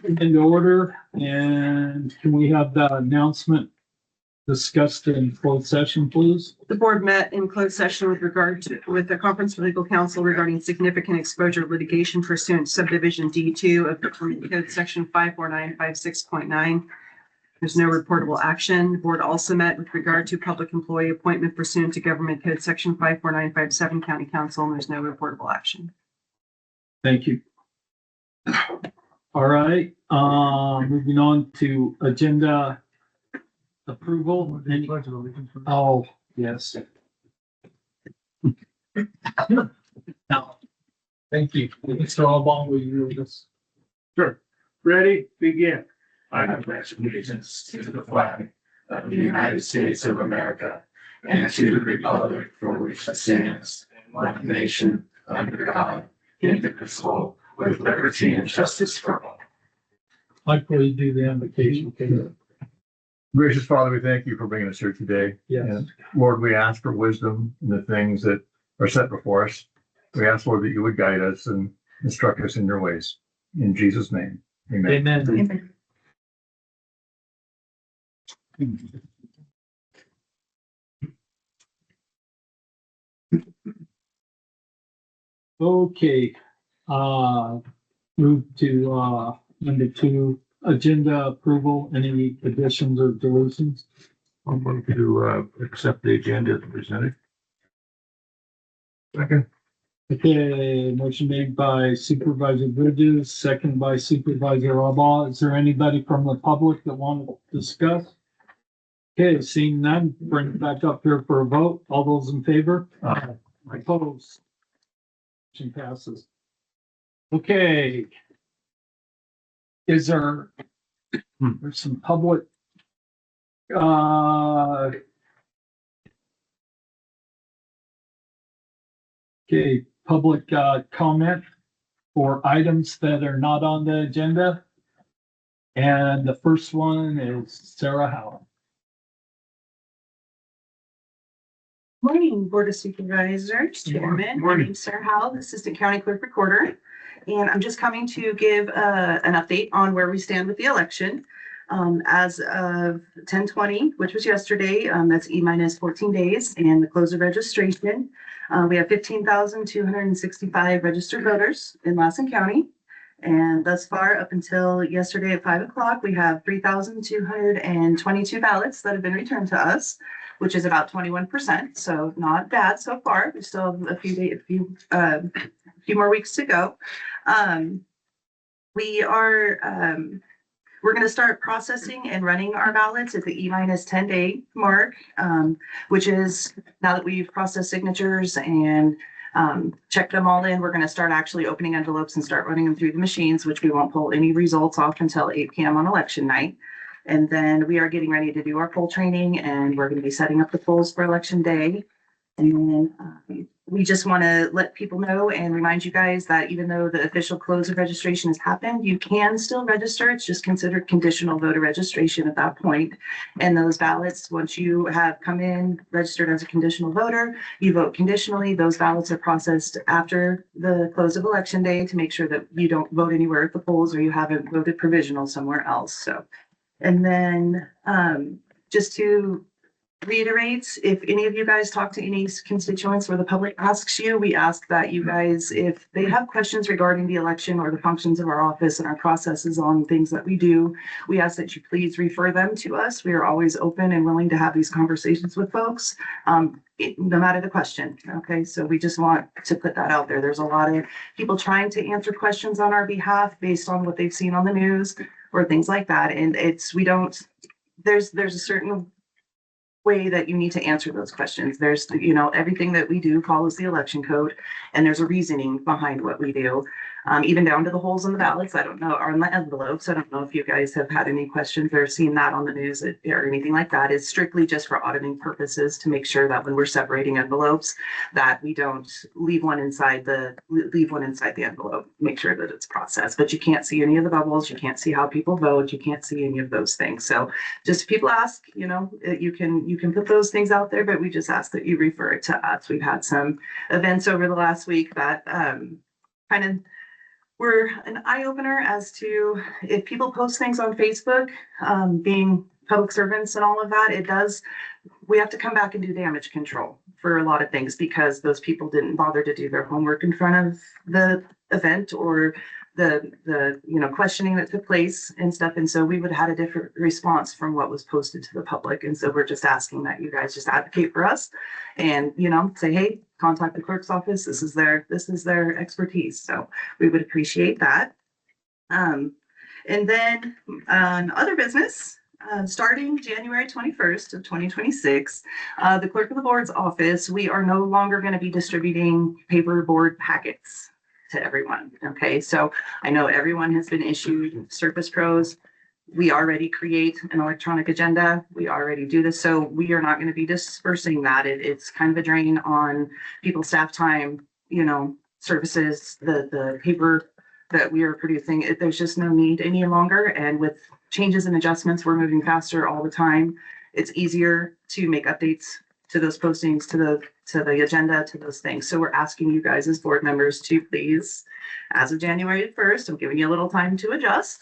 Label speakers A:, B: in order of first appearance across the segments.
A: in order, and can we have the announcement discussed in closed session, please?
B: The board met in closed session with the conference of legal counsel regarding significant exposure litigation pursuant to subdivision D2 of the Government Code section 54956.9. There's no reportable action. The board also met with regard to public employee appointment pursuant to Government Code section 54957, county council, and there's no reportable action.
A: Thank you. All right, moving on to agenda approval. Oh, yes. Now, thank you. Mr. Alban, will you read this?
C: Sure. Ready? Begin.
D: I pledge allegiance to the flag of the United States of America and to the republic for which it stands, one nation, under God, indivisible, with liberty and justice for all.
A: Mike, will you do the invocation?
C: Gracious Father, we thank you for bringing us here today.
A: Yes.
C: And Lord, we ask for wisdom in the things that are set before us. We ask, Lord, that you would guide us and instruct us in your ways. In Jesus' name, amen.
A: Amen. Okay, move to number 2, agenda approval. Any additions or deletions?
E: I'm going to accept the agenda as presented.
C: Second.
A: Okay, motion made by Supervisor Bridges, second by Supervisor Alba. Is there anybody from the public that want to discuss? Okay, seeing none, bring it back up here for a vote. All those in favor? Opposed? Motion passes. Okay. Is there, there's some public, okay, public, comment for items that are not on the agenda. And the first one is Sarah Howell.
B: Morning, Board of Supervisors, Chairman. My name's Sarah Howell, Assistant County Clerk Recorder. And I'm just coming to give an update on where we stand with the election. As of 10/20, which was yesterday, that's E- 14 days, and the close of registration. We have 15,265 registered voters in Lassen County. And thus far, up until yesterday at 5 o'clock, we have 3,222 ballots that have been returned to us, which is about 21%. So not bad so far. We still have a few more weeks to go. We're going to start processing and running our ballots at the E-10 day mark, which is now that we've processed signatures and checked them all in, we're going to start actually opening envelopes and start running them through the machines, which we won't pull any results off until 8 p.m. on election night. And then we are getting ready to do our poll training, and we're going to be setting up the polls for election day. And then we just want to let people know and remind you guys that even though the official close of registration has happened, you can still register. It's just considered conditional voter registration at that point. And those ballots, once you have come in, registered as a conditional voter, you vote conditionally. Those ballots are processed after the close of election day to make sure that you don't vote anywhere at the polls or you haven't voted provisional somewhere else. So, and then just to reiterates, if any of you guys talk to any constituents or the public asks you, we ask that you guys, if they have questions regarding the election or the functions of our office and our processes on things that we do, we ask that you please refer them to us. We are always open and willing to have these conversations with folks, no matter the question. Okay, so we just want to put that out there. There's a lot of people trying to answer questions on our behalf based on what they've seen on the news or things like that. And there's a certain way that you need to answer those questions. There's, everything that we do follows the election code, and there's a reasoning behind what we do, even down to the holes in the ballots. I don't know, or in the envelopes. I don't know if you guys have had any questions or seen that on the news or anything like that. It's strictly just for auditing purposes to make sure that when we're separating envelopes, that we don't leave one inside the envelope. Make sure that it's processed. But you can't see any of the bubbles. You can't see how people vote. You can't see any of those things. So just if people ask, you can put those things out there, but we just ask that you refer it to us. We've had some events over the last week that kind of we're an eye opener as to if people post things on Facebook, being public servants and all of that, we have to come back and do damage control for a lot of things because those people didn't bother to do their homework in front of the event or the questioning that took place and stuff. And so we would have had a different response from what was posted to the public. And so we're just asking that you guys just advocate for us and, say, hey, contact the clerk's office. This is their expertise. So we would appreciate that. And then other business, starting January 21st of 2026, the clerk of the board's office, we are no longer going to be distributing paper board packets to everyone. Okay, so I know everyone has been issued Surface Pros. We already create an electronic agenda. We already do this. So we are not going to be dispersing that. It's kind of a drain on people's staff time, services, the paper that we are producing. There's just no need any longer. And with changes and adjustments, we're moving faster all the time. It's easier to make updates to those postings, to the agenda, to those things. So we're asking you guys as board members to please, as of January 1st, I'm giving you a little time to adjust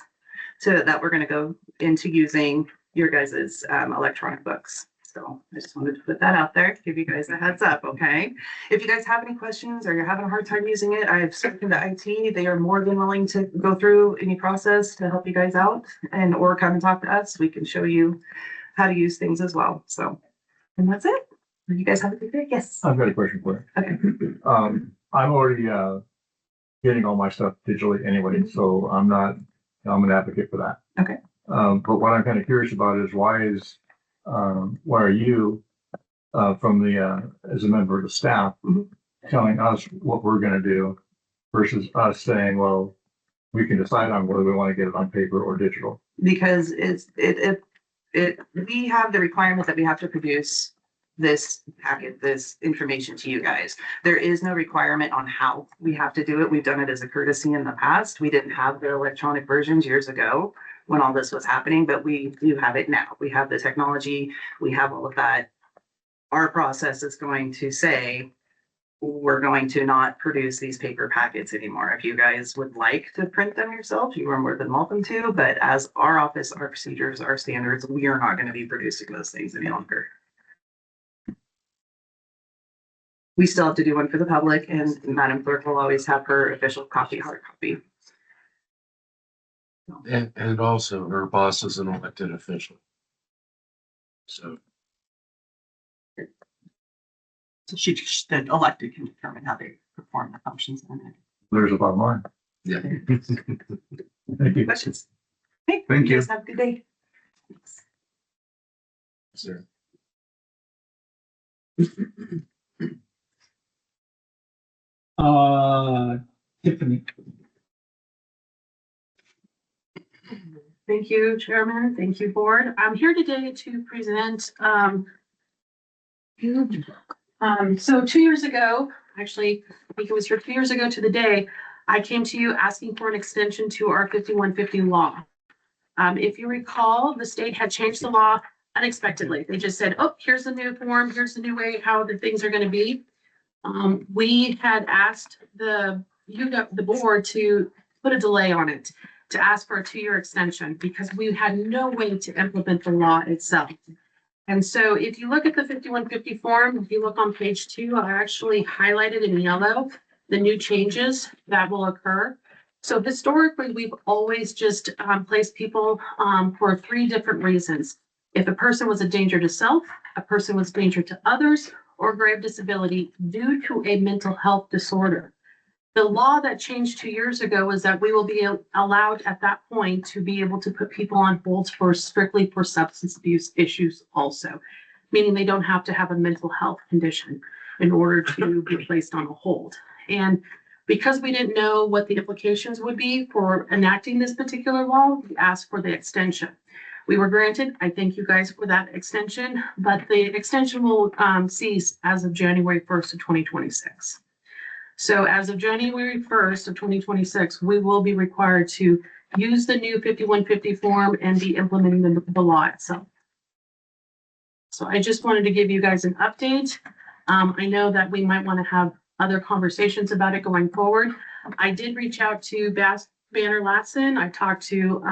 B: to that. We're going to go into using your guys's electronic books. So I just wanted to put that out there, give you guys a heads up. Okay. If you guys have any questions or you're having a hard time using it, I've spoken to IT. They are more than willing to go through any process to help you guys out or come and talk to us. We can show you how to use things as well. So, and that's it. You guys have a good day. Yes.
C: I've got a question for you.
B: Okay.
C: I'm already getting all my stuff digitally anyway, so I'm an advocate for that.
B: Okay.
C: But what I'm kind of curious about is why are you from as a member of the staff telling us what we're going to do versus us saying, well, we can decide on whether we want to get it on paper or digital?
B: Because we have the requirement that we have to produce this packet, this information to you guys. There is no requirement on how we have to do it. We've done it as a courtesy in the past. We didn't have the electronic versions years ago when all this was happening, but we do have it now. We have the technology, we have all of that. Our process is going to say, we're going to not produce these paper packets anymore. If you guys would like to print them yourself, you are more than welcome to, but as our office, our procedures, our standards, we are not going to be producing those things any longer. We still have to do one for the public, and Madam Clerk will always have her official copy, hard copy.
D: And also her boss is an elected official. So
B: The elected can determine how they perform the functions in it.
C: There's a bottom line.
D: yeah.
C: Thank you.
B: Questions? Hey,
C: Thank you.
B: guys have a good day. Thanks.
D: Sir.
A: Tiffany.
F: Thank you, Chairman. Thank you, Board. I'm here today to present, so 2 years ago, actually, I think it was 2 years ago to the day, I came to you asking for an extension to our 5150 law. If you recall, the state had changed the law unexpectedly. They just said, oh, here's the new form, here's the new way how the things are going to be. We had asked the board to put a delay on it, to ask for a 2-year extension because we had no way to implement the law itself. And so if you look at the 5150 form, if you look on page 2, I actually highlighted in yellow the new changes that will occur. So historically, we've always just placed people for 3 different reasons. If a person was a danger to self, a person was a danger to others, or grave disability due to a mental health disorder. The law that changed 2 years ago was that we will be allowed at that point to be able to put people on hold strictly for substance abuse issues also, meaning they don't have to have a mental health condition in order to be placed on a hold. And because we didn't know what the implications would be for enacting this particular law, we asked for the extension. We were granted. I thank you guys for that extension, but the extension will cease as of January 1st of 2026. So as of January 1st of 2026, we will be required to use the new 5150 form and be implementing the law itself. So I just wanted to give you guys an update. I know that we might want to have other conversations about it going forward. I did reach out to Banner Lassen. I talked to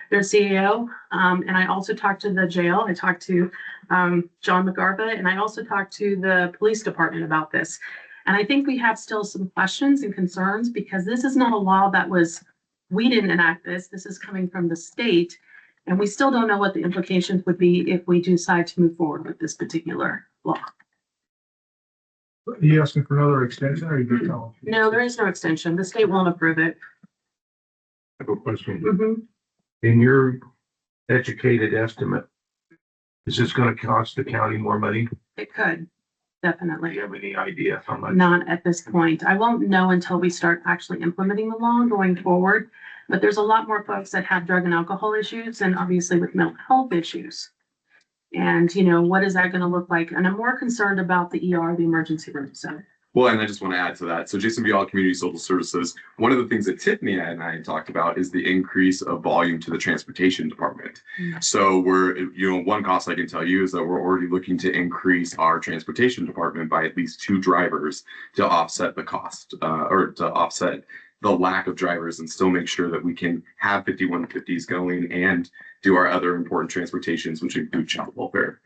F: their CEO, and I also talked to the jail. I talked to John McGarva, and I also talked to the police department about this. And I think we have still some questions and concerns because this is not a law that we didn't enact this. This is coming from the state. And we still don't know what the implications would be if we decide to move forward with this particular law.
C: Are you asking for another extension or are you just telling?
F: No, there is no extension. The state won't approve it.
E: I have a question.
F: Mhm.
E: In your educated estimate, is this gonna cost the county more money?
F: It could,
E: Do
F: definitely.
E: you have any idea how much?
F: Not at this point. I won't know until we start actually implementing the law going forward. But there's a lot more folks that have drug and alcohol issues and obviously with mental health issues. And, what is that going to look like? And I'm more concerned about the ER, the emergency room. So,
G: Well, and I just want to add to that. So Jason Vial Community Social Services, one of the things that Tiffany and I talked about is the increase of volume to the transportation department. So one cost I can tell you is that we're already looking to increase our transportation department by at least 2 drivers to offset the cost or to offset the lack of drivers and still make sure that we can have 5150s going and do our other important transportations, which include child welfare.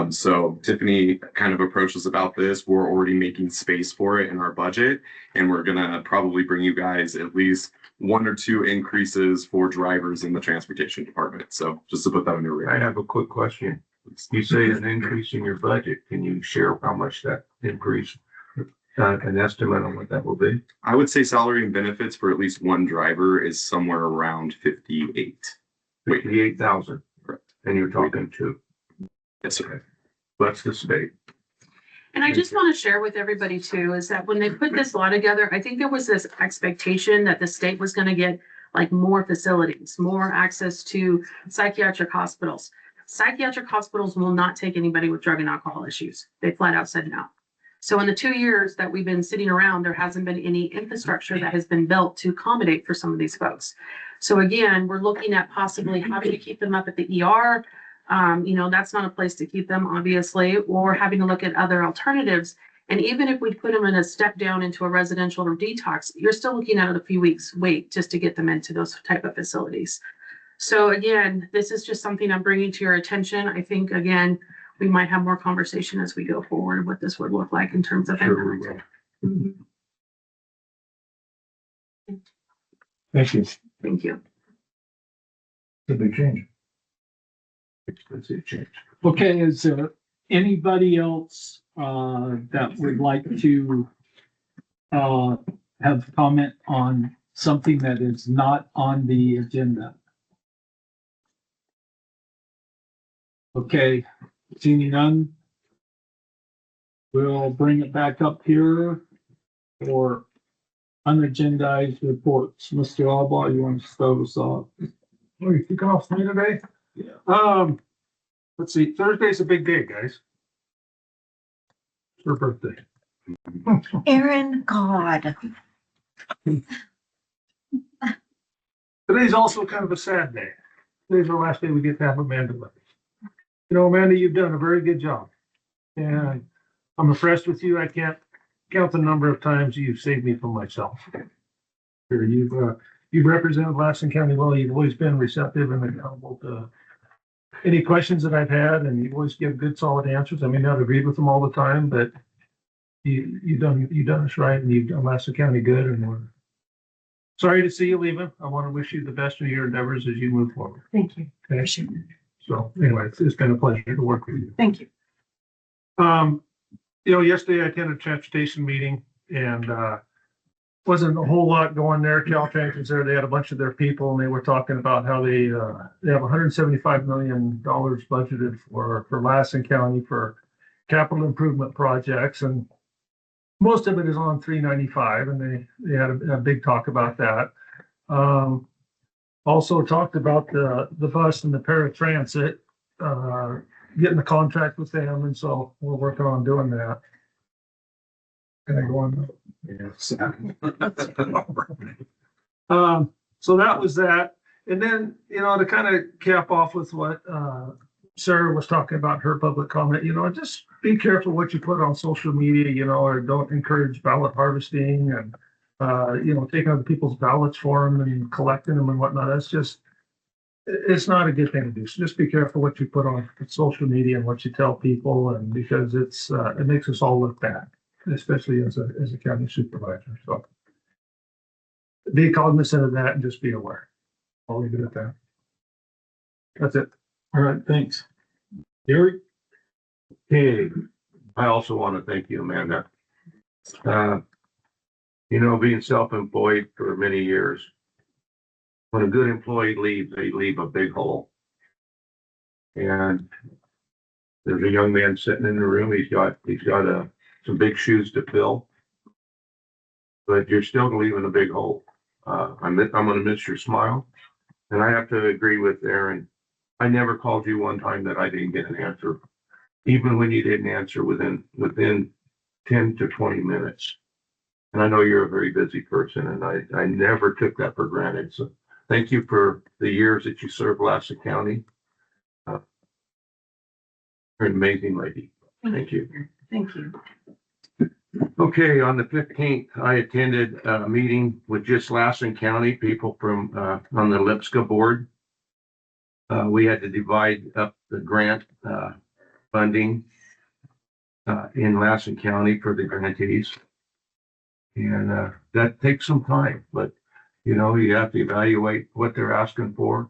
G: So Tiffany kind of approached us about this. We're already making space for it in our budget, and we're gonna probably bring you guys at least 1 or 2 increases for drivers in the transportation department. So just to put that on your
E: I
G: radar.
E: have a quick question. You say an increase in your budget. Can you share how much that increase, an estimate on what that will be?
G: I would say salary and benefits for at least 1 driver is somewhere around 58.
E: 58,000.
G: Correct.
E: And you're talking 2.
G: Yes, sir.
E: That's the state.
F: and I just want to share with everybody too, is that when they put this law together, I think there was this expectation that the state was going to get like more facilities, more access to psychiatric hospitals. Psychiatric hospitals will not take anybody with drug and alcohol issues. They flat out said no. So in the 2 years that we've been sitting around, there hasn't been any infrastructure that has been built to accommodate for some of these folks. So again, we're looking at possibly having to keep them up at the ER. That's not a place to keep them, obviously, or having to look at other alternatives. And even if we put them in a step down into a residential or detox, you're still looking at a few weeks wait just to get them into those type of facilities. So again, this is just something I'm bringing to your attention. I think, again, we might have more conversation as we go forward, what this would look like in terms of
E: Sure we
F: impact.
E: will.
F: Mhm.
C: Thank you.
F: Thank you.
C: It's a big change.
E: Expensive change.
A: Okay, is there anybody else that would like to have comment on something that is not on the agenda? Okay, seeing none, we'll bring it back up here for unagendized reports. Mr. Albaugh, you want to start us off?
C: Oh, you kicking off me today?
A: Yeah.
C: Let's see, Thursday's a big day, guys. It's her birthday.
H: Aaron, God.
C: Today's also kind of a sad day. Today's the last day we get to have Amanda with us. Amanda, you've done a very good job. And I'm impressed with you. I can't count the number of times you've saved me from myself. Here, you've represented Lassen County well. You've always been receptive and accountable to any questions that I've had, and you always give good, solid answers. I may not agree with them all the time, but you've done us right, and you've done Lassen County good, and we're sorry to see you leaving. I want to wish you the best in your endeavors as you move forward.
F: Thank you.
C: Okay? So anyway, it's been a pleasure to work with you.
F: Thank you.
C: Yesterday I attended a transportation meeting and wasn't a whole lot going there. Caltrans was there. They had a bunch of their people and they were talking about how they have $175 million budgeted for Lassen County for capital improvement projects, and most of it is on 395, and they had a big talk about that. Also talked about the bus and the paratransit, getting the contract with them, and so we're working on doing that. Can I go on?
E: Yes.
C: So that was that. And then, to kind of cap off with what Sarah was talking about, her public comment, just be careful what you put on social media, or don't encourage ballot harvesting and
I: taking other people's ballots for them and collecting them and whatnot. That's just, it's not a good thing to do. So just be careful what you put on social media and what you tell people, and because it makes us all look bad, especially as a county supervisor. So be cognizant of that and just be aware. I'll leave it at that. That's it.
A: All right, thanks. Gary?
E: Hey, I also want to thank you, Amanda. Being self-employed for many years, when a good employee leaves, they leave a big hole. And there's a young man sitting in the room. He's got some big shoes to fill, but you're still leaving a big hole. I'm going to miss your smile, and I have to agree with Aaron. I never called you one time that I didn't get an answer, even when you didn't answer within 10 to 20 minutes. And I know you're a very busy person, and I never took that for granted. So thank you for the years that you served Lassen County. You're an amazing lady. Thank you.
B: Thank you.
E: Okay, on the 15th, I attended a meeting with just Lassen County people from on the Lipska board. We had to divide up the grant funding in Lassen County for the grantees. And that takes some time, but you have to evaluate what they're asking for.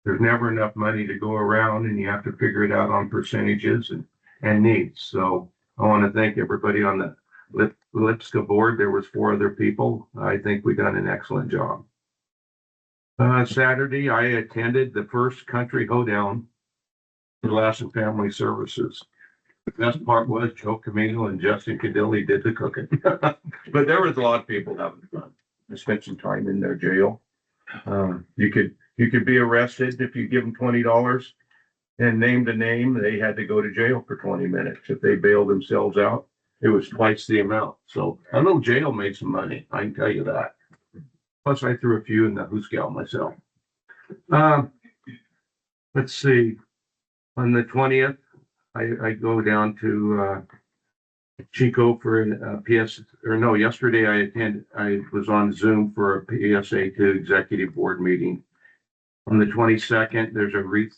E: There's never enough money to go around, and you have to figure it out on percentages and needs. So I want to thank everybody on the Lipska board. There was 4 other people. I think we done an excellent job. Saturday, I attended the first country hoedown for Lassen Family Services. The best part was Joe Camino and Justin Cadilli did the cooking. But there was a lot of people having fun. I spent some time in their jail. You could be arrested if you give them $20 and named a name. They had to go to jail for 20 minutes. If they bailed themselves out, it was twice the amount. So I know jail made some money. I can tell you that. Plus, I threw a few in the Hooskow myself. Let's see. On the 20th, I go down to Chico for a yesterday I was on Zoom for a PSA 2 executive board meeting. On the 22nd, there's a wreath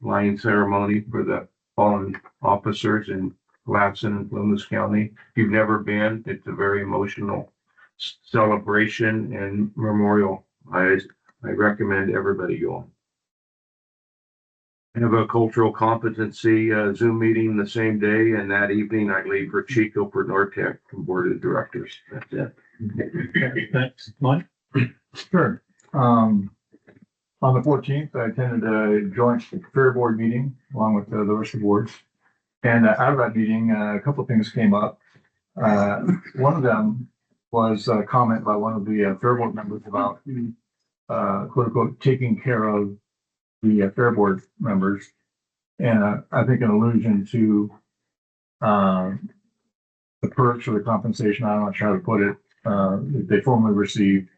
E: laying ceremony for the fallen officers in Lassen and Plymouth County. If you've never been, it's a very emotional celebration and memorial. I recommend everybody go. I have a cultural competency Zoom meeting the same day, and that evening I leave for Chico for Nortec board of directors. That's it.
A: Thanks. Mike?
C: Sure. On the 14th, I attended a joint fair board meeting along with the rest of the boards. And out of that meeting, a couple of things came up. One of them was a comment by one of the fair board members about quote unquote taking care of the fair board members. And I think an allusion to the perks or the compensation, I'm not sure how to put it, that they formally received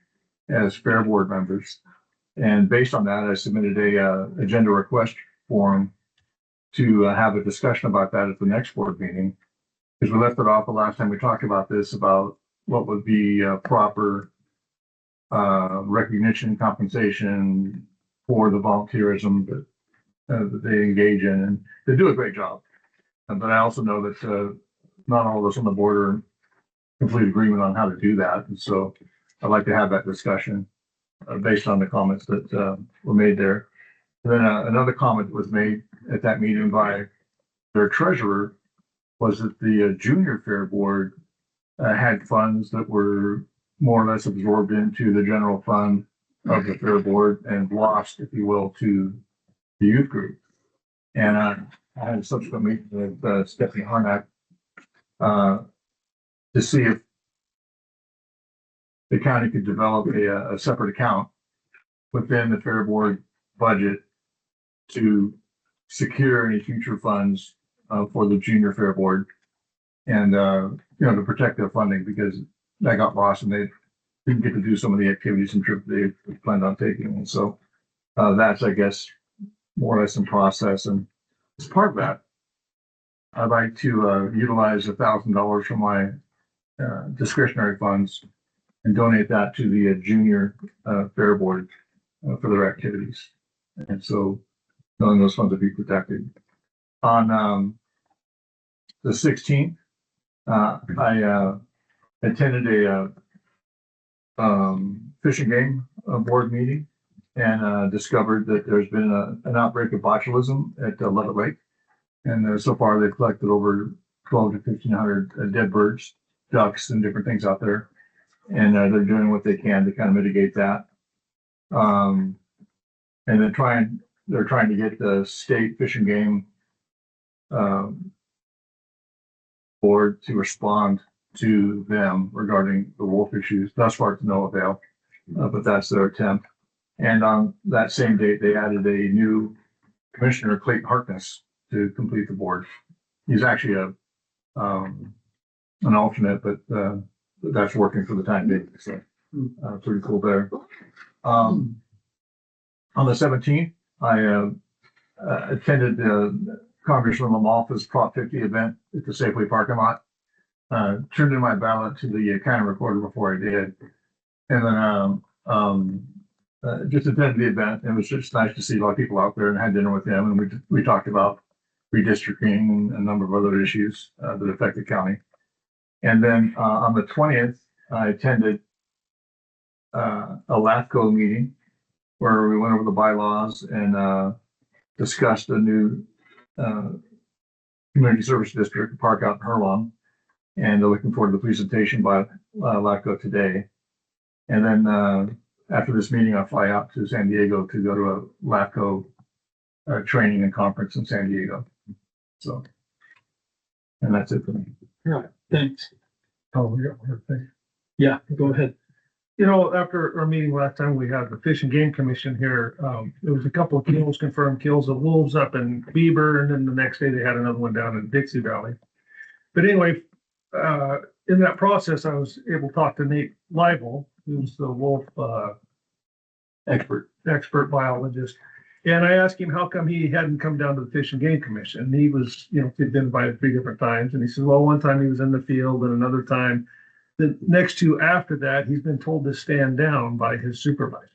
C: as fair board members. And based on that, I submitted a agenda request form to have a discussion about that at the next board meeting. Because we left it off the last time we talked about this, about what would be proper recognition, compensation for the volunteerism that they engage in. And they do a great job. But I also know that not all of us on the board are in complete agreement on how to do that. And so I'd like to have that discussion based on the comments that were made there. And then another comment that was made at that meeting by their treasurer was that the junior fair board had funds that were more or less absorbed into the general fund of the fair board and lost, if you will, to the youth group. And I had a subsequent meeting with Stephanie Harnack to see if the county could develop a separate account within the fair board budget to secure any future funds for the junior fair board and to protect their funding, because that got lost and they didn't get to do some of the activities and trips they planned on taking. And so that's, I guess, more or less in process. And as part of that, I'd like to utilize $1,000 from my discretionary funds and donate that to the junior fair board for their activities. And so knowing those funds will be protected. On the 16th, I attended a fish and game board meeting and discovered that there's been an outbreak of botulism at Levitt Lake. And so far they've collected over 12 to 1,500 dead birds, ducks, and different things out there. And they're doing what they can to kind of mitigate that. And then they're trying to get the state fish and game board to respond to them regarding the wolf issues. Thus far to no avail, but that's their attempt. And on that same date, they added a new commissioner, Clayton Harkness, to complete the board. He's actually an alternate, but that's working for the time being. So pretty cool there. On the 17th, I attended Congressman Lamalfa's Prop 50 event at the Safeway parking lot. Turned in my ballot to the county recorder before I did, and then just attended the event. It was just nice to see a lot of people out there and had dinner with them, and we talked about redistricting and a number of other issues that affect the county. And then on the 20th, I attended a LAFCO meeting where we went over the bylaws and discussed a new community service district park out in Herlong. And looking forward to the presentation by LAFCO today. And then after this meeting, I'll fly out to San Diego to go to a LAFCO training and conference in San Diego. So, and that's it for me.
A: All right, thanks.
I: Oh, we got one more thing.
A: Yeah, go ahead.
I: You know, after our meeting last time, we had the Fish and Game Commission here. There was a couple of kills, confirmed kills of wolves up in Beaver, and then the next day they had another one down in Dixie Valley. But anyway, in that process, I was able to talk to Nate Leibel, who's the wolf expert biologist. And I asked him how come he hadn't come down to the Fish and Game Commission. And he was, he'd been invited 3 different times. And he said, well, one time he was in the field and another time. The next 2 after that, he's been told to stand down by his supervisors.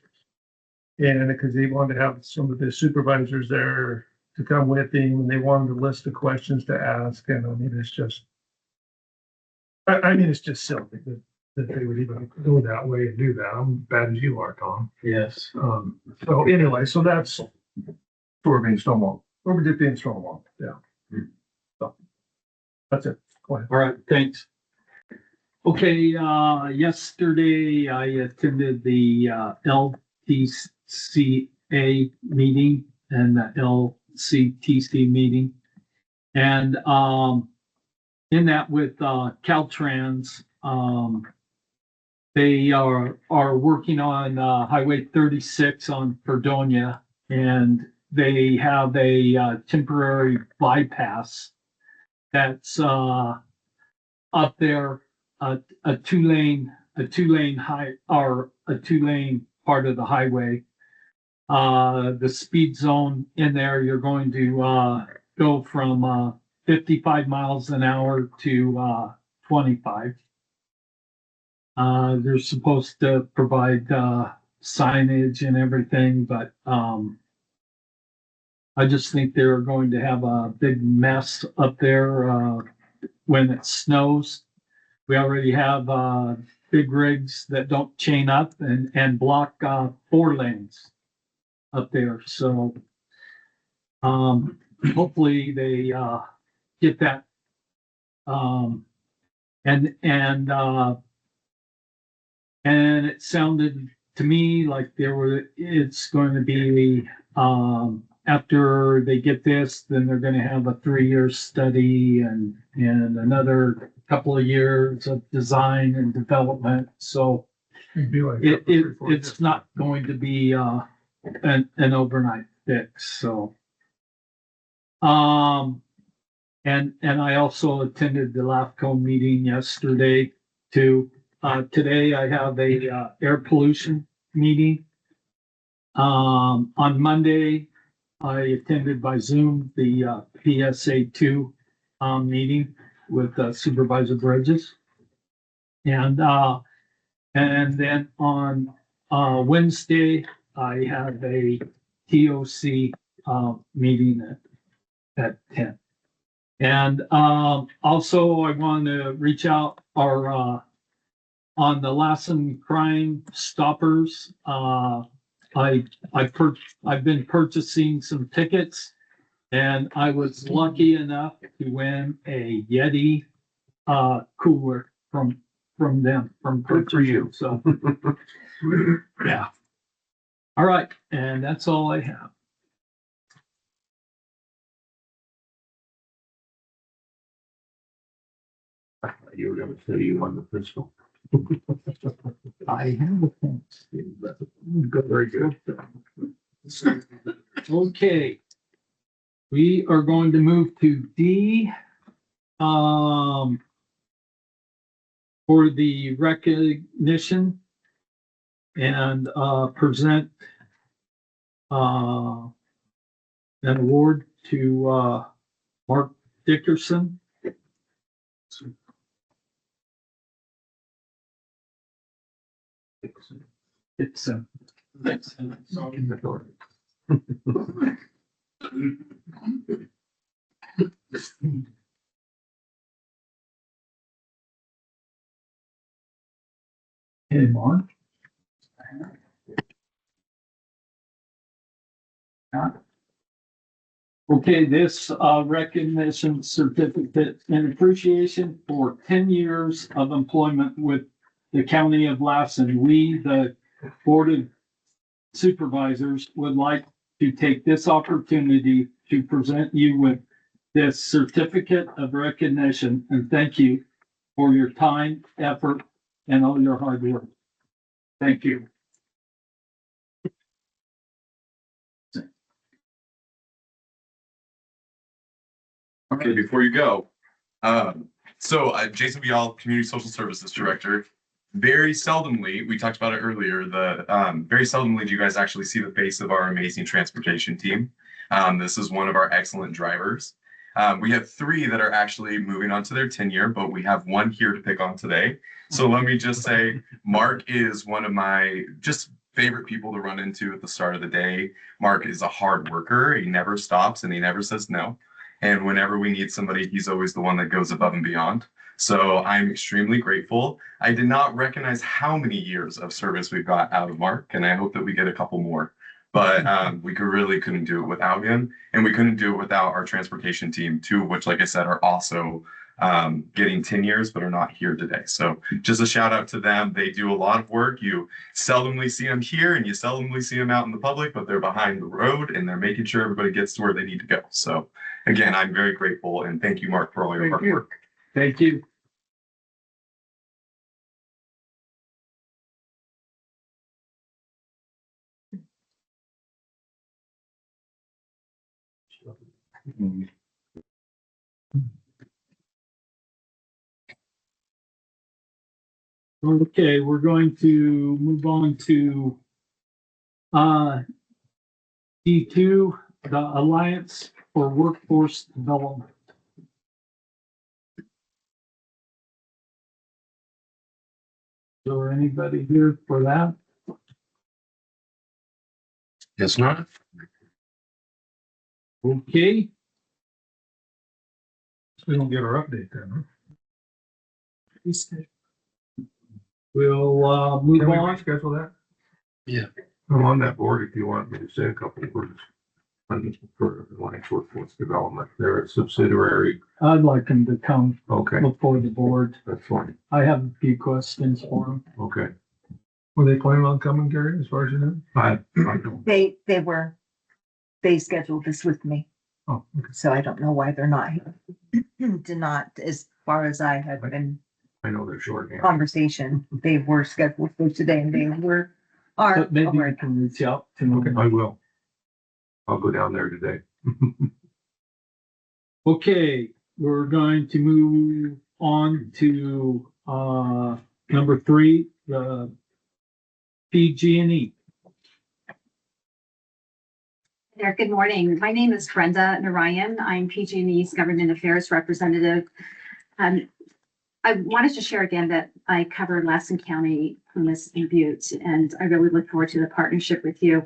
I: And because he wanted to have some of his supervisors there to come with him, and they wanted a list of questions to ask. And I mean, it's just, it's just silly that they would even go that way and do that. I'm bad as you are, Tom.
A: Yes.
I: So anyway, so that's
C: For being Stonewall.
I: we're just being Stonewall. Yeah. So that's it. Go ahead.
A: All right, thanks. Okay, yesterday I attended the LTCA meeting and the LCTC meeting. And in that with Caltrans, they are working on Highway 36 on Fredonia, and they have a temporary bypass that's up there, a two-lane part of the highway. The speed zone in there, you're going to go from 55 miles an hour to 25. They're supposed to provide signage and everything, but I just think they're going to have a big mess up there when it snows. We already have big rigs that don't chain up and block 4 lanes up there. So hopefully they get that. And it sounded to me like it's going to be after they get this, then they're going to have a 3-year study and another couple of years of design and development. So it's not going to be an overnight fix. So and I also attended the LAFCO meeting yesterday too. Today I have a air pollution meeting. On Monday, I attended by Zoom the PSA2 meeting with Supervisor Bridges. And And then on, Wednesday, I have a TOC, meeting at 10. And, also I want to reach out on the Lassen Crime Stoppers. I've been purchasing some tickets, and I was lucky enough to win a Yeti cooler from them, from
E: Good for you.
A: So, yeah. All right, and that's all I have.
E: You were gonna say you won the pistol.
A: I have a thanks, but
E: Very good.
A: okay. We are going to move to D. For the recognition and present an award to Mark Dickerson. It's Hey, Mark. Okay, this recognition certificate in appreciation for 10 years of employment with the County of Lassen. We, the Board of Supervisors, would like to take this opportunity to present you with this certificate of recognition and thank you for your time, effort, and all your hard work. Thank you.
G: Okay, before you go, Jason Vial, Community Social Services Director. Very seldomly, we talked about it earlier, very seldomly do you guys actually see the face of our amazing transportation team. This is one of our excellent drivers. We have 3 that are actually moving on to their tenure, but we have 1 here to pick on today. So let me just say, Mark is one of my just favorite people to run into at the start of the day. Mark is a hard worker. He never stops and he never says no. And whenever we need somebody, he's always the one that goes above and beyond. So I'm extremely grateful. I did not recognize how many years of service we've got out of Mark, and I hope that we get a couple more. But we really couldn't do it without him, and we couldn't do it without our transportation team too, which, like I said, are also getting 10 years, but are not here today. So just a shout out to them. They do a lot of work. You seldomly see them here, and you seldomly see them out in the public, but they're behind the road, and they're making sure everybody gets to where they need to go. So again, I'm very grateful, and thank you, Mark, for all your hard work.
A: Thank you. Okay, we're going to move on to D2, the Alliance for Workforce Development. Is there anybody here for that?
E: It's not.
A: Okay,
I: We don't get our update then, huh?
A: we'll move
I: Can we
A: on.
I: reschedule that?
E: I'm on that board if you want me to say a couple of words for Alliance Workforce Development. They're a subsidiary.
A: I'd like him to come
E: Okay,
A: before the board.
E: that's fine.
A: I have a few questions for him.
E: Okay.
I: Were they planning on coming, Gary, as far as you know?
E: I don't.
H: They scheduled this with me,
I: Oh, okay.
H: so I don't know why they're not here. Did not, as far as I had been
E: I know they're short.
H: conversation, they were scheduled for today and they are.
A: But maybe you can reach out to him.
E: I will. I'll go down there today.
A: Okay, we're going to move on to number 3, the PG&E.
J: There, good morning. My name is Brenda Narayan. I'm PG&E's Government Affairs Representative. I wanted to share again that I cover Lassen County Plumas and Butte, and I really look forward to the partnership with you.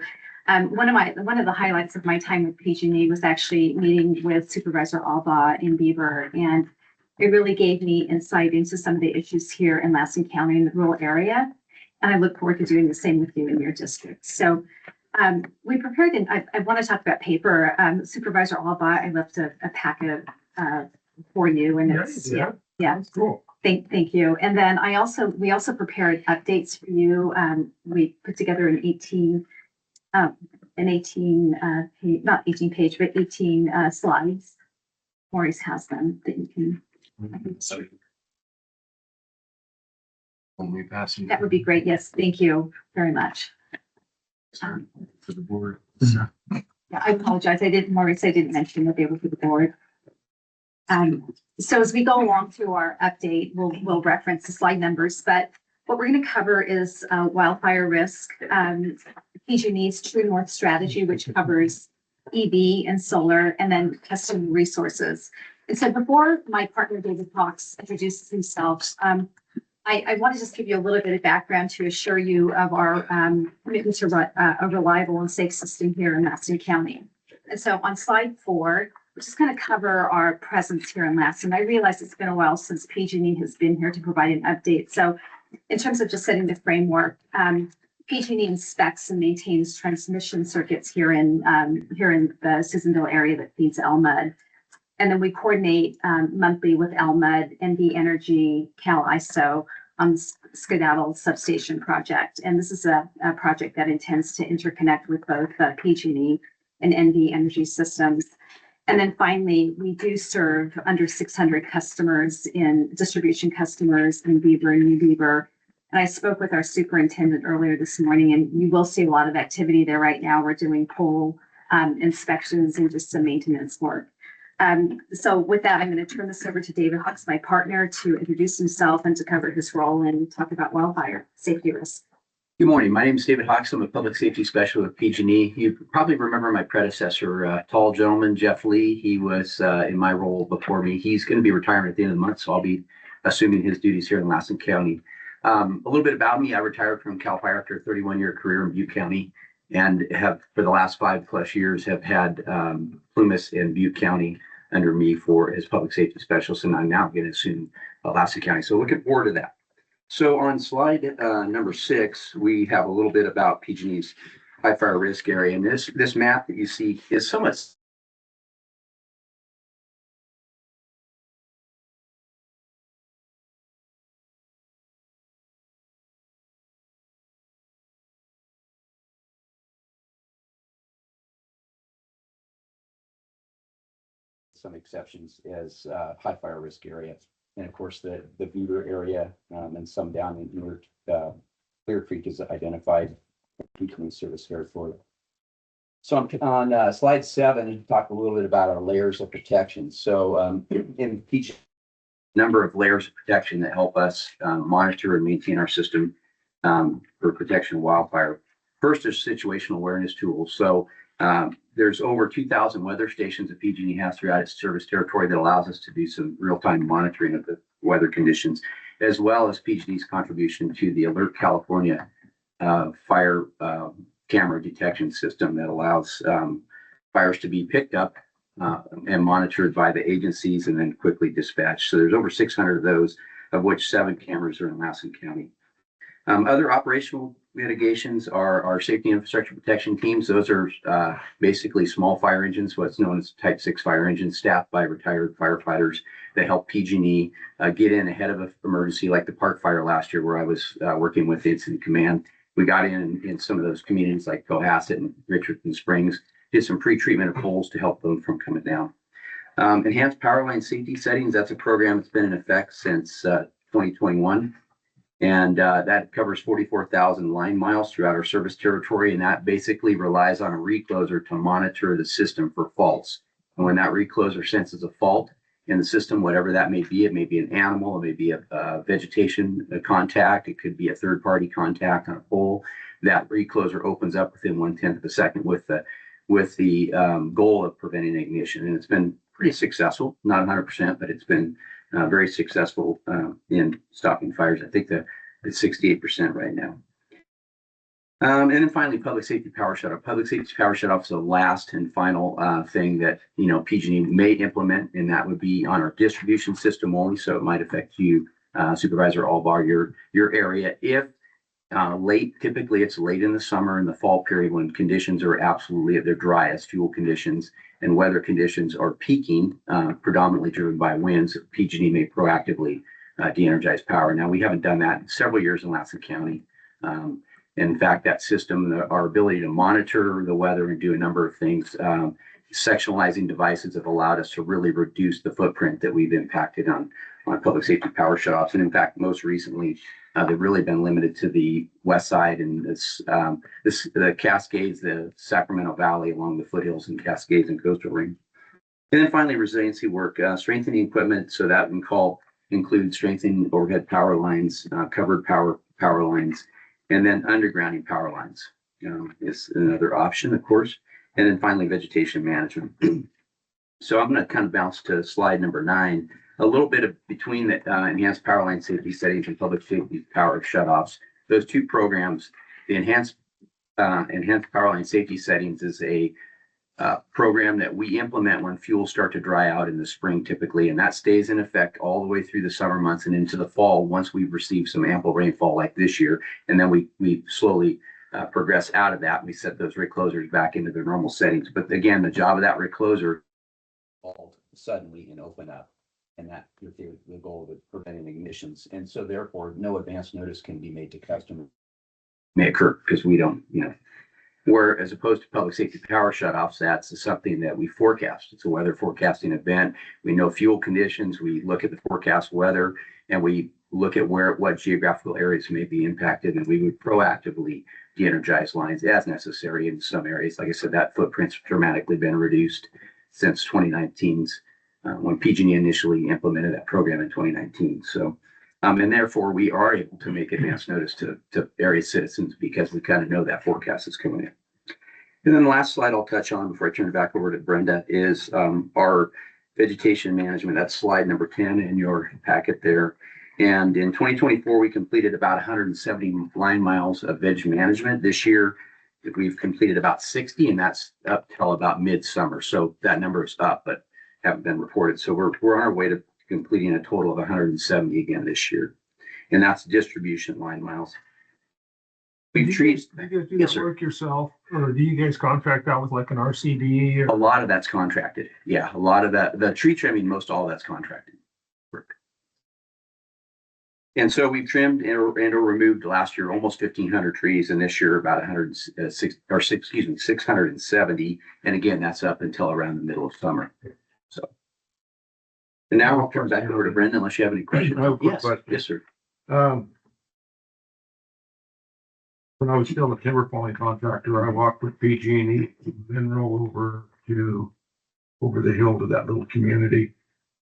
J: One of the highlights of my time with PG&E was actually meeting with Supervisor Alba in Beaver, and it really gave me insight into some of the issues here in Lassen County in the rural area. And I look forward to doing the same with you in your district. So we prepared, and I want to talk about paper. Supervisor Alba, I left a packet for you, and it's, yeah.
I: That's cool.
J: Thank you. And then we also prepared updates for you. We put together an 18, not 18 page, but 18 slides. Maurice has them that you can.
D: Only passing.
J: That would be great. Yes, thank you very much.
D: For the board.
J: Yeah, I apologize. Maurice, I didn't mention that they were for the board. So as we go along through our update, we'll reference the slide numbers, but what we're going to cover is wildfire risk, PG&E's True North strategy, which covers EV and solar, and then customer resources. And so before my partner David Fox introduces himself, I want to just give you a little bit of background to assure you of our commitment to a reliable and safe system here in Lassen County. And so on slide 4, we're just going to cover our presence here in Lassen. I realize it's been a while since PG&E has been here to provide an update. So in terms of just setting the framework, PG&E inspects and maintains transmission circuits here in the Susanville area that feeds ELMUD. And then we coordinate monthly with ELMUD, NV Energy, Cal ISO on the Skedaddle substation project. And this is a project that intends to interconnect with both PG&E and NV Energy systems. And then finally, we do serve under 600 customers distribution customers in Beaver and New Beaver. And I spoke with our superintendent earlier this morning, and you will see a lot of activity there right now. We're doing pole inspections and just some maintenance work. So with that, I'm going to turn this over to David Hawks, my partner, to introduce himself and to cover his role and talk about wildfire safety risk.
K: Good morning. My name is David Hawks. I'm a public safety specialist with PG&E. You probably remember my predecessor, tall gentleman, Jeff Lee. He was in my role before me. He's going to be retiring at the end of the month, so I'll be assuming his duties here in Lassen County. A little bit about me. I retired from CAL FIRE after a 31-year career in Butte County, and have for the last 5+ years have had Plumas and Butte County under me as public safety specialist, and I'm now going to assume Lassen County. So looking forward to that. So on slide number 6, we have a little bit about PG&E's high fire risk area, and this map that you see is somewhat some exceptions as high fire risk area. And of course, the Beaver area and some down in Newark, Clear Creek is identified between service territory. So on slide 7, talk a little bit about our layers of protection. So in PG, number of layers of protection that help us monitor and maintain our system for protection of wildfire. First is situational awareness tools. So there's over 2,000 weather stations that PG&E has throughout its service territory that allows us to do some real-time monitoring of the weather conditions, as well as PG&E's contribution to the Alert California fire camera detection system that allows fires to be picked up and monitored by the agencies and then quickly dispatched. So there's over 600 of those, of which 7 cameras are in Lassen County. Other operational mitigations are our safety infrastructure protection teams. Those are basically small fire engines, what's known as Type 6 fire engines, staffed by retired firefighters that help PG&E get in ahead of an emergency, like the park fire last year, where I was working with the incident command. We got in some of those communities like Cohasset and Richardson Springs, did some pre-treatment of poles to help them from coming down. Enhanced power line safety settings, that's a program that's been in effect since 2021. And that covers 44,000 line miles throughout our service territory. And that basically relies on a recloser to monitor the system for faults. And when that recloser senses a fault in the system, whatever that may be, it may be an animal, it may be a vegetation contact, it could be a third-party contact on a pole. That recloser opens up within 1/10 of a second with the goal of preventing ignition. And it's been pretty successful, not 100%, but it's been very successful in stopping fires. I think the It's 68% right now. And then finally, public safety power shutoff. Public safety power shutoff is the last and final thing that, you know, PG&E may implement, and that would be on our distribution system only. So it might affect you, Supervisor Albar, your area. If typically it's late in the summer and the fall period when conditions are absolutely at their driest, fuel conditions and weather conditions are peaking, predominantly driven by winds, PG&E may proactively de-energize power. Now, we haven't done that in several years in Lassen County. In fact, that system, our ability to monitor the weather and do a number of things, sectionalizing devices have allowed us to really reduce the footprint that we've impacted on public safety power shutoffs. And in fact, most recently, they've really been limited to the west side and the Cascades, the Sacramento Valley along the foothills and Cascades and coastal range. And then finally, resiliency work, strengthening equipment. So that includes strengthening overhead power lines, covered power lines, and then undergrounding power lines is another option, of course. And then finally, vegetation management. So I'm going to kind of bounce to slide number 9. A little bit of between the enhanced power line safety settings and public safety power shutoffs. Those two programs, the enhanced power line safety settings is a program that we implement when fuels start to dry out in the spring typically, and that stays in effect all the way through the summer months and into the fall once we've received some ample rainfall like this year. And then we slowly progress out of that. We set those reclosers back into their normal settings. But again, the job of that recloser suddenly and open up. And that with the goal of preventing ignitions. And so therefore, no advance notice can be made to customers. May occur because we don't, where as opposed to public safety power shutoffs, that's something that we forecast. It's a weather forecasting event. We know fuel conditions. We look at the forecast weather and we look at what geographical areas may be impacted, and we would proactively de-energize lines as necessary in some areas. Like I said, that footprint's dramatically been reduced since 2019's. When PG&E initially implemented that program in 2019. So, and therefore we are able to make advance notice to area citizens because we kind of know that forecast is coming in. And then the last slide I'll touch on before I turn it back over to Brenda is our vegetation management. That's slide number 10 in your packet there. And in 2024, we completed about 170 line miles of veg management. This year, we've completed about 60, and that's up till about midsummer. So that number is up, but haven't been reported. So we're on our way to completing a total of 170 again this year. And that's distribution line miles.
I: Do you guys do
K: Yes,
I: that work yourself, or do you guys contract out with like an RCD?
K: A lot of that's contracted. Yeah, a lot of that. The tree trimming, most all of that's contracted work. And so we've trimmed and or removed last year almost 1,500 trees, and this year about 670. And again, that's up until around the middle of summer. So, and now I'll turn back over to Brenda unless you have any questions.
E: I have a quick
K: Yes,
E: question.
K: yes, sir.
E: When I was still a timber falling contractor, I walked with PG&E, then roll over the hill to that little community.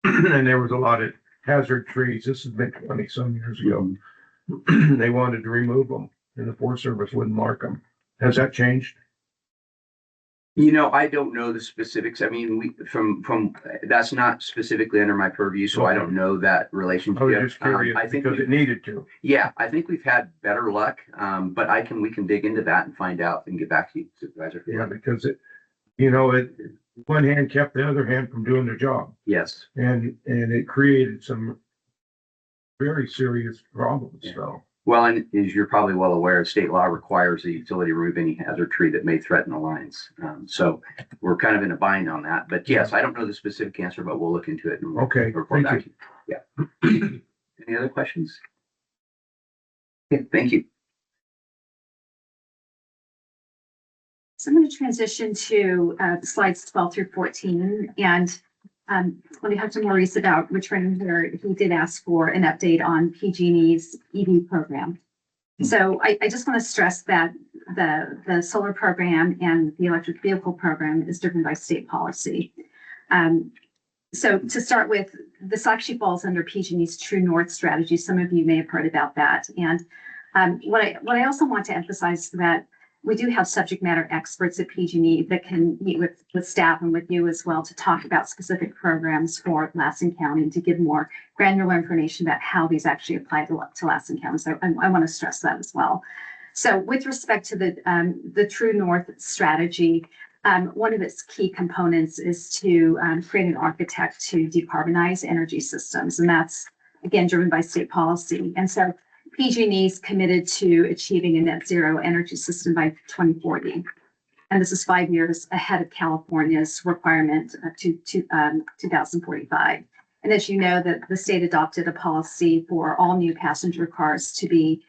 E: And there was a lot of hazard trees. This has been 20 some years ago. They wanted to remove them and the Forest Service wouldn't mark them. Has that changed?
K: I don't know the specifics. I mean, from that's not specifically under my purview, so I don't know that relationship.
E: I was just curious
K: I think
E: because it needed to.
K: Yeah, I think we've had better luck, but we can dig into that and find out and get back to you, Supervisor.
E: Yeah, because one hand kept the other hand from doing their job.
K: Yes.
E: And it created some very serious problems.
K: Yeah.
E: So.
K: Well, and as you're probably well aware, state law requires the utility to remove any hazard tree that may threaten the lines. So we're kind of in a bind on that. But yes, I don't know the specific answer, but we'll look into it. And
E: Okay,
K: report back to you. Yeah. Any other questions? Yeah, thank you.
J: So I'm going to transition to slides 12 through 14. And let me talk to Maurice about Richmond, where he did ask for an update on PG&E's EV program. So I just want to stress that the solar program and the electric vehicle program is driven by state policy. So to start with, this actually falls under PG&E's True North strategy. Some of you may have heard about that. And what I also want to emphasize is that we do have subject matter experts at PG&E that can meet with staff and with you as well to talk about specific programs for Lassen County and to give more granular information about how these actually apply to Lassen County. So I want to stress that as well. So with respect to the True North strategy, one of its key components is to create an architect to decarbonize energy systems. And that's, again, driven by state policy. And so PG&E is committed to achieving a net zero energy system by 2040. And this is 5 years ahead of California's requirement to 2045. And as you know, the state adopted a policy for all new passenger cars to be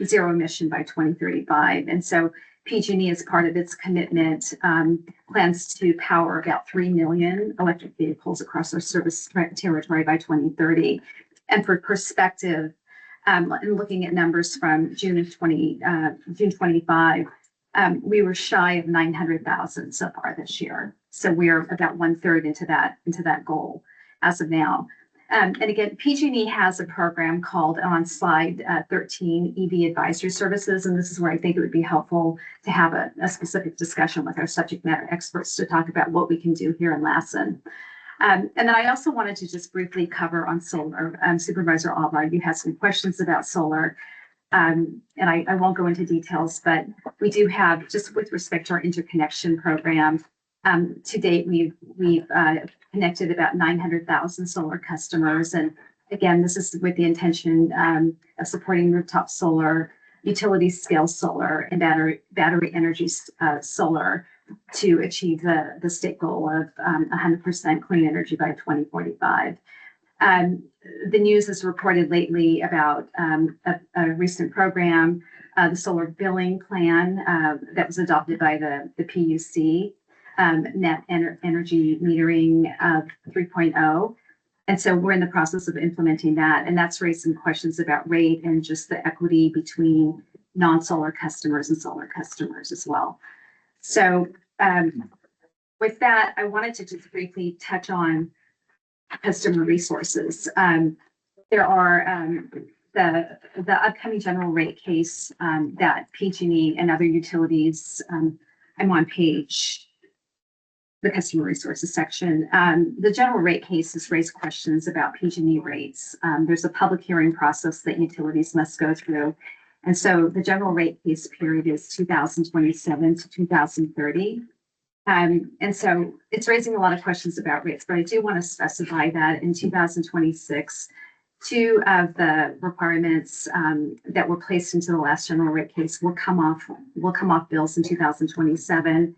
J: zero emission by 2035. And so PG&E, as part of its commitment, plans to power about 3 million electric vehicles across our service territory by 2030. And for perspective, and looking at numbers from June 25, we were shy of 900,000 so far this year. So we're about 1/3 into that goal as of now. And again, PG&E has a program called, on slide 13, EV Advisory Services. And this is where I think it would be helpful to have a specific discussion with our subject matter experts to talk about what we can do here in Lassen. And then I also wanted to just briefly cover on solar. Supervisor Alba, you had some questions about solar. And I won't go into details, but we do have, just with respect to our interconnection program, to date, we've connected about 900,000 solar customers. And again, this is with the intention of supporting rooftop solar, utility scale solar, and battery energy solar to achieve the state goal of 100% clean energy by 2045. The news has reported lately about a recent program, the solar billing plan that was adopted by the PUC, net energy metering 3.0. And so we're in the process of implementing that. And that's raised some questions about rate and just the equity between non-solar customers and solar customers as well. So with that, I wanted to just briefly touch on customer resources. There are the upcoming general rate case that PG&E and other utilities, I'm on the customer resources section. The general rate case has raised questions about PG&E rates. There's a public hearing process that utilities must go through. And so the general rate case period is 2027 to 2030. And so it's raising a lot of questions about rates, but I do want to specify that in 2026, 2 of the requirements that were placed into the last general rate case will come off bills in 2027.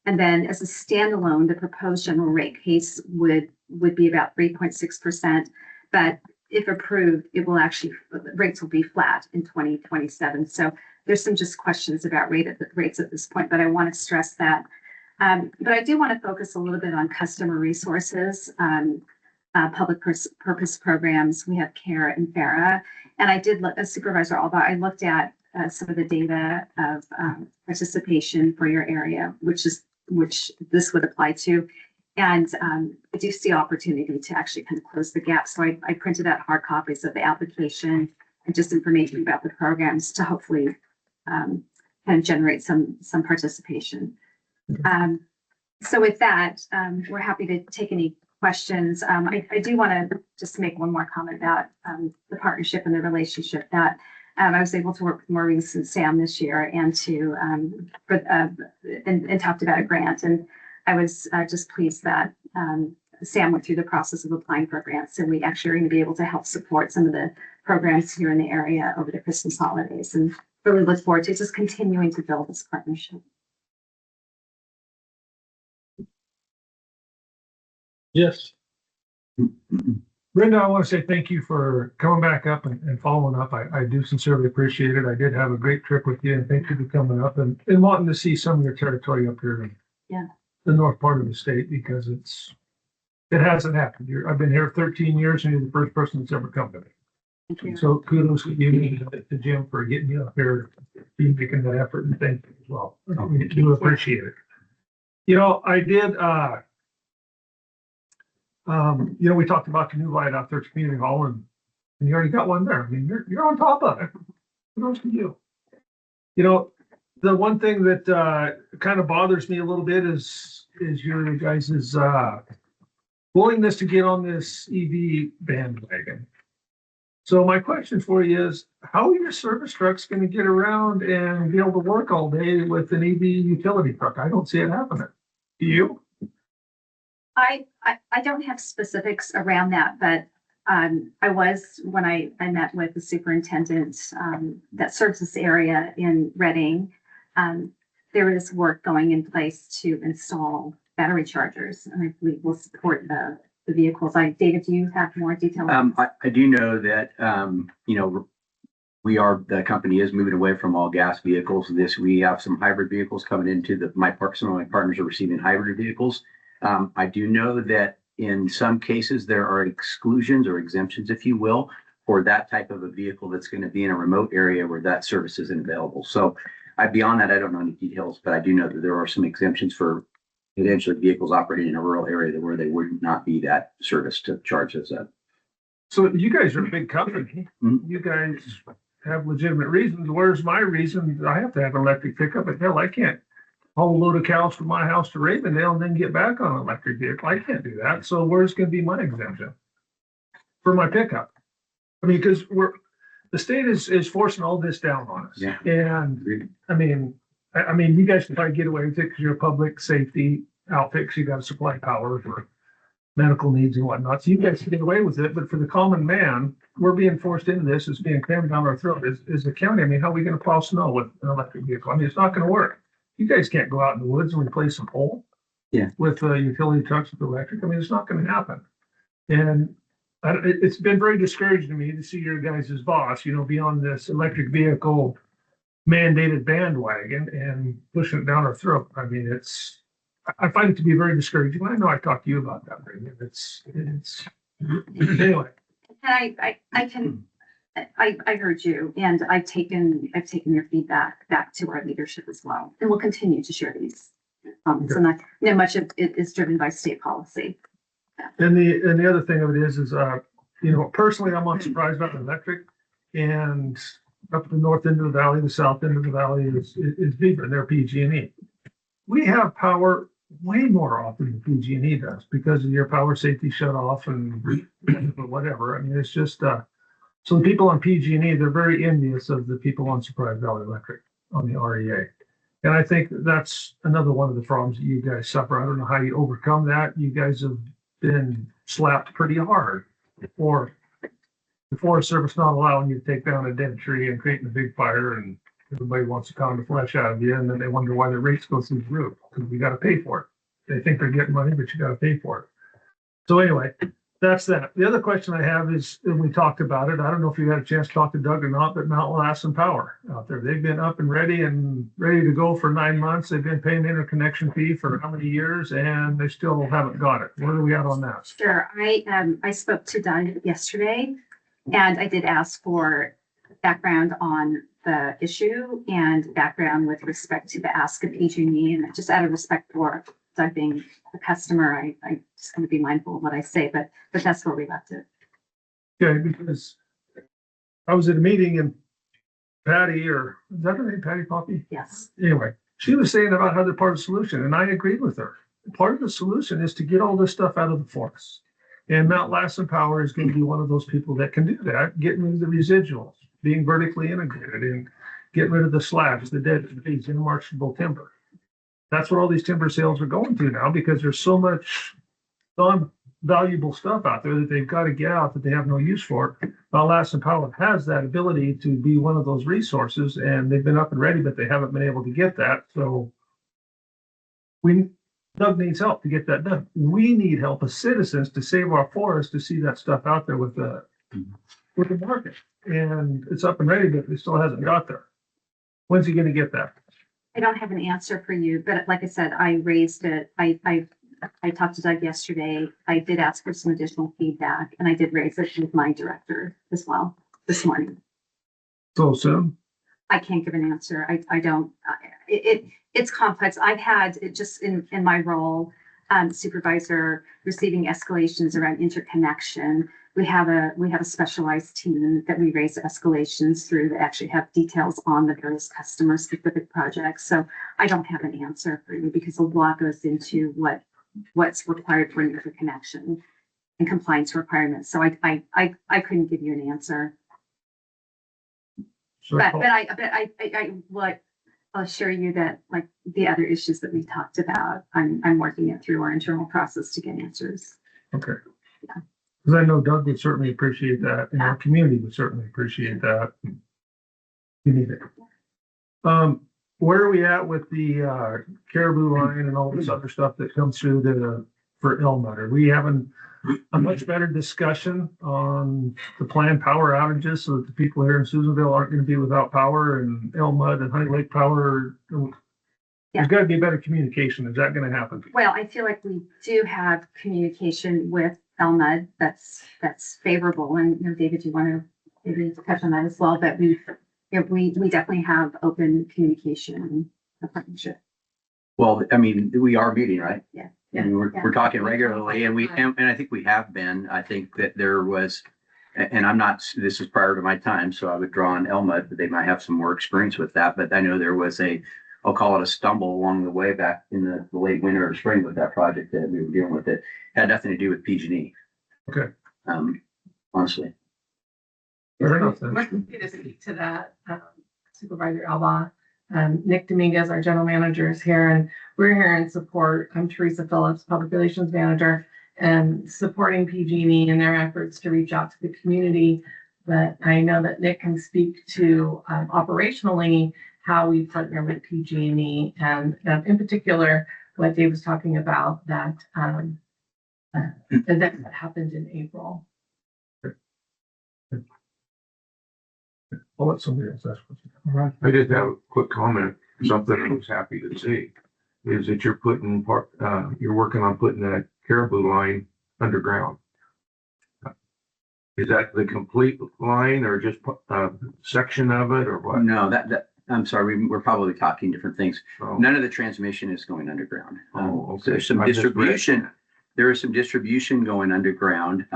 J: And then as a standalone, the proposed general rate case would be about 3.6%, but if approved, rates will be flat in 2027. So there's some just questions about rates at this point, but I want to stress that. But I do want to focus a little bit on customer resources, public purpose programs. We have CARE and FARA. And I did look, as Supervisor Alba, I looked at some of the data of participation for your area, which this would apply to. And I do see opportunity to actually kind of close the gap. So I printed out hard copies of the application and just information about the programs to hopefully kind of generate some participation. So with that, we're happy to take any questions. I do want to just make one more comment about the partnership and the relationship that I was able to work with Maurice and Sam this year and and talked about a grant. And I was just pleased that Sam went through the process of applying for grants, and we actually are going to be able to help support some of the programs here in the area over the Christmas holidays, and really look forward to just continuing to build this partnership.
A: Yes.
I: Brenda, I want to say thank you for coming back up and following up. I do sincerely appreciate it. I did have a great trip with you, and thank you for coming up and wanting to see some of your territory up here in the north part of the state, because it hasn't happened. I've been here 13 years, and you're the first person that's ever come to me.
J: Thank you.
I: So kudos to you and to Jim for getting you up here, you making that effort, and thank you as well. We do appreciate it. I did, we talked about the new light out there at Community Hall, and you already got one there. I mean, you're on top of it. Kudos to you. The one thing that kind of bothers me a little bit is your guys' willingness to get on this EV bandwagon. So my question for you is, how are your service trucks going to get around and be able to work all day with an EV utility truck? I don't see it happening. Do you?
J: I don't have specifics around that, but I was, when I met with the superintendent that serves this area in Reading, there is work going in place to install battery chargers, and I believe will support the vehicles. David, do you have more details?
K: I do know that, the company is moving away from all gas vehicles. We have some hybrid vehicles coming into my parks, and my partners are receiving hybrid vehicles. I do know that in some cases there are exclusions or exemptions, if you will, for that type of a vehicle that's going to be in a remote area where that service isn't available. So beyond that, I don't know any details, but I do know that there are some exemptions for potentially vehicles operating in a rural area where they would not be that service to charge as a.
I: So you guys are a big company.
K: Mhm.
I: You guys have legitimate reasons. Where's my reason? I have to have an electric pickup, but hell, I can't haul a load of cows from my house to Ravendale and then get back on an electric vehicle. I can't do that. So where's going to be my exemption for my pickup? I mean, because the state is forcing all this down on us.
K: Yeah.
I: And I mean, you guys can probably get away with it because you're a public safety outfit, because you got to supply power for medical needs and whatnot. So you guys can get away with it, but for the common man, we're being forced into this. It's being crammed down our throat. Is the county, I mean, how are we going to plow snow with an electric vehicle? I mean, it's not going to work. You guys can't go out in the woods and replace a pole.
K: Yeah.
I: With utility trucks with electric. I mean, it's not going to happen. And it's been very discouraging to me to see your guys' boss, be on this electric vehicle mandated bandwagon and pushing it down our throat. I mean, I find it to be very discouraging. I know I talked to you about that, Brandon. It's anyway.
J: And I heard you, and I've taken your feedback back to our leadership as well, and we'll continue to share these. So much of it is driven by state policy.
I: And the other thing of it is personally, I'm not surprised about the electric, and up the north end of the valley, the south end of the valley is bigger. They're PG&E. We have power way more often than PG&E does because of your power safety shut off and whatever. I mean, it's just so the people on PG&E, they're very envious of the people on Surprise Valley Electric on the REA. And I think that's another one of the problems that you guys suffer. I don't know how you overcome that. You guys have been slapped pretty hard for the Forest Service not allowing you to take down a dead tree and creating a big fire, and everybody wants to pound the flesh out of you, and then they wonder why their rates go through the roof because we got to pay for it. They think they're getting money, but you got to pay for it. So anyway, that's that. The other question I have is, and we talked about it, I don't know if you had a chance to talk to Doug or not, but Mount Lassen Power out there, they've been up and ready to go for 9 months. They've been paying interconnection fee for how many years, and they still haven't got it. Where are we at on that?
J: Sure. I spoke to Doug yesterday, and I did ask for background on the issue and background with respect to the ask of PG&E, and just out of respect for Doug being a customer, I just going to be mindful of what I say, but that's where we left it.
I: Okay, because I was at a meeting and Patty, or is that her name, Patty Poppy?
J: Yes.
I: Anyway, she was saying about how they're part of the solution, and I agreed with her. Part of the solution is to get all this stuff out of the forest. And Mount Lassen Power is going to be one of those people that can do that, getting rid of the residuals, being vertically integrated, and getting rid of the slabs, the dead trees, unmarchable timber. That's what all these timber sales are going to now, because there's so much non-valuable stuff out there that they've got to get out that they have no use for. Mount Lassen Power has that ability to be one of those resources, and they've been up and ready, but they haven't been able to get that. So Doug needs help to get that done. We need help as citizens to save our forests, to see that stuff out there with the market. And it's up and ready, but it still hasn't got there. When's he going to get that?
J: I don't have an answer for you, but like I said, I raised it. I talked to Doug yesterday. I did ask for some additional feedback, and I did raise it with my director as well this morning.
I: So soon?
J: I can't give an answer. I don't. It's complex. I've had it just in my role, supervisor, receiving escalations around interconnection, we have a specialized team that we raise escalations through that actually have details on the various customer specific projects. So I don't have an answer for you because a lot goes into what's required for an interconnection and compliance requirements. So I couldn't give you an answer. But I'll assure you that like the other issues that we talked about, I'm working it through our internal process to get answers.
I: Okay.
J: Yeah.
I: Because I know Doug would certainly appreciate that, and our community would certainly appreciate that. You need it. Where are we at with the Caribou line and all this other stuff that comes through for Elmwood? Are we having a much better discussion on the planned power outages so that the people here in Susanville aren't going to be without power, and Elmwood and Honey Lake Power? There's got to be better communication. Is that going to happen?
J: Well, I feel like we do have communication with Elmwood that's favorable. And you know, David, you want to maybe touch on that as well? But we definitely have open communication and a partnership.
K: Well, I mean, we are meeting, right?
J: Yeah.
K: And we're talking regularly, and I think we have been. I think that there was, and I'm not, this is prior to my time, so I would draw on Elmwood, but they might have some more experience with that. But I know there was I'll call it a stumble along the way back in the late winter or spring with that project that we were dealing with. It had nothing to do with PG&E.
I: Okay.
K: Honestly.
I: Fair enough then.
L: Much happy to speak to that, Supervisor Alba. Nick Dominguez, our general manager, is here, and we're here in support. I'm Teresa Phillips, public relations manager, and supporting PG&E in their efforts to reach out to the community. But I know that Nick can speak to operationally how we partner with PG&E, and in particular, what Dave was talking about, that event that happened in April.
I: I'll let somebody else ask questions.
A: All right.
E: I just have a quick comment, something I was happy to see, is that you're you're working on putting that Caribou line underground. Is that the complete line or just a section of it or what?
K: No, I'm sorry, we're probably talking different things.
E: Oh.
K: None of the transmission is going underground.
E: Oh, okay.
K: There's some
E: I just read
K: distribution.
E: that.
K: There is some distribution going underground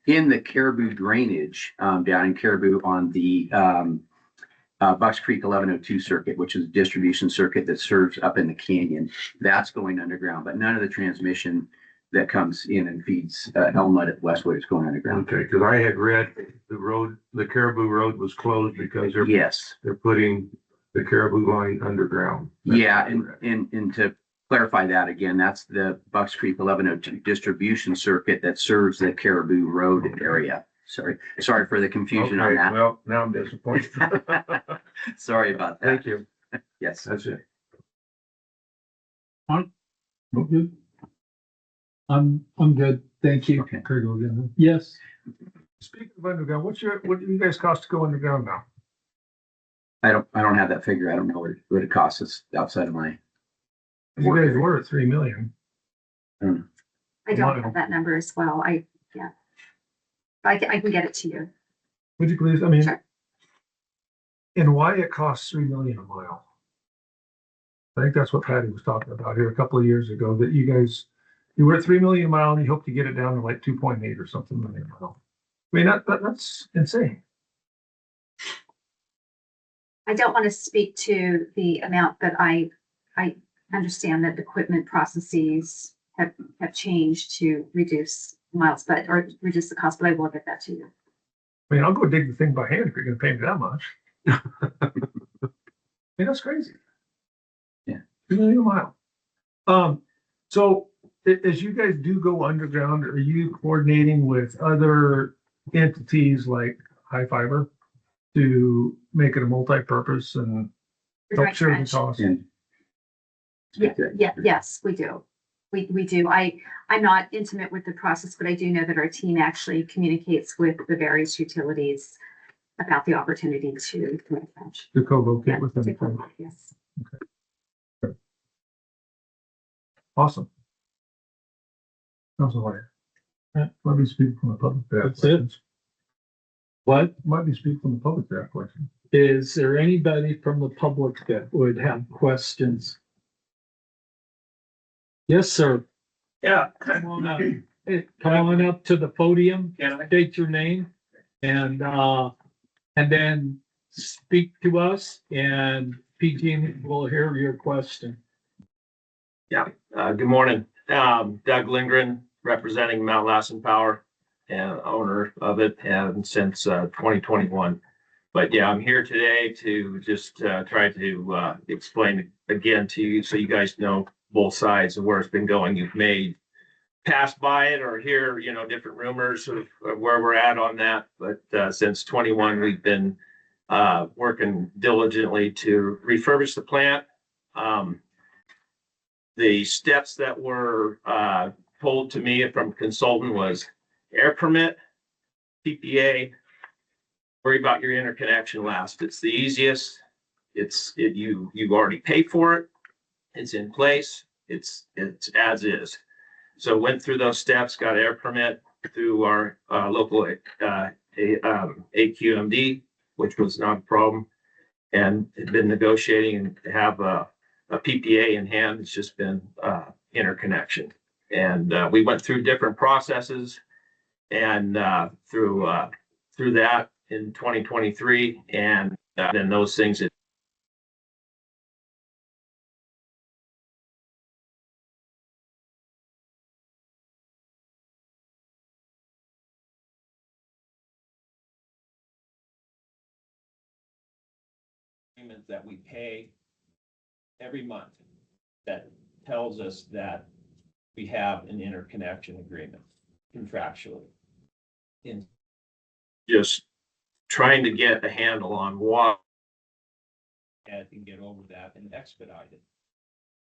K: in the Caribou drainage down in Caribou on the Bucks Creek 1102 circuit, which is a distribution circuit that serves up in the canyon. That's going underground, but none of the transmission that comes in and feeds Elmwood at Westwood is going underground.
E: Okay, because I had read the Caribou Road was closed because they're putting the Caribou line underground.
K: Yeah, and to clarify that again, that's the Bucks Creek 1102 distribution circuit that serves the Caribou Road area. Sorry for the confusion on that.
E: Well, now I'm disappointed.
K: Sorry about that.
E: Thank you.
K: Yes.
E: That's it.
A: Okay. I'm good. Thank you.
K: Okay.
I: Kurt, go again.
A: Yes.
I: Speaking of underground, what do you guys cost to go underground now?
K: I don't have that figure. I don't know what it costs us outside of my.
I: You guys were at 3 million.
J: I don't have that number as well. I can get it to you.
I: Would you please? I mean,
J: Sure.
I: And why it costs 3 million a mile? I think that's what Patty was talking about here a couple of years ago, that you were at 3 million a mile and you hope to get it down to like 2.8 or something million a mile. I mean, that's insane.
J: I don't want to speak to the amount, but I understand that equipment processes have changed to reduce miles, or reduce the cost, but I will get that to you.
I: I mean, I'll go dig the thing by hand if you're gonna pay me that much. I mean, that's crazy.
K: Yeah.
I: 2 million a mile. So as you guys do go underground, are you coordinating with other entities like High Fiber to make it a multi-purpose and help share the cost?
J: Yes, we do. We do. I'm not intimate with the process, but I do know that our team actually communicates with the various utilities about the opportunity to match.
I: To co-locate with them.
J: Yes.
I: Okay. Awesome. Council Lawyer. Might be speaking from the public.
A: That's it. What?
I: Might be speaking from the public there, question.
A: Is there anybody from the public that would have questions? Yes, sir.
I: Yeah.
A: Come on up. come on up to the podium,
D: Can I?
A: state your name, and then speak to us, and PG will hear your question.
M: Good morning. Doug Lindgren, representing Mount Lassen Power and owner of it and since 2021. But yeah, I'm here today to just try to explain again to you so you guys know both sides of where it's been going. You've made pass by it or hear, different rumors of where we're at on that. But since 21, we've been working diligently to refurbish the plant. The steps that were told to me from a consultant was air permit, PPA, worry about your interconnection last. It's the easiest. You've already paid for it. It's in place. It's as is. So went through those steps, got air permit through our local AQMD, which was not a problem, and had been negotiating and have a PPA in hand. It's just been interconnection. And we went through different processes and through that in 2023. And then those things that we pay every month that tells us that we have an interconnection agreement contractually. In just trying to get a handle on what and get over that and expedite it.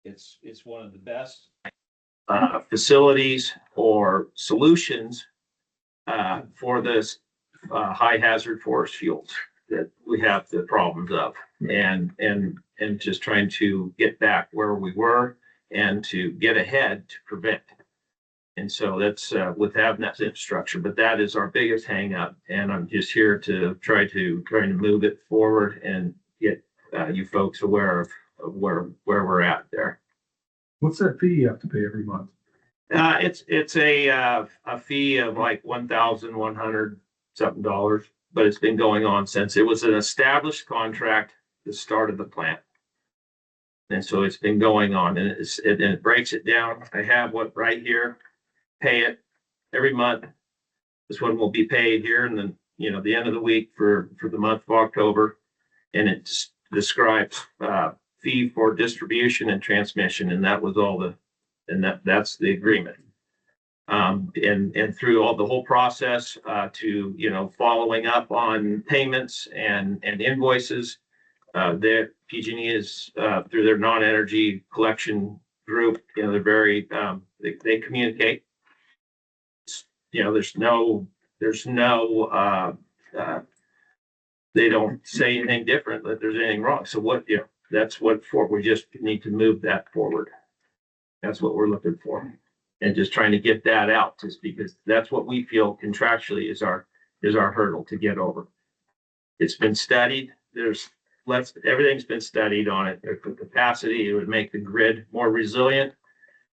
M: It's one of the best facilities or solutions for this high hazard forest fuels that we have the problems of, and just trying to get back where we were and to get ahead to prevent. And so that's with having that infrastructure, but that is our biggest hang up. And I'm just here to try to move it forward and get you folks aware of where we're at there.
I: What's that fee you have to pay every month?
M: It's a fee of like $1,100 something, but it's been going on since it was an established contract the start of the plant. And so it's been going on, and it breaks it down. I have what right here, pay it every month. This one will be paid here and then, the end of the week for the month of October. And it describes fee for distribution and transmission. And that was all that's the agreement. And through the whole process to, following up on payments and invoices, their PG&E is through their non-energy collection group, they're very, they communicate. There's no, they don't say anything different that there's anything wrong. So that's what we just need to move that forward. That's what we're looking for. And just trying to get that out, just because that's what we feel contractually is our hurdle to get over. It's been studied. Everything's been studied on it. There's the capacity. It would make the grid more resilient.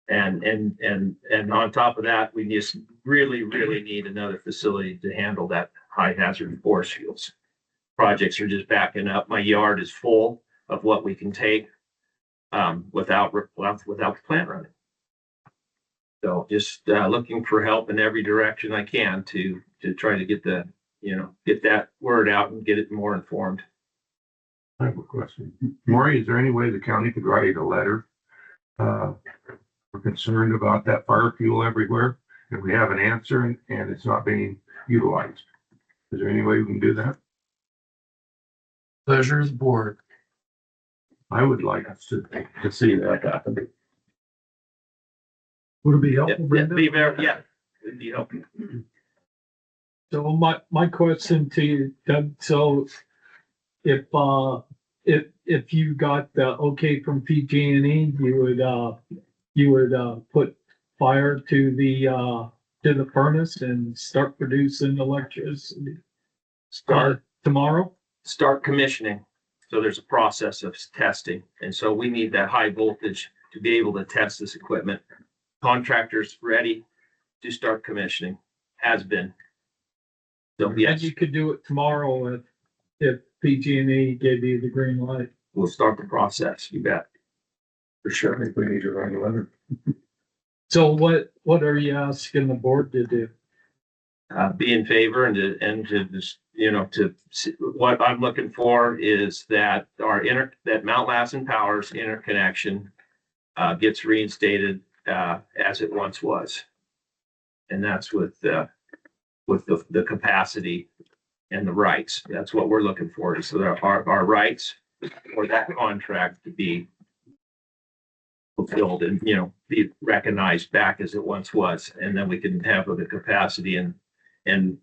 M: And on top of that, we just really need another facility to handle that high hazard forest fuels. Projects are just backing up. My yard is full of what we can take without the plant running. So just looking for help in every direction I can to try to get get that word out and get it more informed.
E: I have a question. Maury, is there any way the county could write a letter? We're concerned about that fire fuel everywhere, and we have an answer and it's not being utilized. Is there any way we can do that?
D: Pleasure is board.
E: I would like us to see that happen.
I: Would it be helpful, Brenda?
M: It'd be helpful.
A: So my question to you, Doug, so if you got the okay from PG&E, you would put fire to the furnace and start producing electricity tomorrow?
M: Start commissioning. So there's a process of testing. And so we need that high voltage to be able to test this equipment. Contractors ready. to start commissioning, has been. So
A: And
M: yes,
A: you could do it tomorrow if PG&E gave you the green light.
M: we'll start the process, you bet. For
C: I
M: sure.
C: think we need to write a letter.
A: So what are you asking the board to do?
M: Be in favor and to just, what I'm looking for is that that Mount Lassen Power's interconnection gets reinstated as it once was. And that's with the capacity and the rights. That's what we're looking for, is so that our rights for that contract to be fulfilled and, be recognized back as it once was. And then we can have the capacity and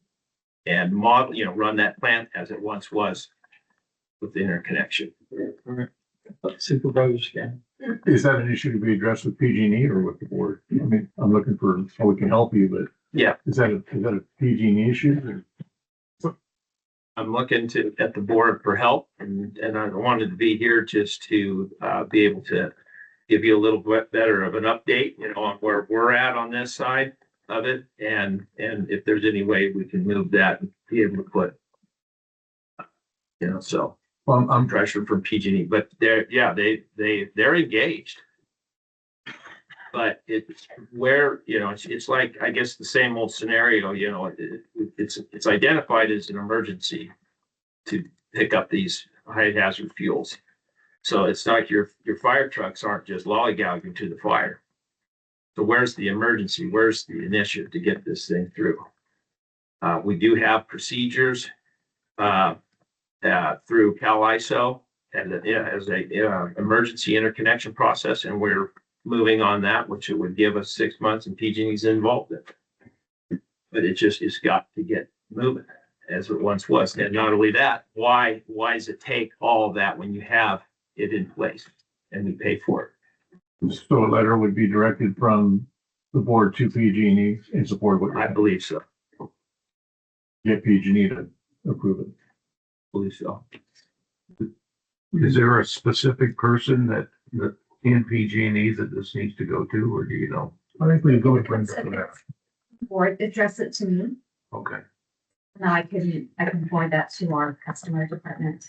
M: model, run that plant as it once was with the interconnection.
A: Supervisor Scan.
C: Is that an issue to be addressed with PG&E or with the board? I mean, I'm looking for how we can help you, but
M: Yeah,
C: is that a PG&E issue?
M: I'm looking at the board for help and I wanted to be here just to be able to give you a little bit better of an update, on where we're at on this side of it. And if there's any way we can move that and be able to put, so
C: Well, I'm
M: pressure from PG&E, but they're engaged. But it's where, it's like, I guess the same old scenario, it's identified as an emergency to pick up these high hazard fuels. So it's like your fire trucks aren't just lollygagging to the fire. So where's the emergency? Where's the initiative to get this thing through? We do have procedures through CalISO and as a emergency interconnection process, and we're moving on that, which it would give us 6 months, and PG&E's involved in it. But it's got to get moving as it once was. And not only that, why does it take all of that when you have it in place and we pay for it?
C: So a letter would be directed from the board to PG&E in support of what
M: I believe so.
C: get PG&E to approve it.
M: Believe so.
E: Is there a specific person that in PG&E that this needs to go to, or do you know?
I: I think we go to Brenda for that.
J: Or address it to me,
E: Okay.
J: and I can forward that to our customer department.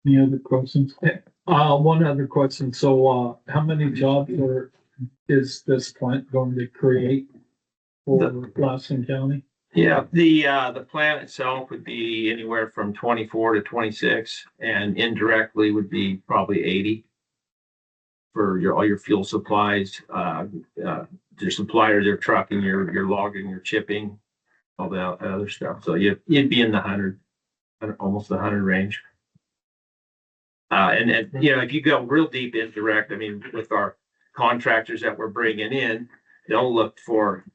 A: Any other questions? One other question. So, how many jobs is this plant going to create for Lassen County?
M: Yeah, the plant itself would be anywhere from 24 to 26, and indirectly would be probably 80 for all your fuel supplies, your suppliers, your trucking, your logging, your chipping, all that other stuff. So you'd be in the 100, almost the 100 range. And if you go real deep indirect, I mean, with our contractors that we're bringing in, they'll look for,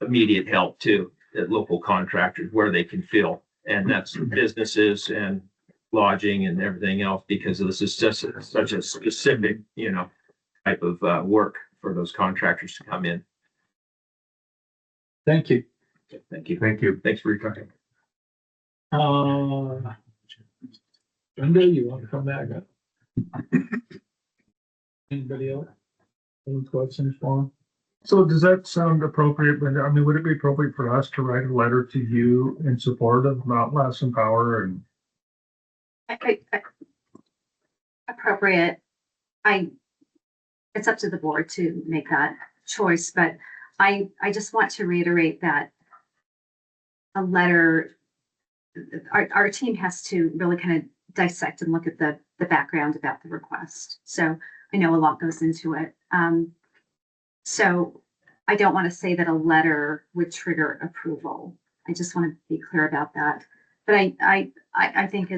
M: immediate help too, at local contractors where they can fill, and that's businesses and lodging and everything else, because this is just such a specific, type of work for those contractors to come in.
A: Thank you.
M: Thank you.
E: Thank you.
M: Thanks for your time.
A: Brenda, you want to come back up? Anybody else? Any questions for him?
I: So does that sound appropriate, Brenda? I mean, would it be appropriate for us to write a letter to you in support of Mount Lassen Power and?
J: Appropriate. It's up to the board to make that choice, but I just want to reiterate that a letter, our team has to really kind of dissect and look at the background about the request. So I know a lot goes into it. So I don't want to say that a letter would trigger approval. I just want to be clear about that. But I think we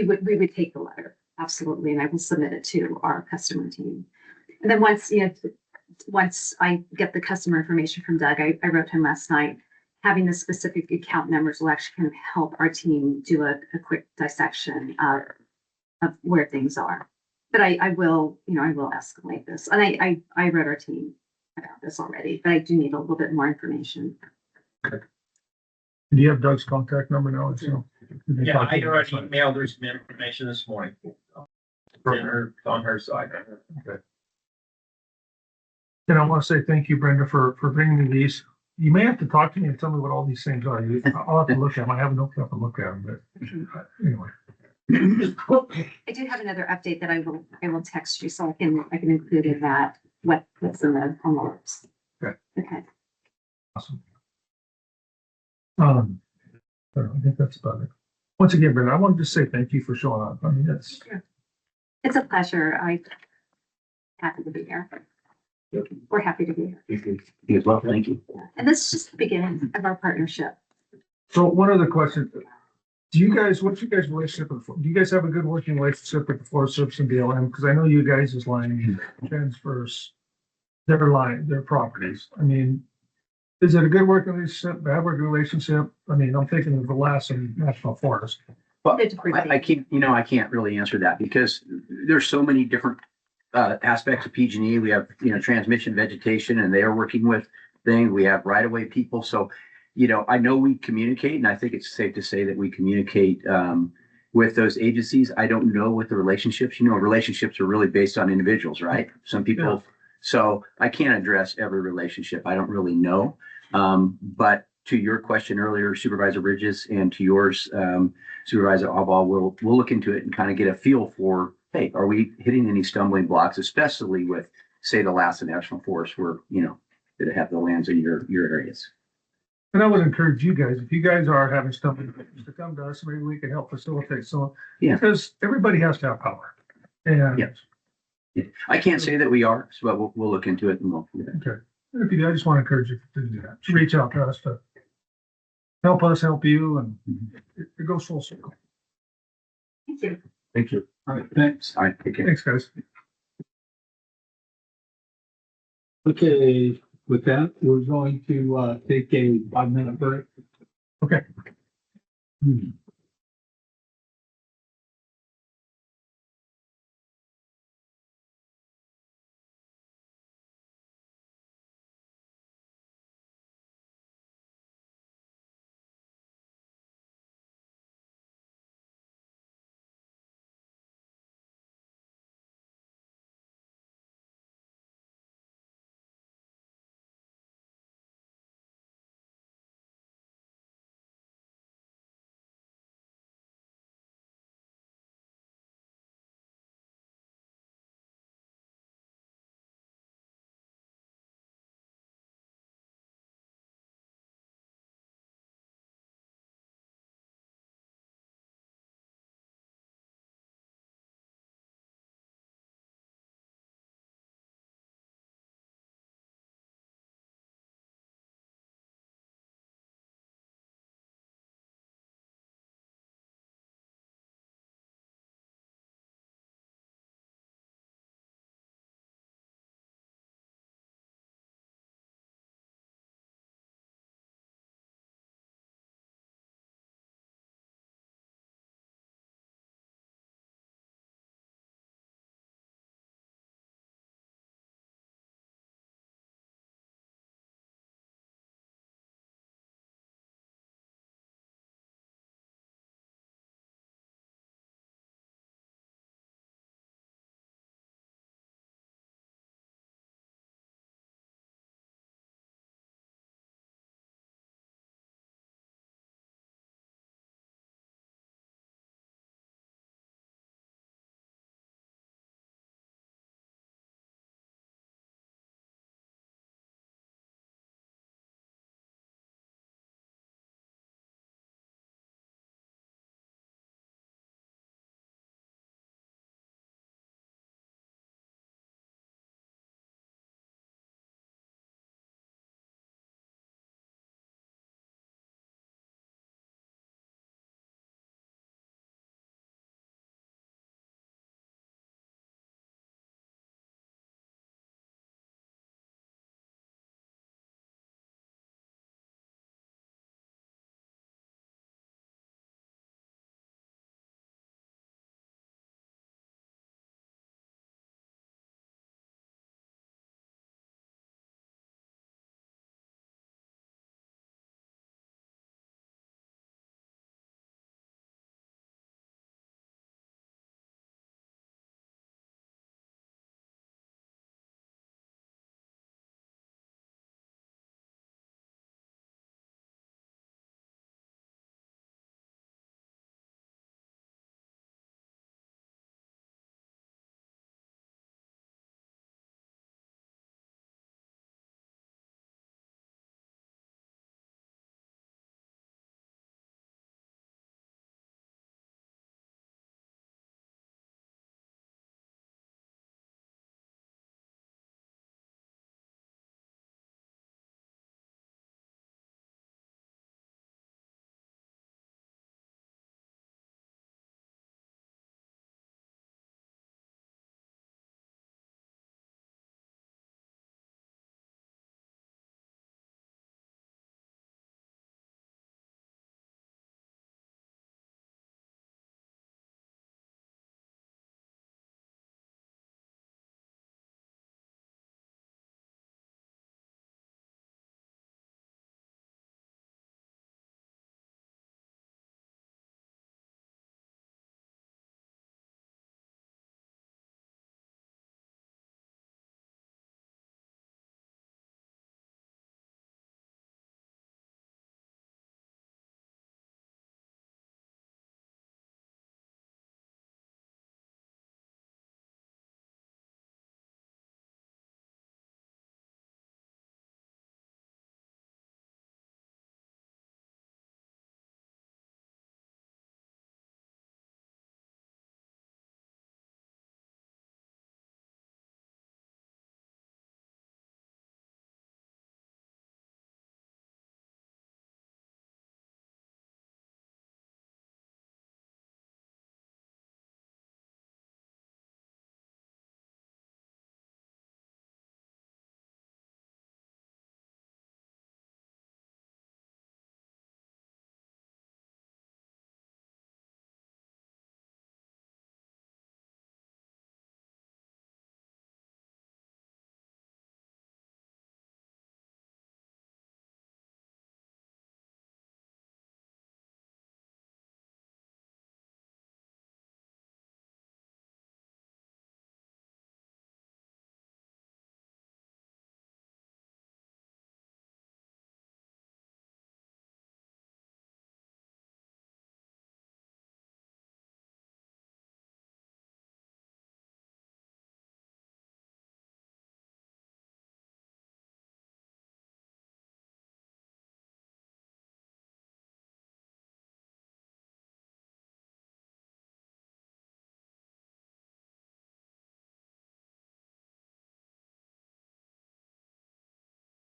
J: would take the letter, absolutely, and I will submit it to our customer team. And then once I get the customer information from Doug, I wrote him last night, having the specific account numbers will actually kind of help our team do a quick dissection of where things are. But I will escalate this. And I wrote our team about this already, but I do need a little bit more information.
I: Do you have Doug's contact number now?
N: Yeah, I already emailed her some information this morning.
D: on her side.
I: And I want to say thank you, Brenda, for bringing me these. You may have to talk to me and tell me what all these things are. I'll have to look at them. I haven't opened up and looked at them, but anyway.
J: I do have another update that I will text you so I can include in that what's in the envelopes.
I: Okay.
J: Okay.
I: Awesome. I think that's about it. Once again, Brenda, I wanted to say thank you for showing up. I mean,
J: It's a pleasure. Happy to be here. We're happy to be here.
K: You as well, thank you.
J: And this is just the beginning of our partnership.
I: so one other question. What's your guys' relationship with, do you guys have a good working relationship with the Forest Service and BLM? Because I know you guys' line transfers their properties. I mean, is it a good working relationship, bad working relationship? I mean, I'm thinking of the Lassen National Forest.
K: Well, I can't really answer that because there's so many different aspects of PG&E. We have, transmission vegetation and they are working with things. We have right-of-way people. So, I know we communicate and I think it's safe to say that we communicate with those agencies. I don't know what the relationships, relationships are really based on individuals, right? Some people, so I can't address every relationship. I don't really know. But to your question earlier, Supervisor Bridges, and to yours, Supervisor Albaugh, we'll look into it and kind of get a feel for, hey, are we hitting any stumbling blocks, especially with, say, the Lassen National Forest, where, that have the lands in your areas.
I: And I would encourage you guys, if you guys are having stumbling blocks, to come to us, maybe we can help facilitate some, because everybody has to have power. And
K: yes. I can't say that we are, but we'll look into it and we'll.
I: Okay. If you do, I just want to encourage you to do that. To reach out to us to help us help you, and it goes full circle.
J: Thank you.
K: Thank you.
A: All right, thanks.
K: All right, take care.
I: Thanks, guys.
A: Okay, with that, we're going to take a 5-minute break.
I: Okay.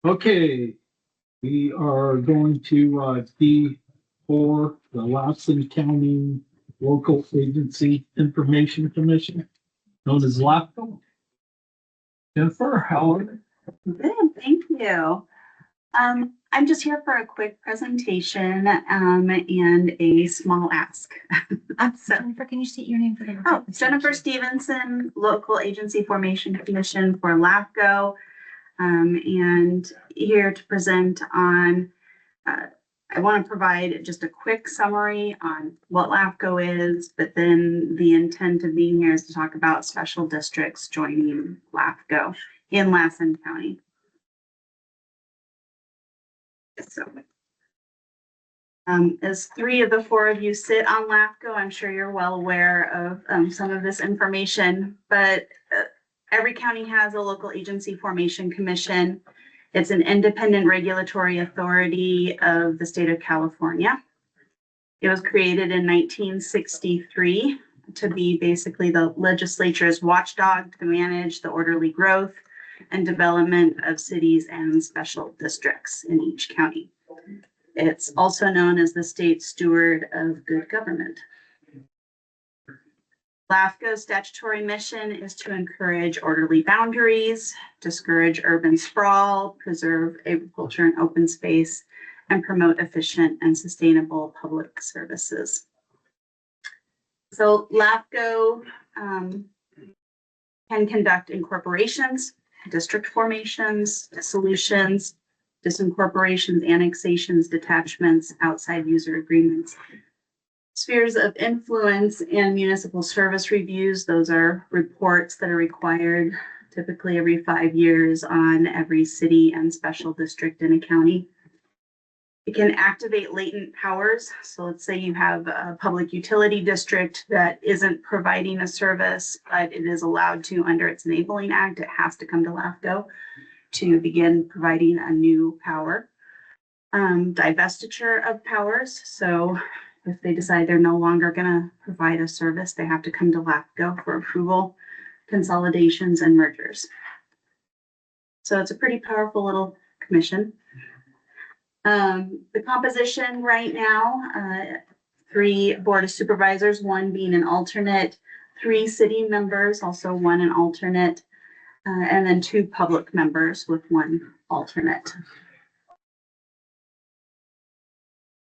A: Okay, we are going to D for the Lassen County Local Agency Information Commission, known as LAFCO. Jennifer, how are you?
N: Good, thank you. I'm just here for a quick presentation, and a small ask. So,
H: Jennifer, can you state your name for the record?
N: oh, Jennifer Stevenson, Local Agency Formation Commission for LAFCO. And here to present on, I want to provide just a quick summary on what LAFCO is, but then the intent of being here is to talk about special districts joining LAFCO in Lassen County. So, as 3 of the 4 of you sit on LAFCO, I'm sure you're well aware of some of this information, but every county has a local agency formation commission. It's an independent regulatory authority of the state of California. It was created in 1963 to be basically the legislature's watchdog to manage the orderly growth and development of cities and special districts in each county. It's also known as the state steward of good government. LAFCO's statutory mission is to encourage orderly boundaries, discourage urban sprawl, preserve agriculture and open space, and promote efficient and sustainable public services. So LAFCO can conduct incorporations, district formations, dissolutions, disincorporations, annexations, detachments, outside user agreements. Spheres of influence and municipal service reviews, those are reports that are required typically every 5 years on every city and special district in a county. It can activate latent powers. So let's say you have a public utility district that isn't providing a service, but it is allowed to under its enabling act. It has to come to LAFCO to begin providing a new power. Divestiture of powers. So if they decide they're no longer going to provide a service, they have to come to LAFCO for approval, consolidations, and mergers. So it's a pretty powerful little commission. The composition right now, 3 board of supervisors, 1 being an alternate, 3 city members, also 1 an alternate, and then 2 public members with 1 alternate.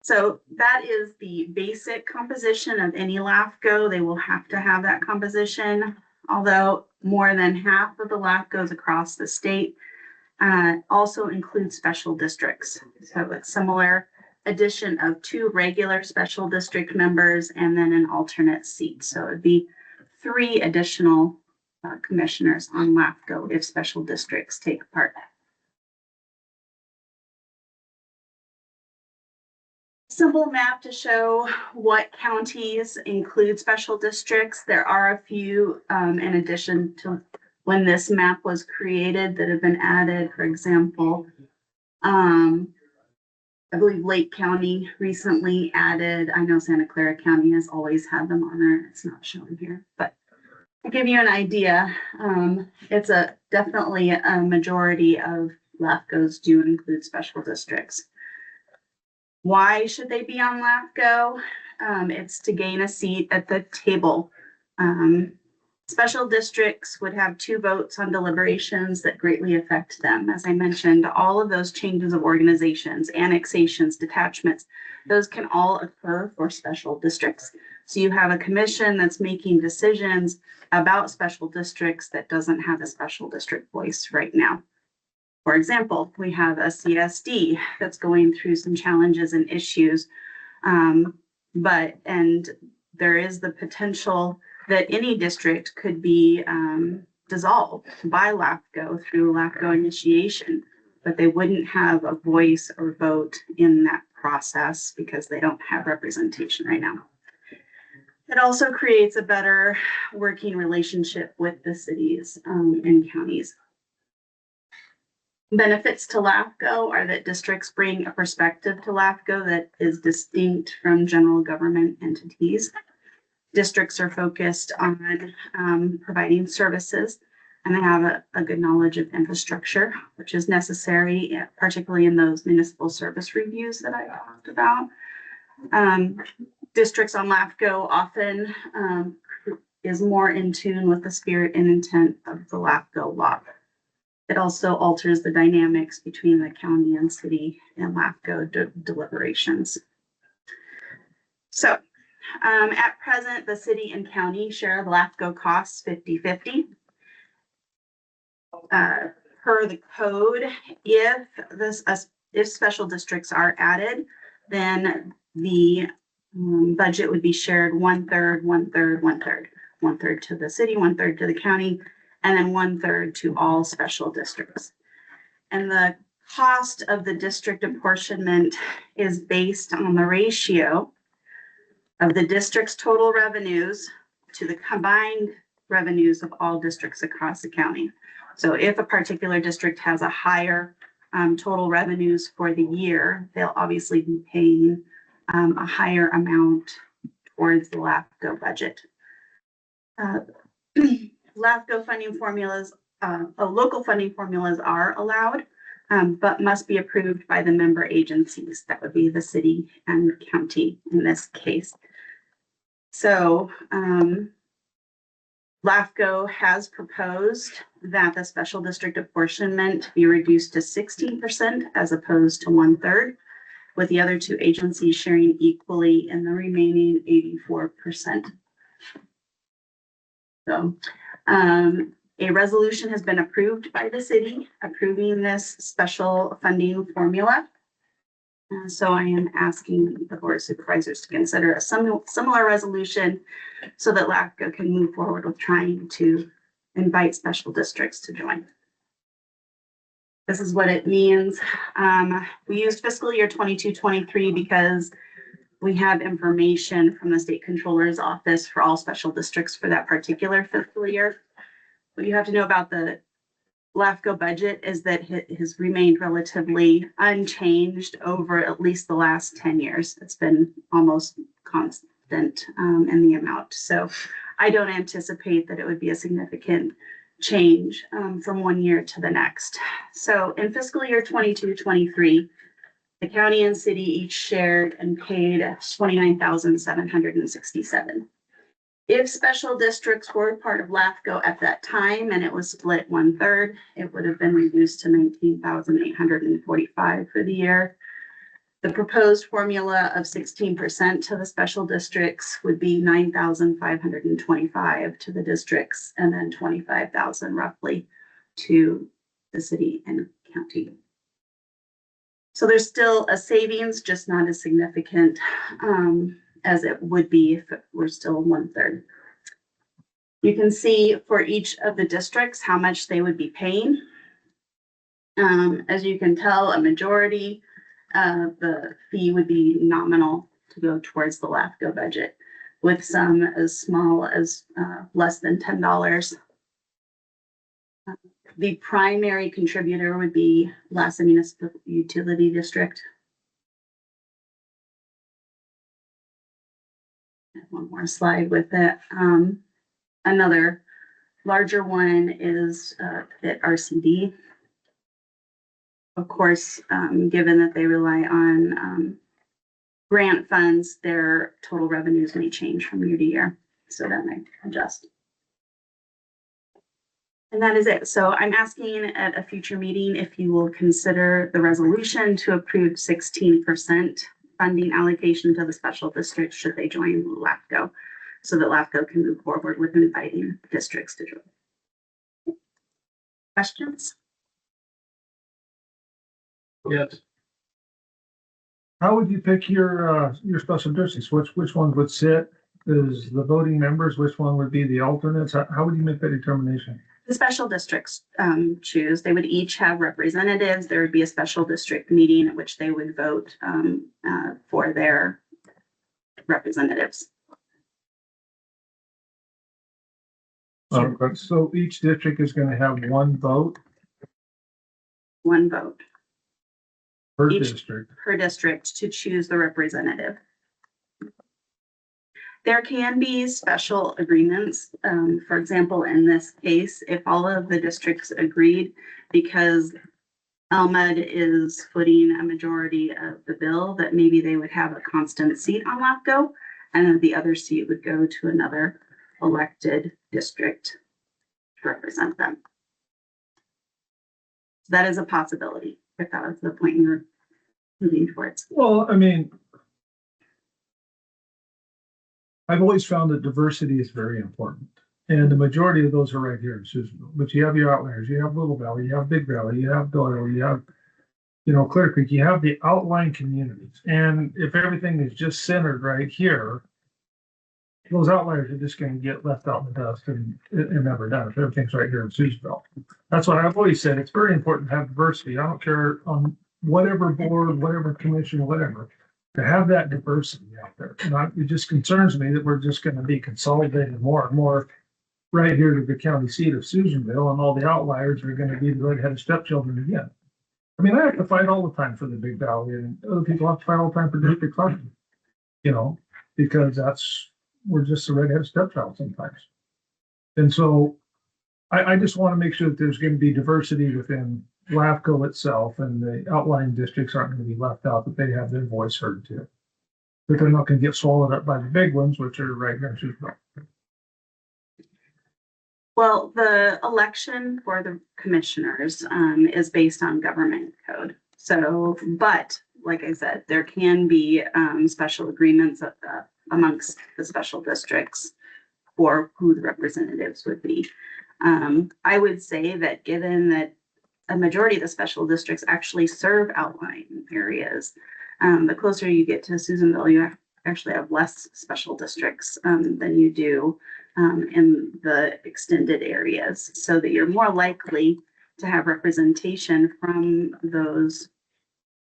N: So that is the basic composition of any LAFCO. They will have to have that composition, although more than half of the LAFCOs across the state also include special districts. So it's similar addition of 2 regular special district members and then an alternate seat. So it'd be 3 additional commissioners on LAFCO if special districts take part. Simple map to show what counties include special districts. There are a few in addition to when this map was created that have been added. For example, I believe Lake County recently added. I know Santa Clara County has always had them on there. It's not shown here, but to give you an idea, it's definitely a majority of LAFCOs do include special districts. Why should they be on LAFCO? It's to gain a seat at the table. Special districts would have 2 votes on deliberations that greatly affect them. As I mentioned, all of those changes of organizations, annexations, detachments, those can all occur for special districts. So you have a commission that's making decisions about special districts that doesn't have a special district voice right now. For example, we have a CSD that's going through some challenges and issues, and there is the potential that any district could be dissolved by LAFCO through LAFCO initiation, but they wouldn't have a voice or vote in that process because they don't have representation right now. It also creates a better working relationship with the cities and counties. Benefits to LAFCO are that districts bring a perspective to LAFCO that is distinct from general government entities. Districts are focused on providing services. and they have a good knowledge of infrastructure, which is necessary, particularly in those municipal service reviews that I talked about. Districts on LAFCO often is more in tune with the spirit and intent of the LAFCO law. It also alters the dynamics between the county and city and LAFCO deliberations. So at present, the city and county share the LAFCO costs 50-50. Per the code, if special districts are added, then the budget would be shared 1/3, 1/3, 1/3. 1/3 to the city, 1/3 to the county, and then 1/3 to all special districts. And the cost of the district apportionment is based on the ratio of the district's total revenues to the combined revenues of all districts across the county. So if a particular district has a higher total revenues for the year, they'll obviously be paying a higher amount towards the LAFCO budget. LAFCO funding formulas, local funding formulas are allowed, but must be approved by the member agencies. That would be the city and county in this case. So LAFCO has proposed that the special district apportionment be reduced to 16% as opposed to 1/3, with the other two agencies sharing equally in the remaining 84%. So a resolution has been approved by the city approving this special funding formula. So I am asking the Board of Supervisors to consider a similar resolution so that LAFCO can move forward with trying to invite special districts to join. This is what it means. We used fiscal year 22-23 because we have information from the state controller's office for all special districts for that particular fiscal year. What you have to know about the LAFCO budget is that it has remained relatively unchanged over at least the last 10 years. It's been almost constant in the amount. So I don't anticipate that it would be a significant change from one year to the next. So in fiscal year 22-23, the county and city each shared and paid $29,767. If special districts were part of LAFCO at that time and it was split 1/3, it would have been reduced to $19,845 for the year. The proposed formula of 16% to the special districts would be $9,525 to the districts, and then $25,000 roughly to the city and county. So there's still a savings, just not as significant as it would be if it were still 1/3. You can see for each of the districts how much they would be paying. As you can tell, a majority of the fee would be nominal to go towards the LAFCO budget, with some as small as less than $10. The primary contributor would be Lassen Municipal Utility District. One more slide with it. Another larger one is at RCD. Of course, given that they rely on grant funds, their total revenues may change from year to year, so that might adjust. And that is it. So I'm asking at a future meeting if you will consider the resolution to approve 16% funding allocation to the special districts should they join LAFCO, so that LAFCO can move forward with inviting districts to join. Questions?
A: Yes.
I: How would you pick your special districts? Which one would sit as the voting members? Which one would be the alternates? How would you make that determination?
N: The special districts choose. They would each have representatives. There would be a special district meeting at which they would vote for their representatives.
I: So each district is going to have one vote
N: One vote
I: per
N: Each-
I: district.
N: per district to choose the representative. There can be special agreements. For example, in this case, if all of the districts agreed, because Almed is footing a majority of the bill, that maybe they would have a constant seat on LAFCO, and then the other seat would go to another elected district to represent them. So that is a possibility, if that was the point you were moving towards.
I: Well, I mean, I've always found that diversity is very important. And the majority of those are right here in Susanville. But you have your outliers, you have Little Valley, you have Big Valley, you have Doyle, you have, Clear Creek, you have the outlying communities. And if everything is just centered right here, those outliers are just going to get left out in the dust and never done if everything's right here in Susanville. That's what I've always said. It's very important to have diversity. I don't care on whatever board, whatever commission, whatever, to have that diversity out there. And it just concerns me that we're just going to be consolidating more and more right here to the county seat of Susanville, and all the outliers are going to be the redheaded stepchildren again. I mean, I have to fight all the time for the Big Valley, and other people have to fight all the time for District 5, because we're just a redheaded stepchild sometimes. And so I just want to make sure that there's going to be diversity within LAFCO itself, and the outlying districts aren't going to be left out, that they have their voice heard too. That they're not going to get swallowed up by the big ones, which are right here in Susanville.
N: Well, the election for the commissioners is based on government code. So, but like I said, there can be special agreements amongst the special districts for who the representatives would be. I would say that given that a majority of the special districts actually serve outlying areas, the closer you get to Susanville, you actually have less special districts than you do in the extended areas, so that you're more likely to have representation from those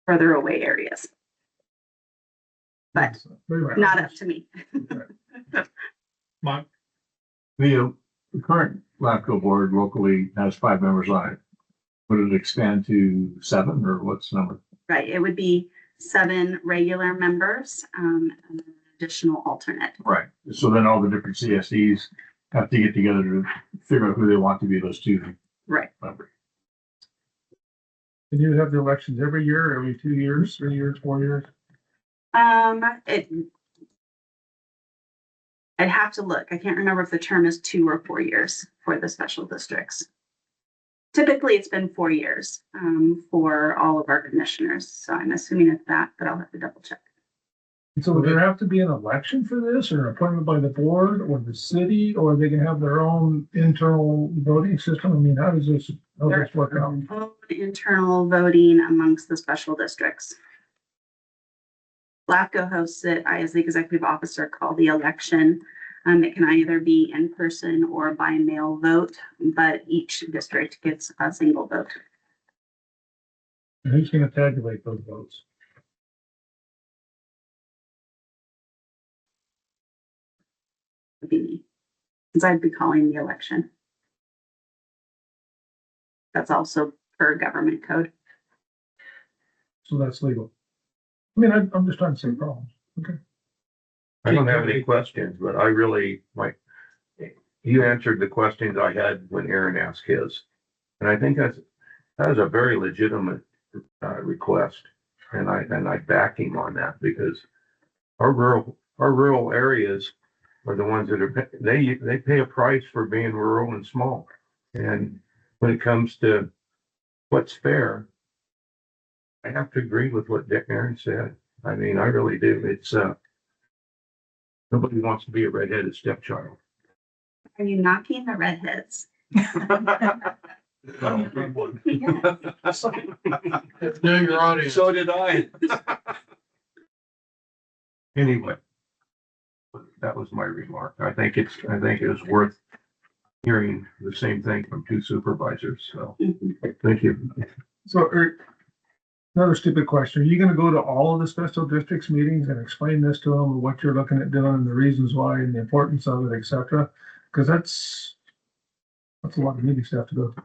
N: further away areas. But not up to me.
A: Mike?
C: The current LAFCO board locally has 5 members on it. Would it expand to 7, or what's the number?
N: Right, it would be 7 regular members and an additional alternate.
C: Right. So then all the different CSDs have to get together to figure out who they want to be those 2
N: Right.
C: members.
I: And you have the elections every year, every 2 years, 3 years, 4 years?
N: I'd have to look. I can't remember if the term is 2 or 4 years for the special districts. Typically, it's been 4 years for all of our commissioners. So I'm assuming it's that, but I'll have to double check.
I: So would there have to be an election for this, or an appointment by the board or the city, or they can have their own internal voting system? I mean, how does this work out?
N: Own internal voting amongst the special districts. LAFCO hosts it. I, as the executive officer, call the election. It can either be in person or by mail vote, but each district gets a single vote.
I: And who's going to tabulate those votes?
N: Would be me, because I'd be calling the election. That's also per government code.
I: So that's legal. I mean, I'm just trying to save problems. Okay.
E: I don't have any questions, but I really you answered the questions I had when Aaron asked his. And I think that is a very legitimate request. And I back him on that, because our rural areas are the ones that they pay a price for being rural and small. And when it comes to what's fair, I have to agree with what Aaron said. I mean, I really do. It's nobody wants to be a redheaded stepchild.
N: Are you knocking the redheads?
A: Know your audience.
E: So did I. Anyway, that was my remark. I think it was worth hearing the same thing from 2 supervisors. So thank you.
I: So another stupid question. Are you going to go to all of the special districts meetings and explain this to them, what you're looking at doing and the reasons why and the importance of it, et cetera? Because that's a lot of meeting stuff to go to.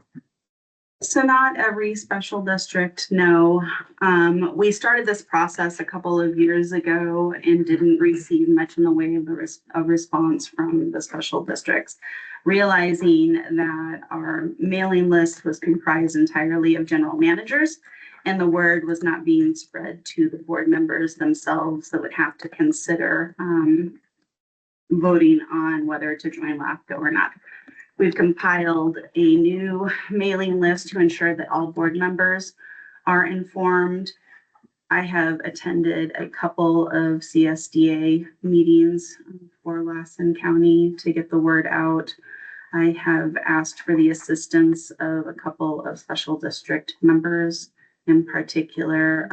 N: So not every special district, no. We started this process a couple of years ago and didn't receive much in the way of a response from the special districts. Realizing that our mailing list was comprised entirely of general managers and the word was not being spread to the board members themselves that would have to consider voting on whether to join LAFCO or not. We've compiled a new mailing list to ensure that all board members are informed. I have attended a couple of CSDA meetings for Lassen County to get the word out. I have asked for the assistance of a couple of special district members, in particular,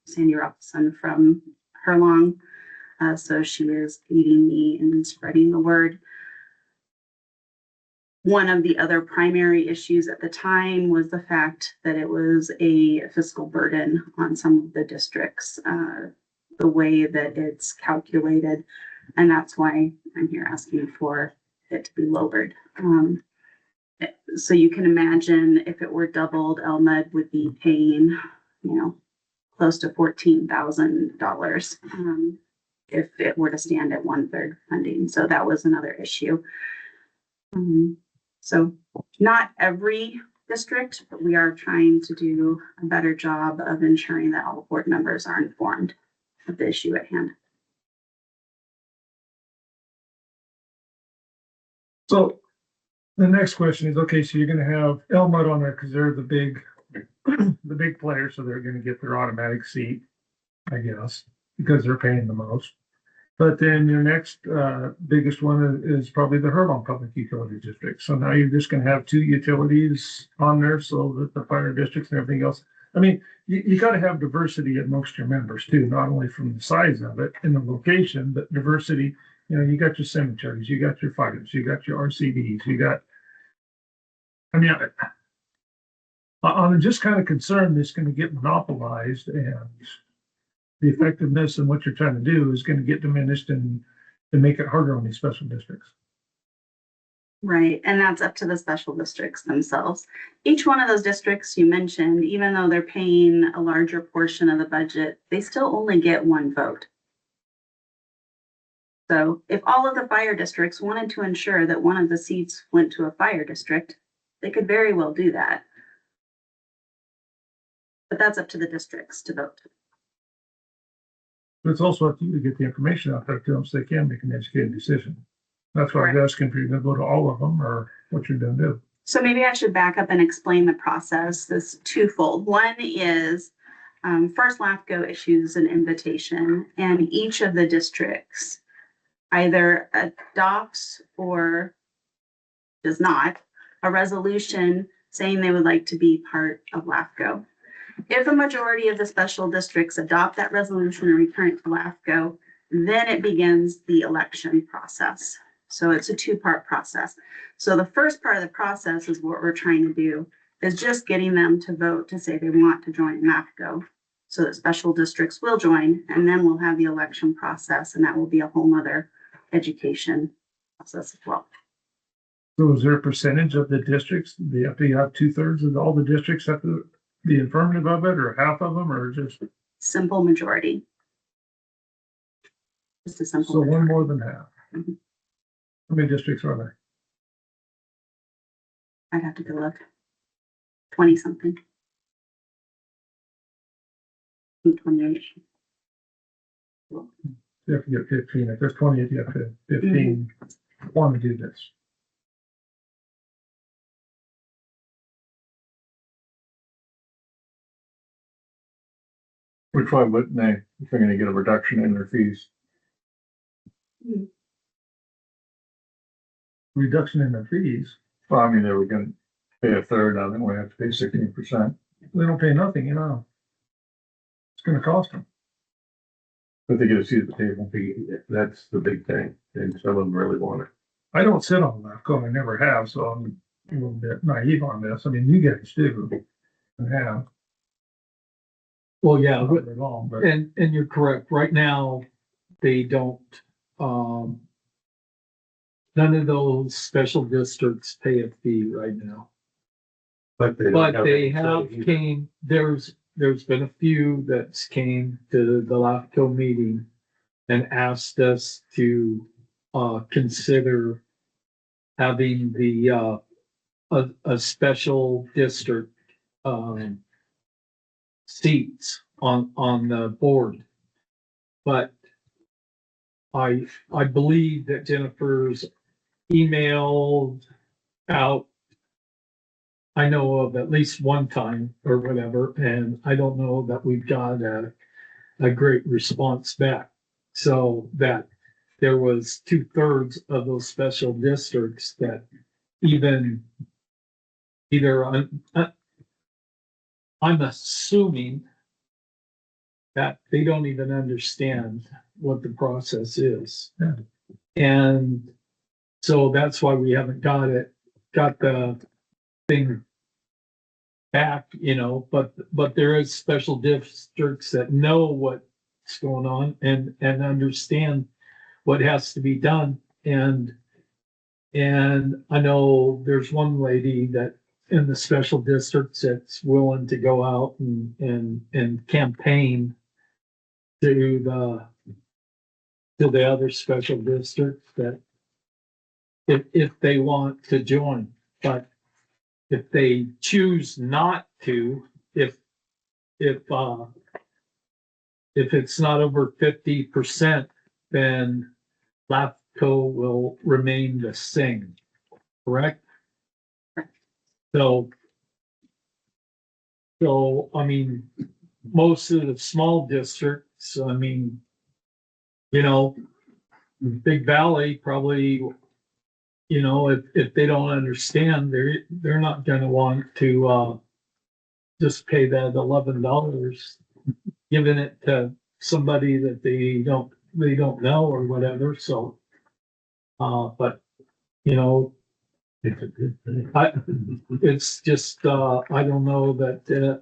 N: Sandy Robinson from Herlong. So she is leading me in spreading the word. One of the other primary issues at the time was the fact that it was a fiscal burden on some of the districts, the way that it's calculated. And that's why I'm here asking for it to be lowered. So you can imagine if it were doubled, LMUD would be paying, close to $14,000 if it were to stand at 1/3 funding. So that was another issue. So not every district, but we are trying to do a better job of ensuring that all board members are informed of the issue at hand.
I: So the next question is, okay, so you're gonna have Elmwood on there because they're the big, the big players, so they're gonna get their automatic seat, I guess, because they're paying the most. But then your next biggest one is probably the Herlong Public Utility District. So now you're just gonna have 2 utilities on there so that the fire districts and everything else. I mean, you gotta have diversity amongst your members too, not only from the size of it and the location, but diversity. You got your cemeteries, you got your fires, you got your RCDs, you got, I'm just kind of concerned it's gonna get monopolized and the effectiveness and what you're trying to do is gonna get diminished and make it harder on these special districts.
N: Right, and that's up to the special districts themselves. Each one of those districts you mentioned, even though they're paying a larger portion of the budget, they still only get 1 vote. So if all of the fire districts wanted to ensure that one of the seats went to a fire district, they could very well do that. But that's up to the districts to vote.
I: But it's also up to you to get the information out there to them so they can make an educated decision. That's why I was asking for you to go to all of them or what you're gonna do.
N: So maybe I should back up and explain the process. This twofold. One is first LAFCO issues an invitation and each of the districts either adopts or does not a resolution saying they would like to be part of LAFCO. If a majority of the special districts adopt that resolution and return it to LAFCO, then it begins the election process. So it's a 2-part process. So the first part of the process is what we're trying to do is just getting them to vote to say they want to join LAFCO so that special districts will join, and then we'll have the election process, and that will be a whole nother education process as well.
I: So is there a percentage of the districts, you have 2/3 of all the districts have to be affirmative of it, or half of them, or just?
N: Simple majority. Just a simple
I: So
N: majority.
I: one more than half.
N: Mhm.
I: How many districts are there?
N: I'd have to go look. 20 something. 28.
I: You have to get 15. If there's 20, you have to 15 want to do this.
C: Which one wouldn't they, if they're gonna get a reduction in their fees?
I: Reduction in their fees.
C: Well, I mean, they were gonna pay 1/3, now they're gonna have to pay 16%,
I: They don't pay nothing, It's gonna cost them.
C: but they get a seat at the table.
E: That's the big thing, and some of them really want it.
I: I don't sit on LAFCO, I never have, so I'm a little bit naive on this. I mean, you guys do and have.
A: Well, yeah,
I: Not
A: but
I: very long, but
A: and you're correct. Right now, they don't, none of those special districts pay a fee right now.
E: But they don't
A: But
E: have
A: they
E: any say
A: have
E: either.
A: came, there's been a few that's came to the LAFCO meeting and asked us to consider having a special district seats on the board. But I believe that Jennifer's emailed out, I know of at least one time or whatever, and I don't know that we've got a great response back. So that there was 2/3 of those special districts that even either I'm assuming that they don't even understand what the process is.
I: Yeah.
A: And so that's why we haven't got the thing back, but there is special districts that know what's going on and understand what has to be done. And I know there's one lady that in the special districts that's willing to go out and campaign to the other special districts that if they want to join, but if they choose not to, if it's not over 50%, then LAFCO will remain the same, correct? So I mean, most of the small districts, I mean, Big Valley probably, if they don't understand, they're not gonna want to just pay that $11, giving it to somebody that they don't know or whatever. So, but
E: It's a good thing.
A: it's just I don't know that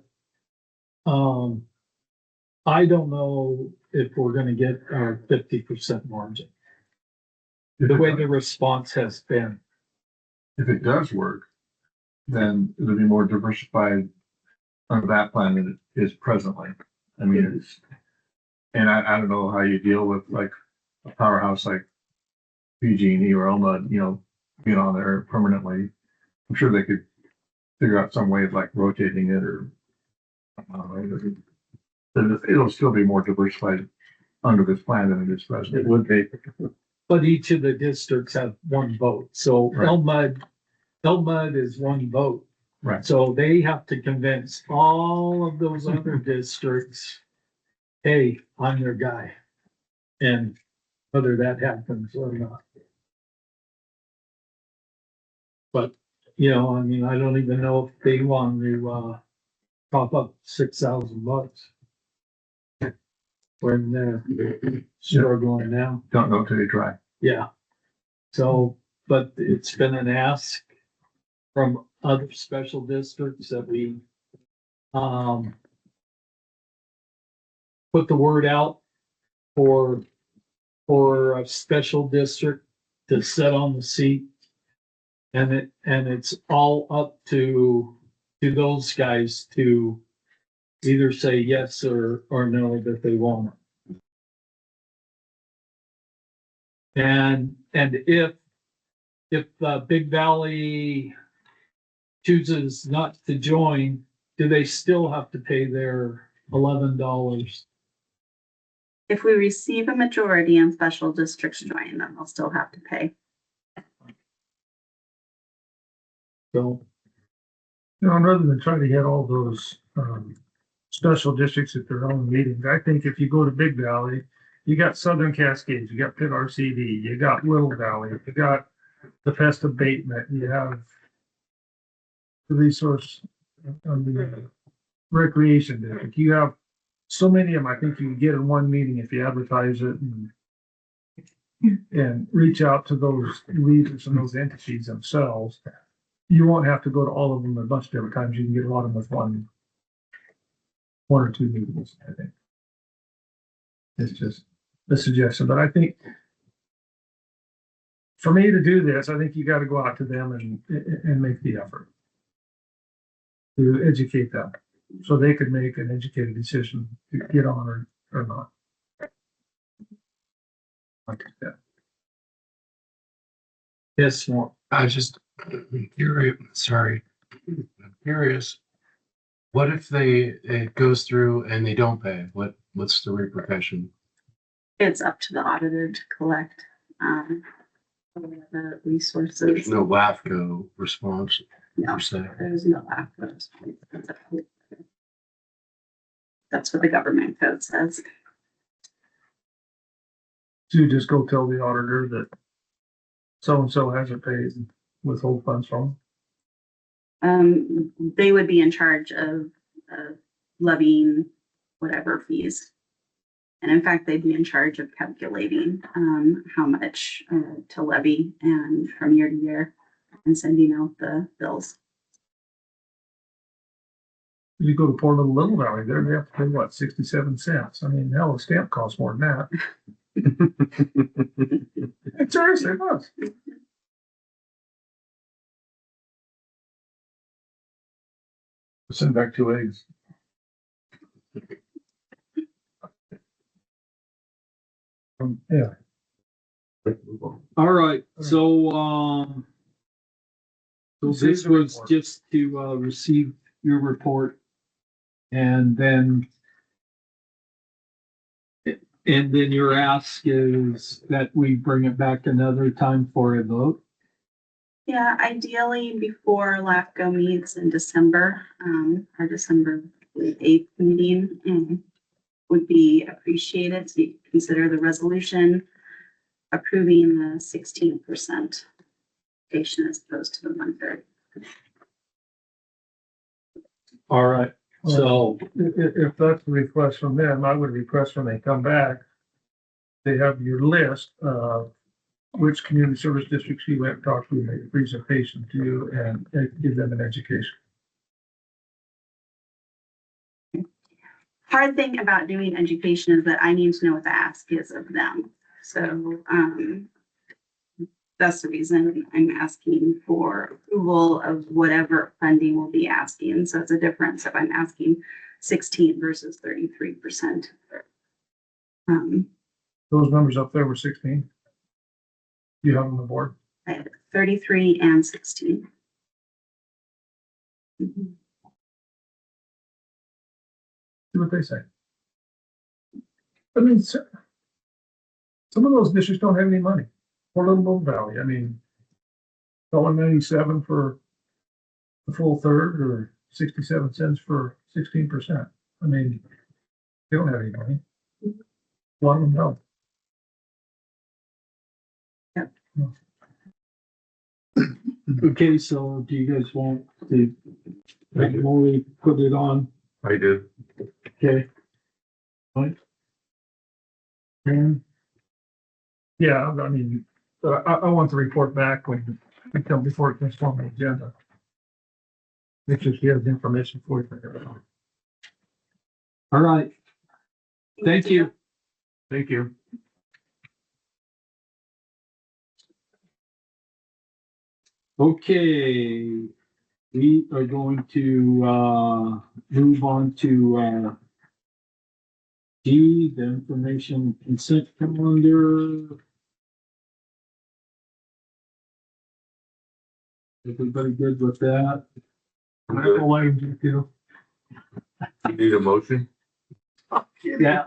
A: I don't know if we're gonna get our 50% margin. The way the response has been.
C: If it does work, then it'll be more diversified under that plan than it is presently. I mean, it's, and I don't know how you deal with like a powerhouse like PG&E or Elma, being on there permanently. I'm sure they could figure out some way of like rotating it or, I don't know, but it'll still be more diversified under this plan than it is presently.
E: It would be.
A: But each of the districts have one vote. So
C: Right.
A: Elmud is one vote.
C: Right.
A: So they have to convince all of those other districts, hey, I'm your guy. And whether that happens or not. But, I mean, I don't even know if they want to top up $6,000 when they're struggling now.
C: Don't know till you try.
A: Yeah. So, but it's been an ask from other special districts that we put the word out for a special district to sit on the seat. And it's all up to those guys to either say yes or no that they want it. And if Big Valley chooses not to join, do they still have to pay their $11?
N: If we receive a majority and special districts join, then they'll still have to pay.
A: So,
I: rather than try to get all those, special districts at their own meetings, I think if you go to Big Valley, you got Southern Cascades, you got Pitt RCD, you got Little Valley, you got the pest abatement, you have the resource, the recreation district. You have so many of them. I think you can get in one meeting if you advertise it and reach out to those leaders and those entities themselves. You won't have to go to all of them a bunch of different times. You can get a lot of them with one or two meetings, I think. It's just a suggestion, but I think for me to do this, I think you got to go out to them and make the effort. to educate them, so they could make an educated decision to get on or not. Like that.
A: Yes, more.
D: I just curious, sorry, I'm curious. What if it goes through and they don't pay? What's the repercussion?
N: It's up to the auditor to collect, the resources.
D: There's no LAFCO response
N: No,
D: per se.
N: there's no after response. That's what the government code says.
I: So you just go tell the auditor that so-and-so hasn't paid and withhold funds from them.
N: They would be in charge of levying whatever fees. And in fact, they'd be in charge of calculating, how much, to levy and from year to year and sending out the bills.
I: You go to Poor Little Valley, there they have to pay what, 67 cents? I mean, hell, a stamp costs more than that. It seriously does.
C: Send back 2 eggs.
I: Yeah.
A: All right, so, so this was just to, receive your report. And then your ask is that we bring it back another time for a vote.
N: Yeah, ideally before LAFCO meets in December, our December 8th meeting, would be appreciated. So you could consider the resolution approving the 16% station as opposed to the 1/3.
A: All right, so,
I: If that's the request from them, I would request when they come back, they have your list of which community service districts you went and talked to, make a presentation to, and give them an education.
N: Hard thing about doing education is that I need to know what the ask is of them. So, that's the reason I'm asking for approval of whatever funding we'll be asking. So it's a difference if I'm asking 16 versus 33%.
I: Those numbers up there were 16. You have them on the board?
N: I have 33 and 16. Mhm.
I: See what they say. I mean, some of those districts don't have any money. Poor Little Valley, I mean, $1.97 for the full third or 67 cents for 16%. I mean, they don't have any money. A lot of them don't.
A: okay, so do you guys want to formally put it on?
E: I do.
A: Okay. Right. And
I: Yeah, I mean, I want the report back when we come before it comes on the agenda. Make sure she has the information for you.
A: all right, thank you.
E: Thank you.
A: Okay, we are going to, move on to, D, the information consent calendar. Everybody good with that?
E: You need a motion?
A: Yeah,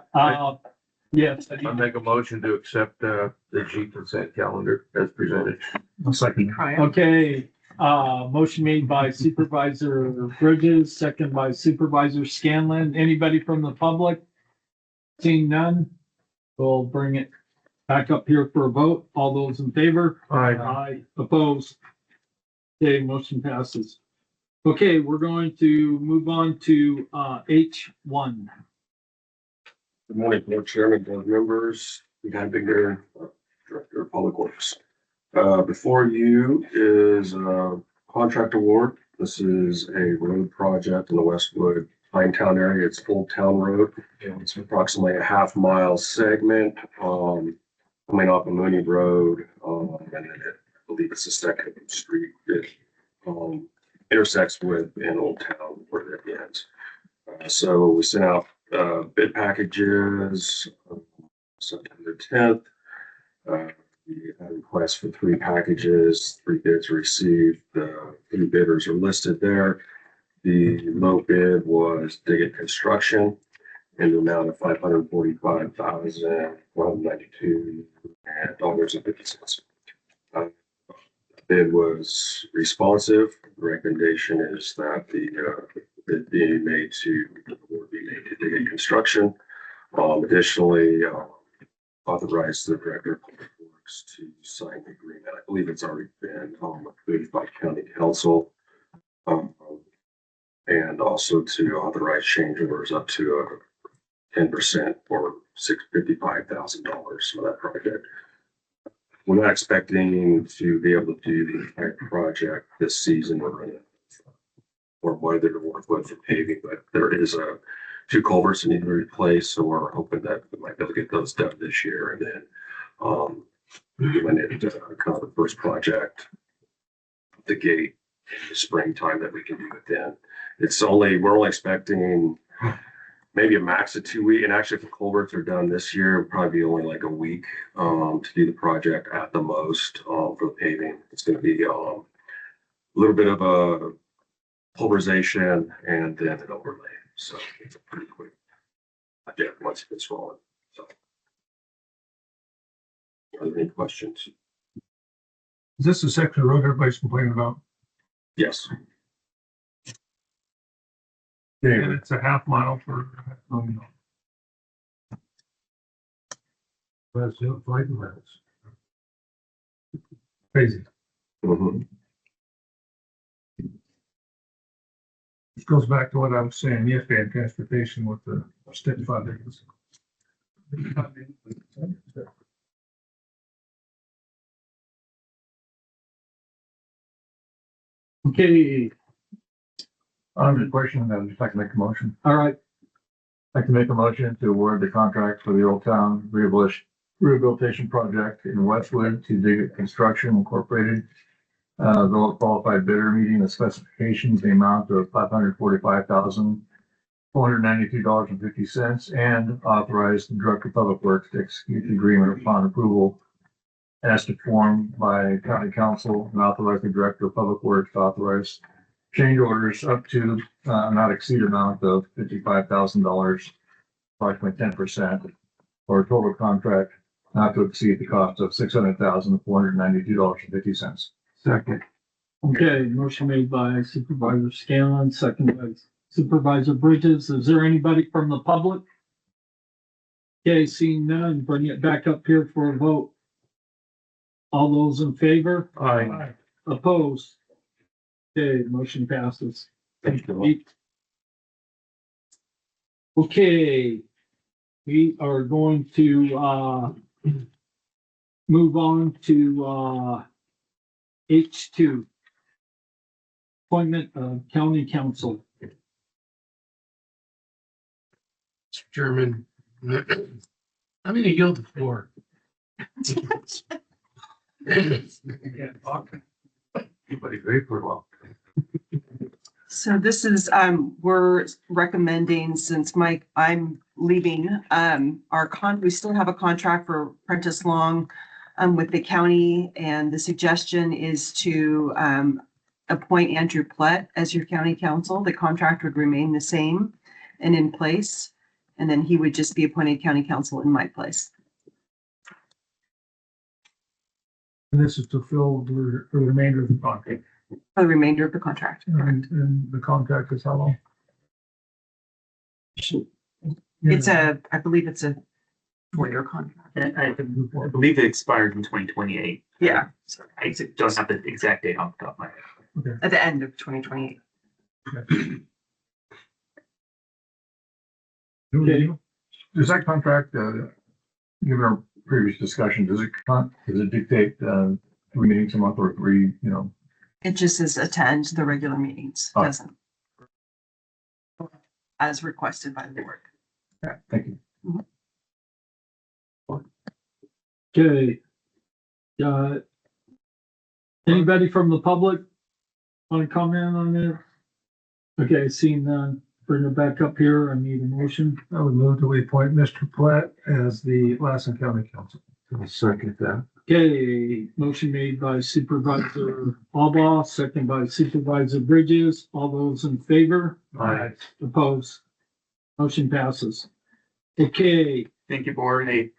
A: yes.
E: I make a motion to accept, the G consent calendar as presented.
A: Okay, motion made by Supervisor Bridges, second by Supervisor Scanlon. Anybody from the public? Seeing none, we'll bring it back up here for a vote. All those in favor? Aye. Opposed? Okay, motion passes. Okay, we're going to move on to, H1.
O: Good morning, Board Chairman, board members, Lieutenant Bigger, Director of Public Works. Before you is a contract award. This is a road project in the Westwood Pinetown area. It's Full Town Road. It's approximately a half-mile segment, coming off of Mooney Road, and then I believe it's the second street that, intersects with in Old Town So we sent out bid packages September 10th. We had requests for 3 packages, 3 bids received. The 3 bidders are listed there. The low bid was Diggett Construction in the amount of $545,192.50. Bid was responsive. The recommendation is that the bid be made to Diggett Construction. Additionally, authorize the Director of Public Works to sign the agreement. I believe it's already been approved by County Council. And also to authorize change orders up to 10% for $655,000 for that project. We're not expecting to be able to do the entire project this season. We're running or whether to work with for paving, but there is 2 culverts that need to be replaced, so we're hoping that we might be able to get those done this year, and then when it kind of the first project, the gate in the springtime that we can do it then. We're only expecting maybe a max of 2 weeks, and actually if the culverts are done this year, it'll probably be only like a week to do the project at the most for the paving. It's going to be a little bit of a pulverization and then an overlay. So it's a pretty quick project once it gets rolling. So, are there any questions?
I: Is this the section of road everybody's complaining about?
O: Yes.
I: And it's a half mile for $500,000. That's the flight miles. Crazy.
O: Mm-hmm.
I: Which goes back to what I was saying yesterday in transportation with the step fundings.
A: Okay,
C: On the question, I'd just like to make a motion.
A: all right,
C: I'd like to make a motion to award the contract for the Old Town Rehabilitation Project in Westwood to Diggett Construction Incorporated. The qualified bidder meeting the specifications, the amount of $545,492.50, and authorize the Director of Public Works to execute the agreement upon approval as to form by County Council, and authorize the Director of Public Works to authorize change orders up to not exceed amount of $55,000, approximately 10%, for a total contract not to exceed the cost of $600,492.50.
E: Second.
A: okay, motion made by Supervisor Scanlon, second by Supervisor Bridges. Is there anybody from the public? Okay, seeing none, bring it back up here for a vote. All those in favor?
E: Aye.
A: Opposed? Okay, motion passes.
O: Thank you.
A: Okay, we are going to move on to H2. Appointment of County Council.
D: Mr. Chairman, I'm going to yield the floor.
E: Anybody ready for a while?
B: So this is, we're recommending, since I'm leaving, we still have a contract for Prentice Long with the county, and the suggestion is to appoint Andrew Plett as your county council. The contract would remain the same and in place, and then he would just be appointed county council in my place.
I: And this is to fill the remainder of the contract.
B: For the remainder of the contract.
I: And the contract is how long?
B: It's I believe it's a 4-year contract.
P: I believe it expired in 2028.
B: Yeah.
P: So I don't have the exact date off the top of my head.
I: Okay.
B: At the end of 2028.
A: Okay.
C: Does that contract, given our previous discussion, does it dictate 3 meetings a month or 3,
B: It just says attend the regular meetings,
C: Oh.
B: doesn't. As requested by the board.
C: Yeah, thank you.
A: Okay. Anybody from the public want to comment on this? Okay, seeing none, bring it back up here. I need a motion.
I: I would move to appoint Mr. Platt as the Lassen County Council.
E: I'll second that.
A: Okay, motion made by Supervisor Alba, second by Supervisor Bridges. All those in favor?
I: Aye.
A: Opposed? Motion passes. Okay,
P: Thank you, board. Hey,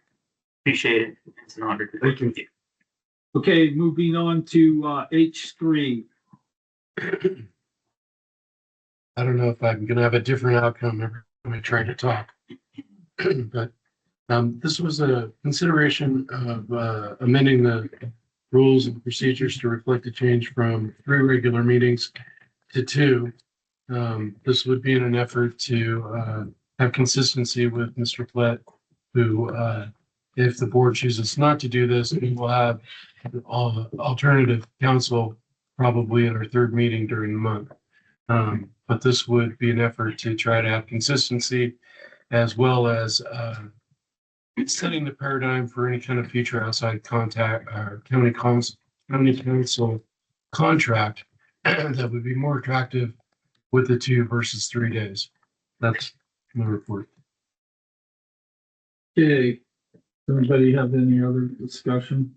P: appreciate it. It's an honor to work with you.
A: okay, moving on to H3.
Q: I don't know if I'm gonna have a different outcome every time I try to talk. But this was a consideration of amending the rules and procedures to reflect a change from 3 regular meetings to 2. This would be in an effort to have consistency with Mr. Platt, who, if the board chooses not to do this, we will have alternative counsel probably at our 3rd meeting during the month. But this would be an effort to try to have consistency as well as setting the paradigm for any kind of future outside contact or county council contract that would be more attractive with the 2 versus 3 days. That's my report.
A: Okay, anybody have any other discussion?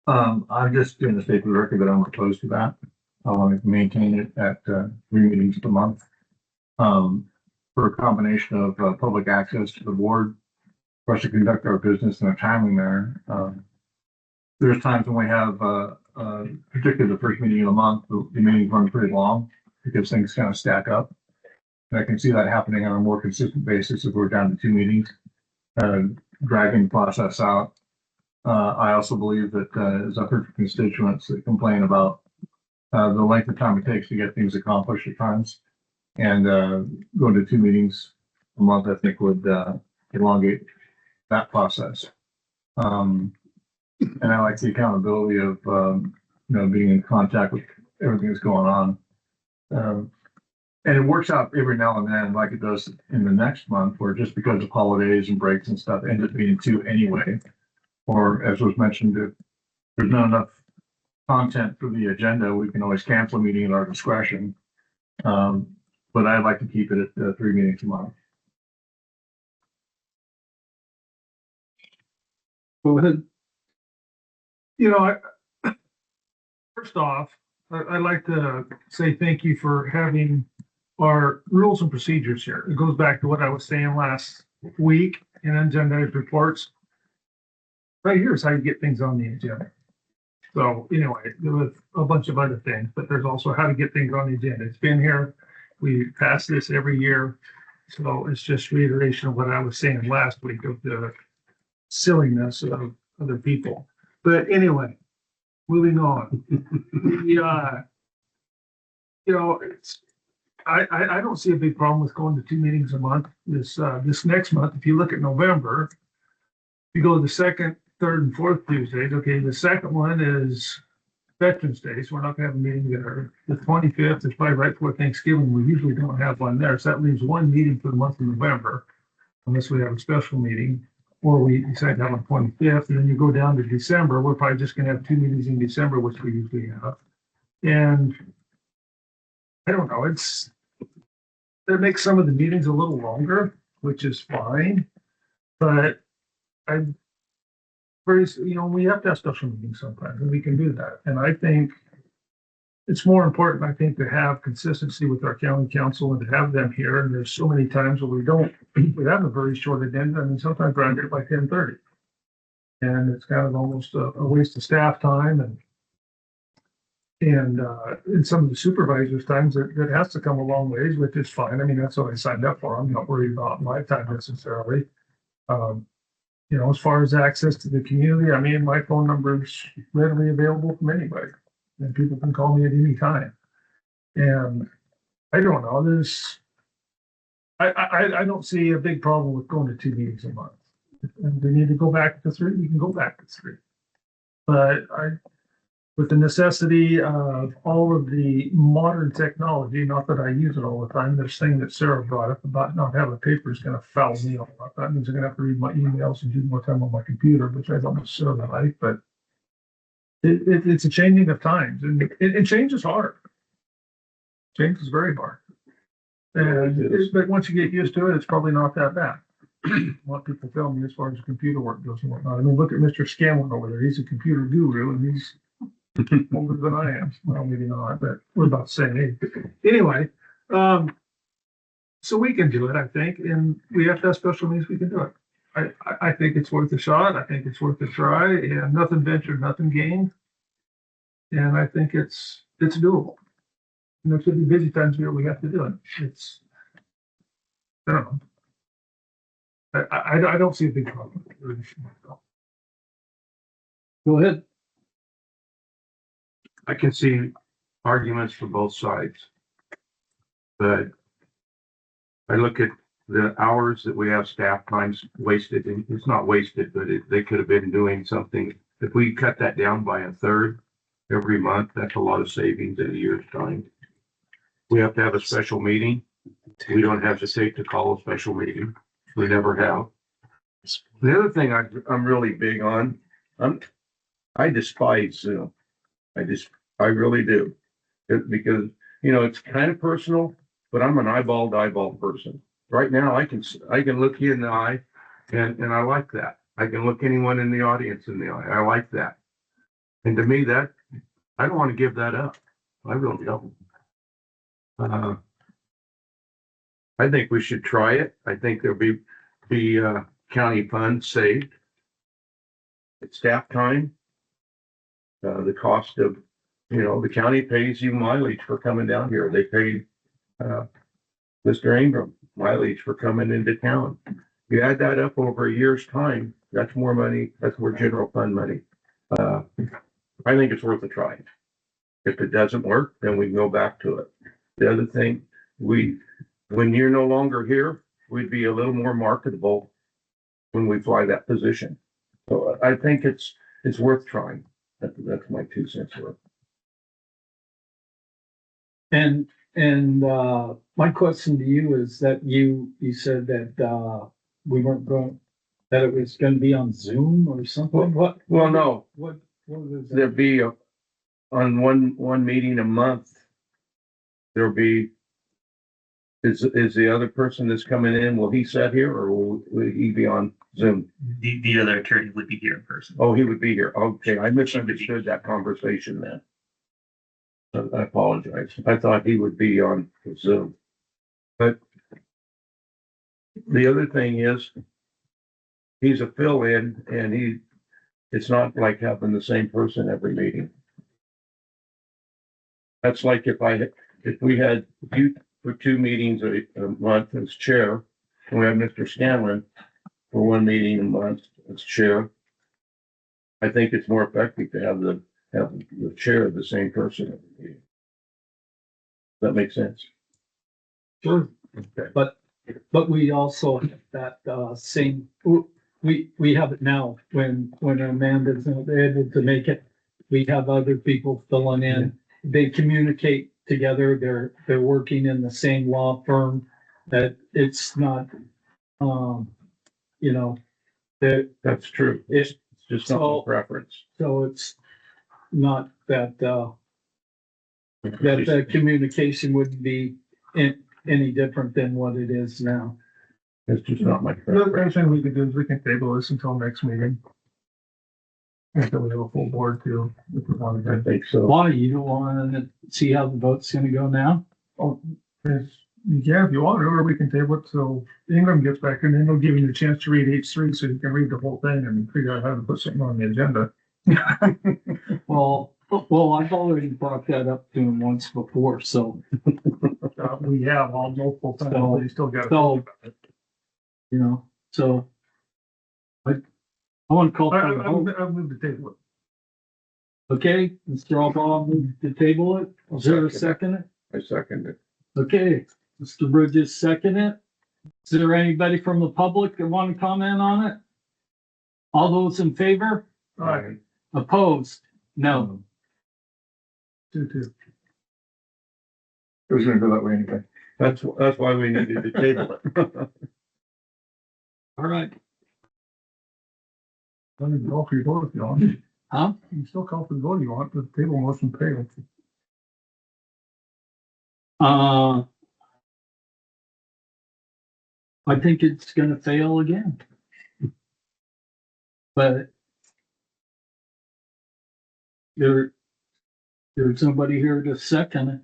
C: I'm just doing the state of the record that I'm opposed to that. I want to maintain it at 3 meetings a month. For a combination of public access to the board, for us to conduct our business in a timely manner. There's times when we have, particularly the first meeting of the month, the meetings run pretty long because things kind of stack up. And I can see that happening on a more consistent basis if we're down to 2 meetings, dragging the process out. I also believe that, as I've heard from constituents that complain about the length of time it takes to get things accomplished at times, and going to 2 meetings a month, I think would elongate that process. And I like the accountability of being in contact with everything that's going on. And it works out every now and then, like it does in the next month, where just because of holidays and breaks and stuff, ends up being 2 anyway. Or as was mentioned, if there's not enough content for the agenda, we can always cancel a meeting at our discretion. But I'd like to keep it at 3 meetings a month.
A: Go ahead.
I: First off, I'd like to say thank you for having our rules and procedures here. It goes back to what I was saying last week in agenda reports. Right here is how you get things on the agenda. So anyway, there was a bunch of other things, but there's also how to get things on the agenda. It's been here. We pass this every year. So it's just reiteration of what I was saying last week of the silliness of other people. But anyway, moving on. I don't see a big problem with going to 2 meetings a month. This next month, if you look at November, you go to the 2nd, 3rd, and 4th Tuesdays. Okay, the second one is Veterans Day, so we're not gonna have a meeting there. The 25th is probably right before Thanksgiving. We usually don't have one there, so that leaves 1 meeting for the month of November, unless we have a special meeting, or we decide to have on 25th, and then you go down to December. We're probably just gonna have 2 meetings in December, which we usually have. And I don't know, it makes some of the meetings a little longer, which is fine, but we have to have special meetings sometimes, and we can do that. And I think it's more important, I think, to have consistency with our county council and to have them here. And there's so many times where we have a very short agenda, and sometimes we're here by 10:30. And it's kind of almost a waste of staff time and in some of the supervisors' times that has to come a long ways, which is fine. I mean, that's what I signed up for. I'm not worried about my time necessarily. As far as access to the community, I mean, my phone number is readily available from anybody, and people can call me at any time. And I don't know, I don't see a big problem with going to 2 meetings a month. And we need to go back to 3, we can go back to 3. But with the necessity of all of the modern technology, not that I use it all the time, this thing that Sarah brought up about not having paper is going to foul me off. That means I'm going to have to read my emails and do more time on my computer, which I don't necessarily like, but it's a changing of times, and change is hard. Change is very hard. But once you get used to it, it's probably not that bad. What people tell me as far as computer work goes and whatnot. I mean, look at Mr. Scanlon over there. He's a computer guru and he's older than I am. Well, maybe not, but we're about the same age. Anyway, so we can do it, I think, and we have to have special meetings, we can do it. I think it's worth a shot. I think it's worth a try, and nothing ventured, nothing gained. And I think it's doable. And there could be busy times where we have to do it. I don't know. I don't see a big problem.
A: Go ahead.
E: I can see arguments for both sides. But I look at the hours that we have staff times wasted, and it's not wasted, but they could have been doing something. If we cut that down by a third every month, that's a lot of savings in a year's time. We have to have a special meeting. We don't have to take to call a special meeting. We never have. The other thing I'm really big on, I despise Zoom. I really do. Because, it's kind of personal, but I'm an eyeball to eyeball person. Right now, I can look you in the eye and I like that. I can look anyone in the audience in the eye. I like that. And to me, I don't want to give that up. I really don't. I think we should try it. I think there'll be county funds saved. It's staff time. The cost of, the county pays you mileage for coming down here. They paid Mr. Ingram mileage for coming into town. You add that up over a year's time, that's more money. That's more general fund money. I think it's worth a try. If it doesn't work, then we can go back to it. The other thing, when you're no longer here, we'd be a little more marketable when we fly that position. So I think it's worth trying. That's my 2 cents worth.
A: And my question to you is that you said that we weren't going, that it was going to be on Zoom or something.
E: No.
A: What was that?
E: There'd be on one meeting a month. There'll be. Is the other person that's coming in? Will he sit here or will he be on Zoom?
P: The other attorney would be here in person.
E: Oh, he would be here. Okay, I misunderstood that conversation then. I apologize. I thought he would be on Zoom. But the other thing is, he's a fill-in and it's not like having the same person every meeting. That's like if we had you for 2 meetings a month as chair, and we have Mr. Scanlon for 1 meeting a month as chair. I think it's more effective to have the chair of the same person every meeting. That makes sense.
A: Sure.
E: Okay.
A: But we also have that same, we have it now when Amanda's not able to make it. We have other people filling in. They communicate together. They're working in the same law firm. That it's not,
E: That's true. It's just not a preference.
A: So it's not that that communication wouldn't be any different than what it is now.
E: It's just not my
I: The other
E: preference.
I: thing we could do is we can table this until next meeting. Until we have a full board too, if we want
E: I
I: to.
E: think so.
A: Why, you don't want to see how the vote's gonna go now?
I: Oh, yeah, if you want to, or we can table it till Ingram gets back and then he'll give you the chance to read H3 so you can read the whole thing and figure out how to put something on the agenda.
A: Well, I've already brought that up to him once before, so.
I: We have all multiple times,
A: So-
I: but you still got to.
A: so- So. I want to call for a vote.
I: I've moved the table.
A: Okay, Mr. Albaugh moved to table it. Is there a second?
E: I second it.
A: Okay, Mr. Bridges second it. Is there anybody from the public that want to comment on it? All those in favor?
I: All right,
A: Opposed? No.
I: 2-2.
C: It was gonna go that way anyway.
E: That's why we needed to table it.
A: All right.
I: I can call for your vote if you want.
A: Huh?
I: You can still call for the vote if you want, but the table motion failed.
A: I think it's gonna fail again. But there's nobody here to second it.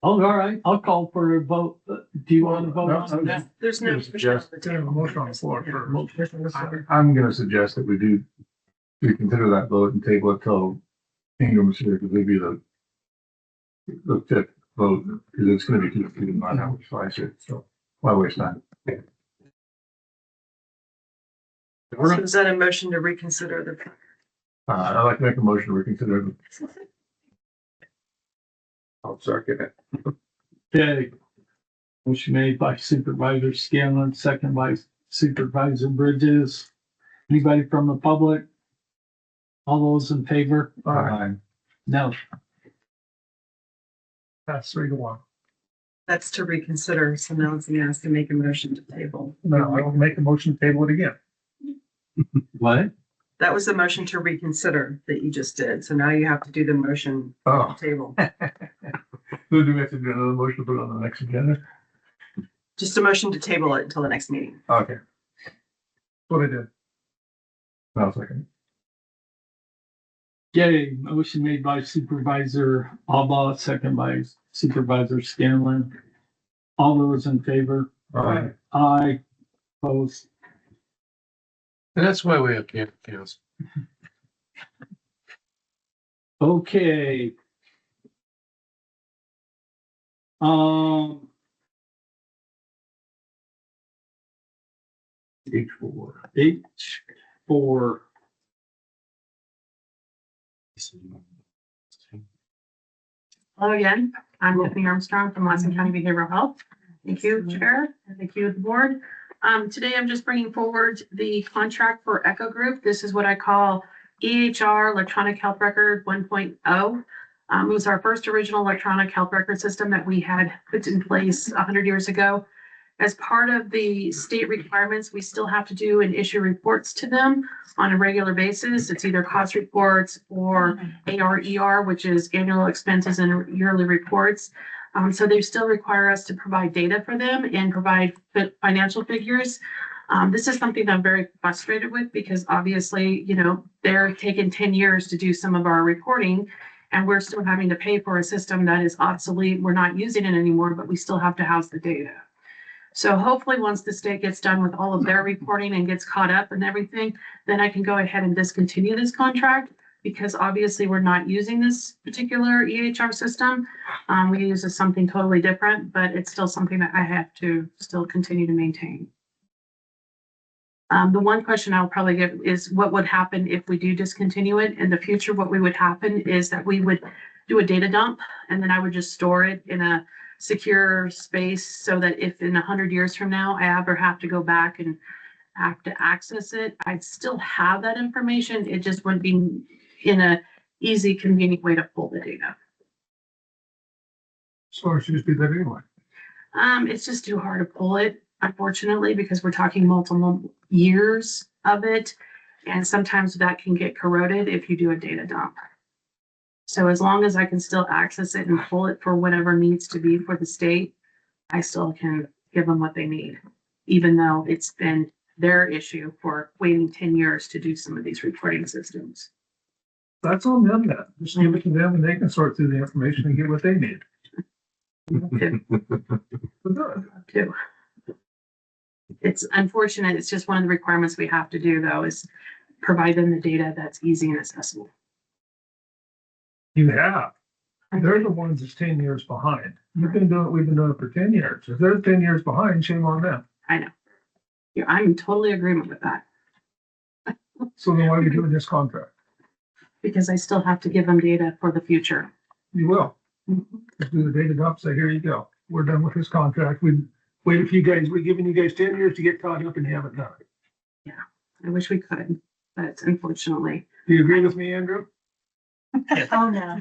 A: Oh, all right, I'll call for a vote. Do you want to vote on that?
L: There's no.
C: Just-
I: Motion on the floor for.
C: I'm gonna suggest that we consider that vote and table it till Ingram is here, because it'd be the fifth vote, because it's gonna be two, not how we slice it, so why waste time?
L: So is that a motion to reconsider the?
C: I'd like to make a motion to reconsider.
E: I'll second it.
A: Okay. Motion made by Supervisor Scanlon, second by Supervisor Bridges. Anybody from the public? All those in favor? No.
I: That's 3-1.
L: That's to reconsider, so now it's gonna ask to make a motion to table.
I: No, I will make a motion to table it again.
A: What?
L: That was the motion to reconsider that you just did, so now you have to do the motion
C: Oh.
L: to table.
C: So do we have to do another motion to put it on the next agenda?
L: Just a motion to table it until the next meeting.
C: Okay,
I: What I did.
C: now second.
A: Okay, motion made by Supervisor Alba, second by Supervisor Scanlon. All those in favor?
C: Aye.
A: Aye. Opposed?
Q: And that's why we have camp accounts.
A: Okay.
C: H4.
A: H4.
F: Hello again. I'm Tiffany Armstrong from Lassen County Behavioral Health. Thank you, Chair, and thank you, the board. Today I'm just bringing forward the contract for Echo Group. This is what I call EHR, Electronic Health Record 1.0. It was our first original electronic health record system that we had put in place 100 years ago. As part of the state requirements, we still have to do and issue reports to them on a regular basis. It's either cost reports or ARER, which is annual expenses and yearly reports. So they still require us to provide data for them and provide financial figures. This is something that I'm very frustrated with because obviously, you know, they're taking 10 years to do some of our reporting and we're still having to pay for a system that is obsolete. We're not using it anymore, but we still have to house the data. So hopefully once the state gets done with all of their reporting and gets caught up and everything, then I can go ahead and discontinue this contract because obviously we're not using this particular EHR system. We use something totally different, but it's still something that I have to still continue to maintain. The one question I'll probably get is what would happen if we do discontinue it in the future? What would happen is that we would do a data dump and then I would just store it in a secure space so that if in 100 years from now, I ever have to go back and have to access it, I'd still have that information. It just wouldn't be in a easy, convenient way to pull the data.
I: So I should just do that anyway.
F: It's just too hard to pull it, unfortunately, because we're talking multiple years of it. And sometimes that can get corroded if you do a data dump. So as long as I can still access it and pull it for whatever needs to be for the state, I still can give them what they need, even though it's been their issue for waiting 10 years to do some of these reporting systems.
I: That's on them then. Just give it to them and they can sort through the information and get what they need.
F: Too. It's unfortunate. It's just one of the requirements we have to do though, is provide them the data that's easy and accessible.
I: You have. They're the ones that's 10 years behind. You've been doing it, we've been doing it for 10 years. If they're 10 years behind, shame on them.
F: I know. Yeah, I'm in totally agreement with that.
I: So then why are we doing this contract?
F: Because I still have to give them data for the future.
I: You will. Just do the data dump, say, here you go. We're done with this contract. We waited for you guys, we're giving you guys 10 years to get caught up and you haven't done it.
F: Yeah, I wish we could, but unfortunately.
I: Do you agree with me, Andrew?
H: Oh, no.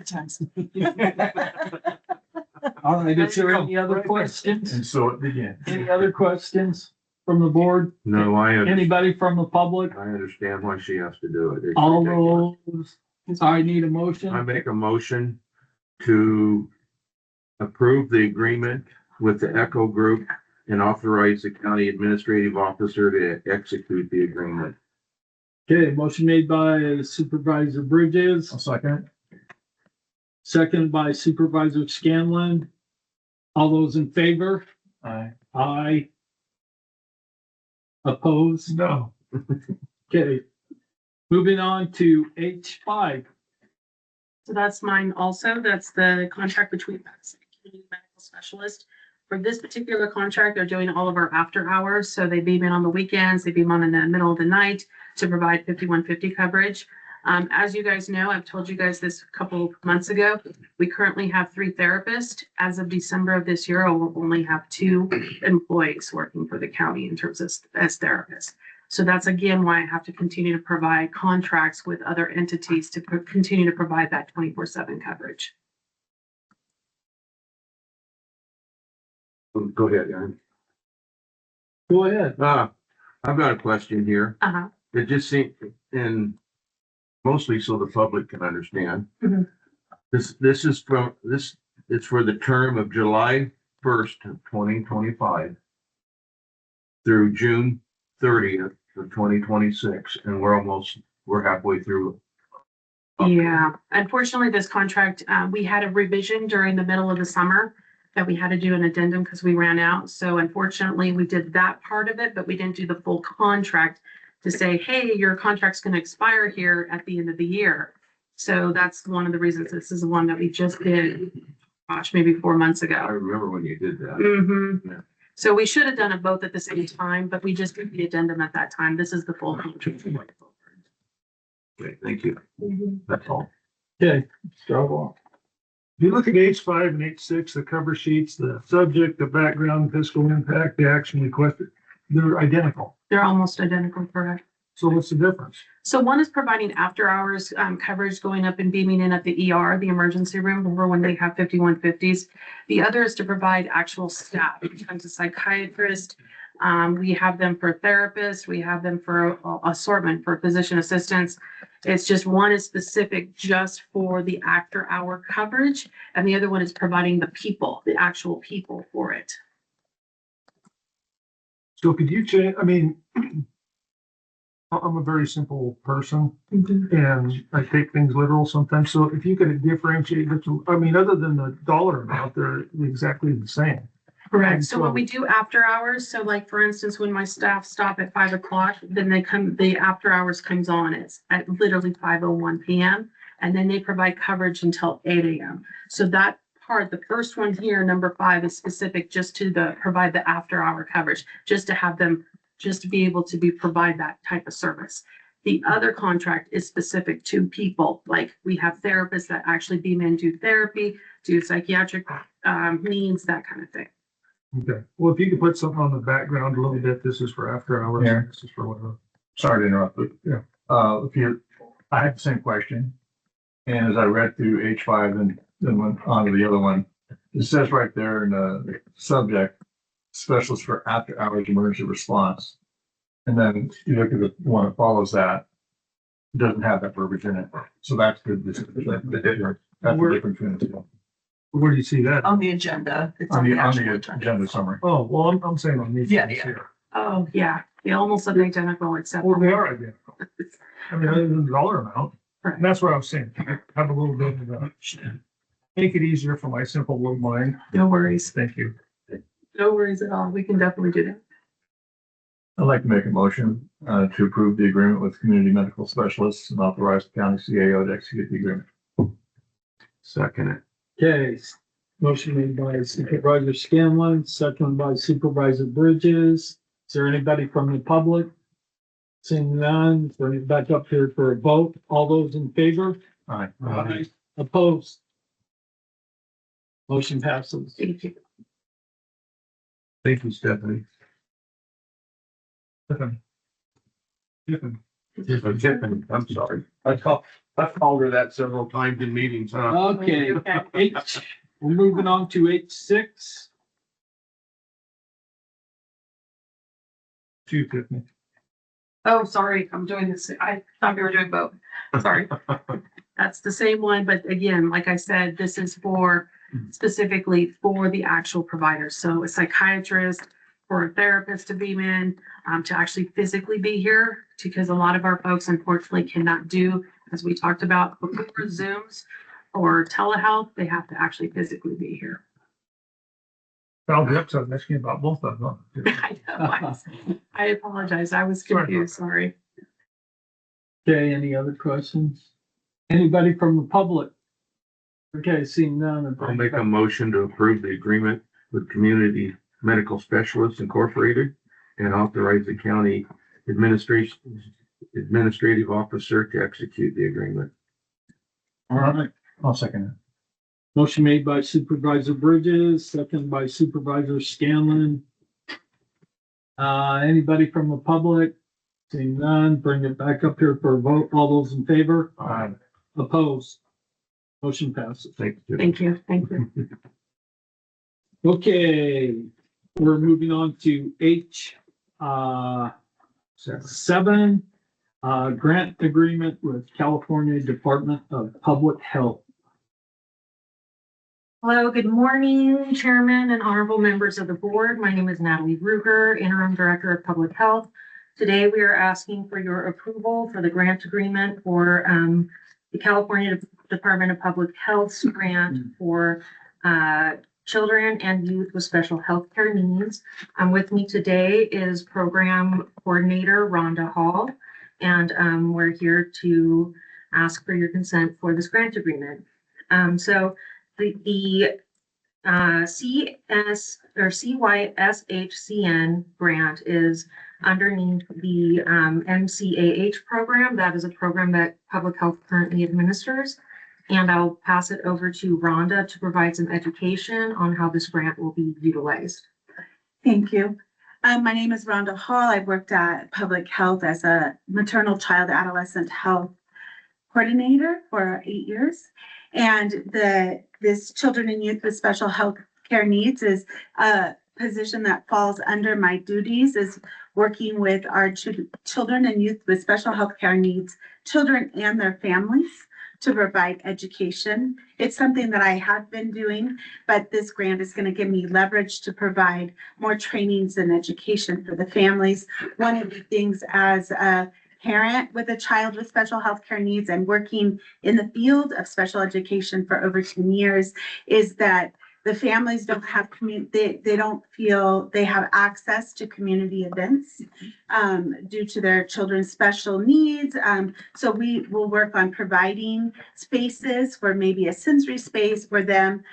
A: All right, is there any other questions?
C: And so it began.
A: Any other questions from the board?
E: No,
A: Anybody from the public?
E: I understand why she has to do it. It's
A: All
E: ridiculous.
A: those, I need a motion.
E: I make a motion to approve the agreement with the Echo Group and authorize the county administrative officer to execute the agreement.
A: Okay, motion made by Supervisor Bridges,
C: I'll second.
A: seconded by Supervisor Scanlon. All those in favor?
C: Aye.
A: Aye. Opposed?
I: No.
A: Okay. Moving on to H5.
F: So that's mine also. That's the contract between us and the community medical specialist. For this particular contract, they're doing all of our after hours. So they beam in on the weekends, they beam on in the middle of the night to provide 5150 coverage. As you guys know, I've told you guys this a couple of months ago, we currently have 3 therapists. As of December of this year, we'll only have 2 employees working for the county in terms of as therapists. So that's again why I have to continue to provide contracts with other entities to continue to provide that 24/7 coverage.
E: Go ahead, Aaron.
A: Go ahead.
E: I've got a question here.
F: Uh-huh.
E: It just seems, and mostly so the public can understand.
F: Mhm.
E: This is it's for the term of July 1st of 2025 through June 30th of 2026, and we're halfway through.
F: Yeah, unfortunately, this contract, we had a revision during the middle of the summer that we had to do an addendum because we ran out. So unfortunately, we did that part of it, but we didn't do the full contract to say, hey, your contract's going to expire here at the end of the year. So that's one of the reasons this is the one that we just did, gosh, maybe 4 months
E: I
F: ago.
E: remember when you did that.
F: Mm-hmm.
E: Yeah.
F: So we should have done it both at the same time, but we just did the addendum at that time. This is the full contract.
E: Okay, thank you. That's all.
A: Okay, start off.
I: If you look at H5 and H6, the cover sheets, the subject, the background, fiscal impact, the action requested, they're identical.
F: They're almost identical, correct?
I: So what's the difference?
F: So one is providing after hours coverage going up and beaming in at the ER, the emergency room, for when they have 5150s. The other is to provide actual staff, in terms of psychiatrist. We have them for therapists. We have them for assortment for physician assistants. It's just one is specific just for the after hour coverage, and the other one is providing the people, the actual people for it.
I: So could you change, I mean, I'm a very simple person and I take things literal sometimes. So if you could differentiate, I mean, other than the dollar amount, they're exactly the same.
F: Correct. So when we do after hours, so like for instance, when my staff stop at 5 o'clock, then the after hours comes on. It's at literally 5:01 p.m. And then they provide coverage until 8 a.m. So that part, the first one here, number 5, is specific just to provide the after hour coverage, just to have them just to be able to provide that type of service. The other contract is specific to people, like we have therapists that actually beam in, do therapy, do psychiatric needs, that kind of thing.
I: Okay. Well, if you could put something on the background a little bit, this is for after hours.
C: Yeah.
I: This is for whatever.
C: Sorry to interrupt, but
I: Yeah.
C: I had the same question. And as I read through H5 and then went on to the other one, it says right there in the subject, specialist for after hours emergency response. And then you look at the one that follows that, it doesn't have that verbiage in it. So that's the difference. That's the difference between the two.
I: Where do you see that?
B: On the agenda. It's
C: On the
B: actual
C: agenda summary.
I: Oh, well, I'm saying on these.
B: Yeah,
I: ones
B: yeah.
I: here.
F: Oh, yeah, they almost look identical except.
I: Well, they are identical. I mean, other than the dollar amount. And that's what I was saying. Have a little bit of a, make it easier for my simple little mind.
F: No worries.
I: Thank you.
F: No worries at all. We can definitely do that.
C: I'd like to make a motion to approve the agreement with community medical specialists and authorize the county CAO to execute the agreement.
E: Second it.
A: Okay, motion made by Supervisor Scanlon, second by Supervisor Bridges. Is there anybody from the public? Seeing none, bring it back up here for a vote. All those in favor?
C: Aye.
A: Aye. Opposed? Motion passes.
F: Thank you.
E: Thank you, Stephanie. Tiffany, I'm sorry. I've called her that several times in meetings, huh?
A: Okay, we're moving on to H6.
I: To Tiffany.
F: Oh, sorry, I'm doing this. I thought we were doing both. Sorry. That's the same one, but again, like I said, this is for specifically for the actual provider. So a psychiatrist, for a therapist to be in, to actually physically be here, because a lot of our folks unfortunately cannot do, as we talked about before, Zooms or telehealth. They have to actually physically be here.
I: I'll be upset next game about both of them.
F: I know, I apologize. I was confused. Sorry.
A: Okay, any other questions? Anybody from the public? Okay, seeing none.
E: I'll make a motion to approve the agreement with Community Medical Specialists Incorporated and authorize the county administrative officer to execute the agreement.
A: All right.
C: I'll second it.
A: Motion made by Supervisor Bridges, second by Supervisor Scanlon. Anybody from the public? Seeing none, bring it back up here for a vote. All those in favor?
C: Aye.
A: Opposed? Motion passes.
E: Thank you.
F: Thank you. Thank you.
A: Okay, we're moving on to H, 7, grant agreement with California Department of Public Health.
F: Hello, good morning, Chairman and honorable members of the board. My name is Natalie Ruger, Interim Director of Public Health. Today, we are asking for your approval for the grant agreement for the California Department of Public Health's grant for children and youth with special health care needs. With me today is Program Coordinator Rhonda Hall, and we're here to ask for your consent for this grant agreement. So the CS or CYSHCN grant is underneath the MCAH program. That is a program that Public Health currently administers. And I'll pass it over to Rhonda to provide some education on how this grant will be utilized.
N: Thank you. My name is Rhonda Hall. I've worked at Public Health as a maternal child adolescent health coordinator for 8 years. And this children and youth with special health care needs is a position that falls under my duties, is working with our children and youth with special health care needs, children and their families, to provide education. It's something that I have been doing, but this grant is going to give me leverage to provide more trainings and education for the families. One of the things as a parent with a child with special health care needs and working in the field of special education for over 10 years is that the families don't have they don't feel they have access to community events due to their children's special needs. So we will work on providing spaces for maybe a sensory space for them.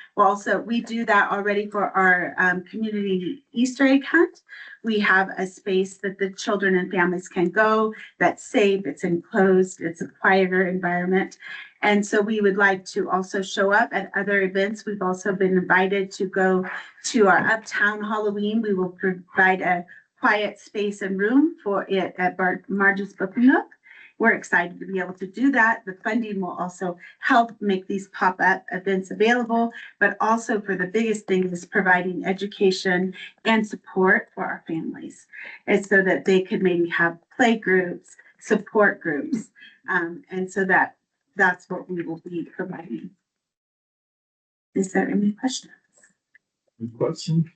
N: We do that already for our community Easter egg hunt. We have a space that the children and families can go that's safe, it's enclosed, it's a quieter environment. And so we would like to also show up at other events. We've also been invited to go to our Uptown Halloween. We will provide a quiet space and room for it at Marge's Book Nook. We're excited to be able to do that. The funding will also help make these pop-up events available, but also for the biggest thing is providing education and support for our families. And so that they could maybe have play groups, support groups. And so that's what we will be providing. Is there any questions?
A: Questions?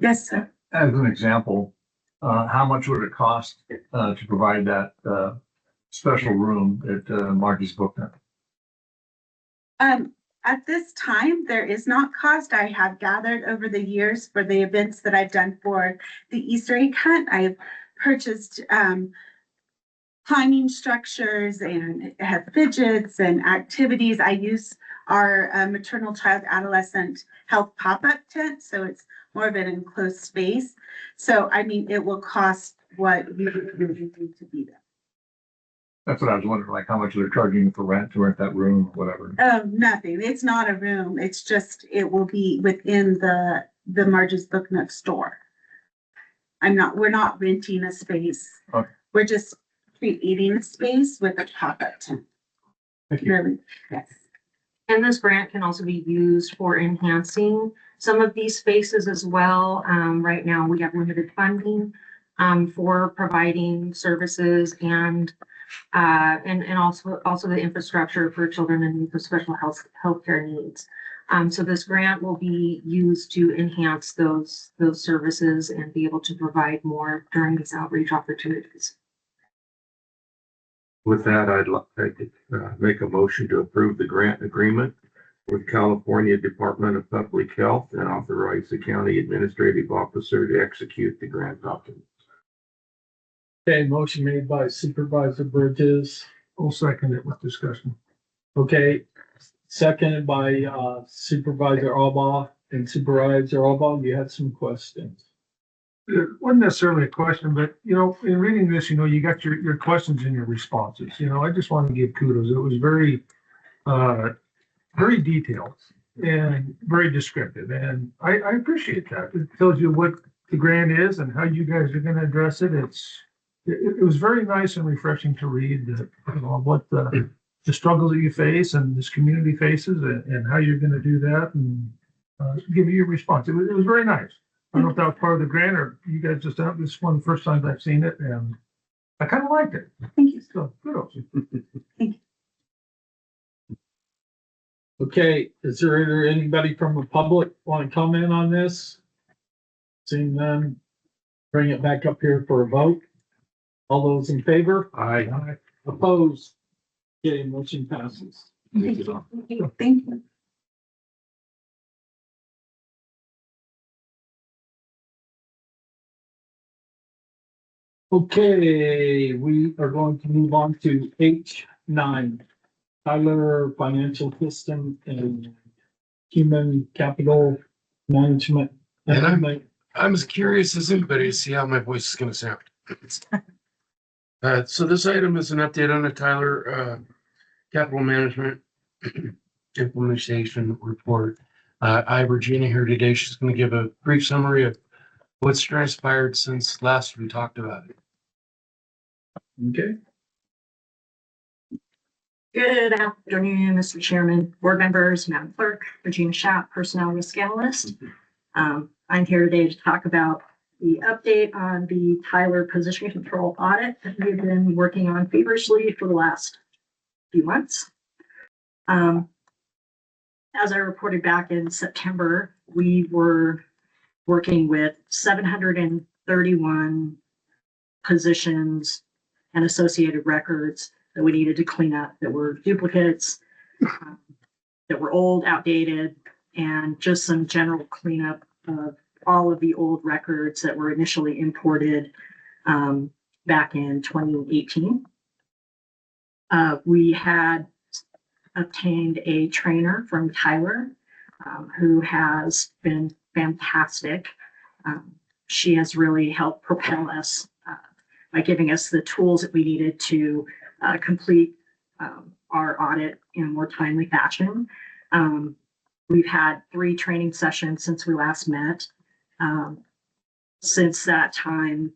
N: Yes, sir.
C: As an example, how much would it cost to provide that special room at Margie's Book Nook?
N: At this time, there is not cost. I have gathered over the years for the events that I've done for the Easter egg hunt. I've purchased climbing structures and have fidgets and activities. I use our maternal child adolescent health pop-up tent, so it's more of an enclosed space. So, I mean, it will cost what you really need to be there.
C: That's what I was wondering, like how much they're charging for rent to rent that room, whatever.
N: Nothing. It's not a room. It's just, it will be within the Marge's Book Nook store. We're not renting a space.
C: Okay.
N: We're just creating a space with a pop-up tent.
C: Thank you.
N: Really, yes.
F: And this grant can also be used for enhancing some of these spaces as well. Right now, we have limited funding. for providing services and also the infrastructure for children and youth with special healthcare needs. So this grant will be used to enhance those services and be able to provide more during these outreach opportunities.
E: With that, I'd like to make a motion to approve the grant agreement with California Department of Public Health and authorize the county administrative officer to execute the grant document.
A: Okay, motion made by Supervisor Bridges.
I: I'll second it with discussion.
A: Okay, seconded by Supervisor Alba. And Supervisor Alba, you had some questions.
I: It wasn't necessarily a question, but in reading this, you got your questions and your responses. I just want to give kudos. It was very, very detailed and very descriptive, and I appreciate that. It tells you what the grant is and how you guys are going to address it. It was very nice and refreshing to read what the struggles that you face and this community faces and how you're going to do that and give you your response. It was very nice. I don't know if that was part of the grant or you guys just out. This is one of the first times I've seen it, and I kind of liked it.
J: Thank you.
I: So kudos.
A: Okay, is there anybody from the public want to comment on this? Seeing none, bring it back up here for a vote. All those in favor?
E: Aye.
A: Opposed? Okay, motion passes.
J: Thank you. Thank you.
A: Okay, we are going to move on to H9. Tyler Financial System and Human Capital Management.
Q: And I'm as curious as anybody to see how my voice is going to sound. So this item is an update on the Tyler Capital Management Implementation Report. I have Regina here today. She's going to give a brief summary of what's transpired since last we talked about it.
A: Okay.
B: Good afternoon, Mr. Chairman, board members, Madam Clerk, Regina Schapp, Personnel Risk Analyst. I'm here today to talk about the update on the Tyler Position Control Audit that we have been working on feverishly for the last few months. As I reported back in September, we were working with 731 positions and associated records that we needed to clean up, that were duplicates, that were old, outdated, and just some general cleanup of all of the old records that were initially imported back in 2018. We had obtained a trainer from Tyler who has been fantastic. She has really helped propel us by giving us the tools that we needed to complete our audit in a more timely fashion. We've had 3 training sessions since we last met. Since that time,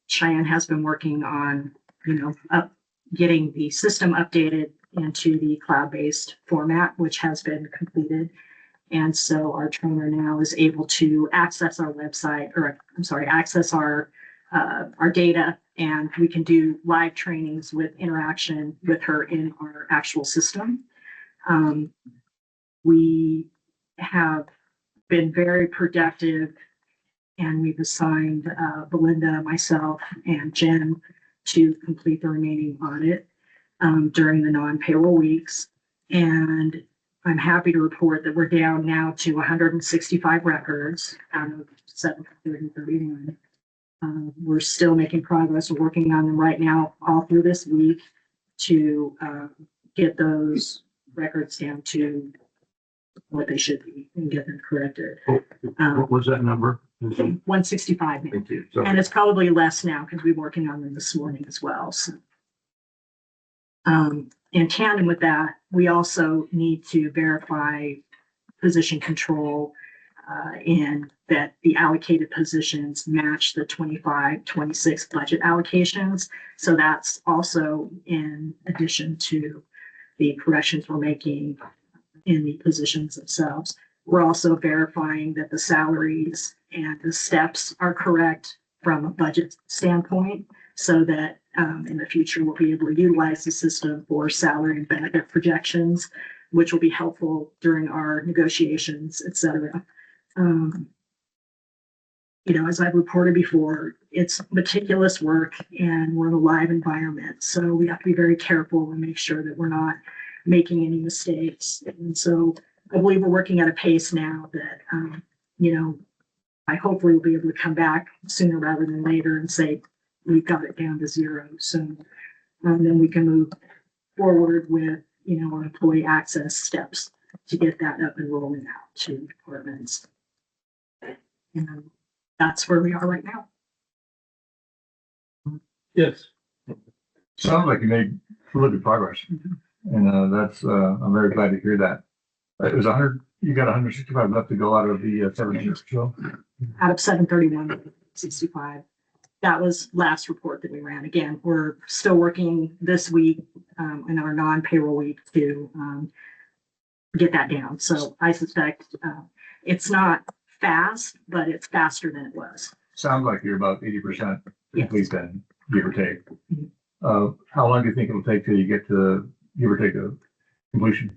B: Cheyenne has been working on, getting the system updated into the cloud-based format, which has been completed. And so our trainer now is able to access our website, access our data, and we can do live trainings with interaction with her in our actual system. We have been very productive, and we've assigned Belinda, myself, and Jen to complete the remaining audit during the non-payroll weeks. And I'm happy to report that we're down now to 165 records out of 731. We're still making progress. We're working on them right now all through this week to get those records down to what they should be and get them corrected.
E: What was that number?
B: 165 now.
E: Thank you. So,
B: And it's probably less now because we're working on them this morning as well. So, in tandem with that, we also need to verify position control in that the allocated positions match the 25-26 budget allocations. So that's also in addition to the corrections we're making in the positions themselves.
R: We're also verifying that the salaries and the steps are correct from a budget standpoint, so that in the future, we'll be able to utilize the system for salary and benefit projections, which will be helpful during our negotiations, et cetera. As I've reported before, it's meticulous work and we're in a live environment. So we have to be very careful and make sure that we're not making any mistakes. And so I believe we're working at a pace now that, I hopefully will be able to come back sooner rather than later and say, we've got it down to 0. So then we can move forward with, our employee access steps to get that up and rolling out to departments. And that's where we are right now.
A: Yes.
C: Sounds like you made really good progress. And that's, I'm very glad to hear that. It was 100, you got 165 left to go out of the 700 or so.
R: Out of 731, 65. That was last report that we ran. Again, we're still working this week in our non-payroll week to get that down. So I suspect it's not fast, but it's faster than it was.
C: Sounds like you're about 80% complete then, give or take. How long do you think it'll take till you get to, give or take, a completion?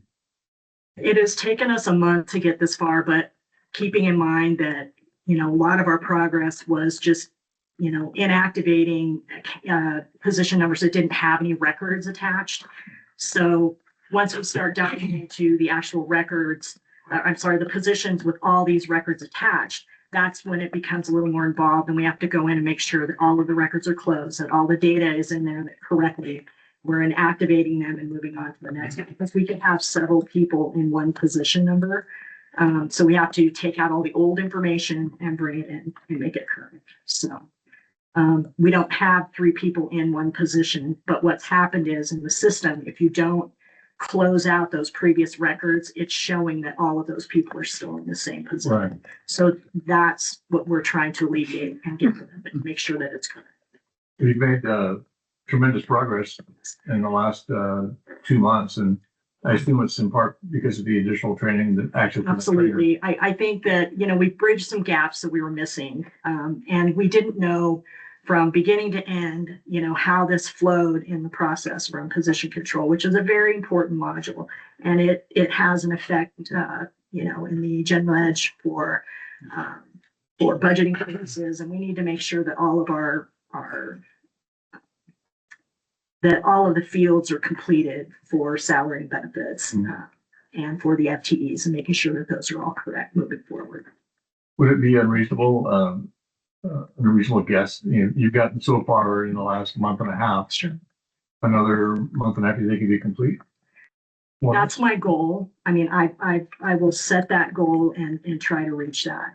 R: It has taken us a month to get this far, but keeping in mind that, a lot of our progress was just, inactivating position numbers that didn't have any records attached. So once we start diving into the actual records, the positions with all these records attached, that's when it becomes a little more involved, and we have to go in and make sure that all of the records are closed, that all the data is in there correctly. We're inactivating them and moving on to the next one, because we can have several people in one position number. So we have to take out all the old information and bring it in and make it current. So we don't have 3 people in one position, but what's happened is in the system, if you don't close out those previous records, it's showing that all of those people are still in the same position.
C: Right.
R: So that's what we're trying to alleviate and get to them and make sure that it's current.
C: You've made tremendous progress in the last 2 months, and I assume it's in part because of the additional training that actually.
R: Absolutely. I think that, we bridged some gaps that we were missing. And we didn't know from beginning to end, how this flowed in the process from position control, which is a very important module. And it has an effect, in the general edge for budgeting purposes. And we need to make sure that all of the fields are completed for salary and benefits and for the FTEs, and making sure that those are all correct moving forward.
C: Would it be unreasonable guess? You've gotten so far in the last month and a half.
R: Sure.
C: Another month and a half, you think it'd be complete?
R: That's my goal. I mean, I will set that goal and try to reach that.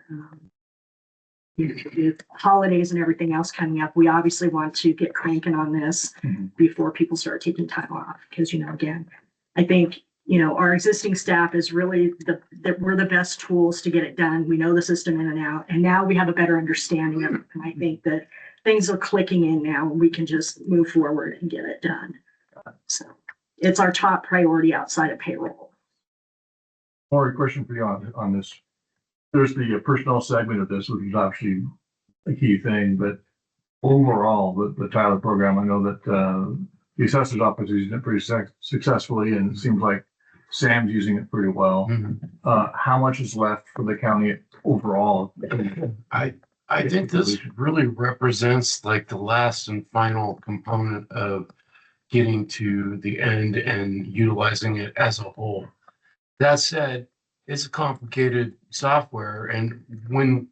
R: With holidays and everything else coming up, we obviously want to get cranking on this before people start taking time off. Because, again, I think, our existing staff is really that we're the best tools to get it done. We know the system in and out, and now we have a better understanding of it. And I think that things are clicking in now, and we can just move forward and get it done. So it's our top priority outside of payroll.
C: More question for you on this. There's the personnel segment of this, which is obviously a key thing, but overall, the Tyler program, I know that the assessor's office is using it pretty successfully, and it seems like Sam's using it pretty well. How much is left for the county overall?
Q: I think this really represents like the last and final component of getting to the end and utilizing it as a whole. That said, it's a complicated software, and when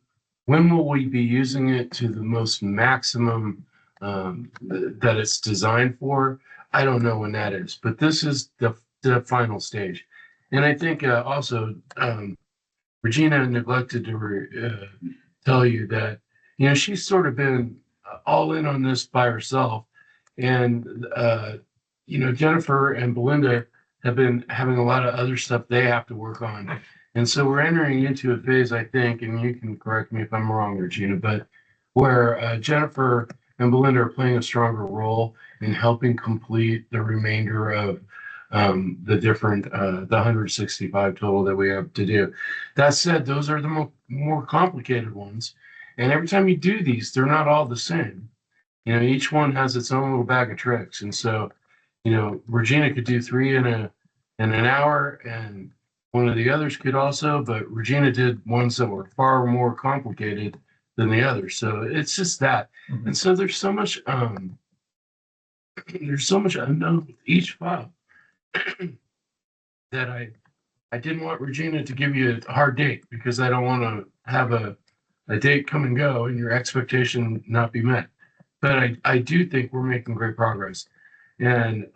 Q: will we be using it to the most maximum that it's designed for? I don't know when that is, but this is the final stage. And I think also Regina neglected to tell you that, she's sort of been all in on this by herself. And, Jennifer and Belinda have been having a lot of other stuff they have to work on. And so we're entering into a phase, I think, and you can correct me if I'm wrong, Regina, but where Jennifer and Belinda are playing a stronger role in helping complete the remainder of the different, the 165 total that we have to do. That said, those are the more complicated ones. And every time you do these, they're not all the same. You know, each one has its own little bag of tricks. And so, you know, Regina could do 3 in an hour, and one of the others could also, but Regina did ones that were far more complicated than the others. So it's just that.
C: Mhm.
Q: And so there's so much unknown with each file that I didn't want Regina to give you a hard date, because I don't want to have a date come and go and your expectation not be met. But I do think we're making great progress. And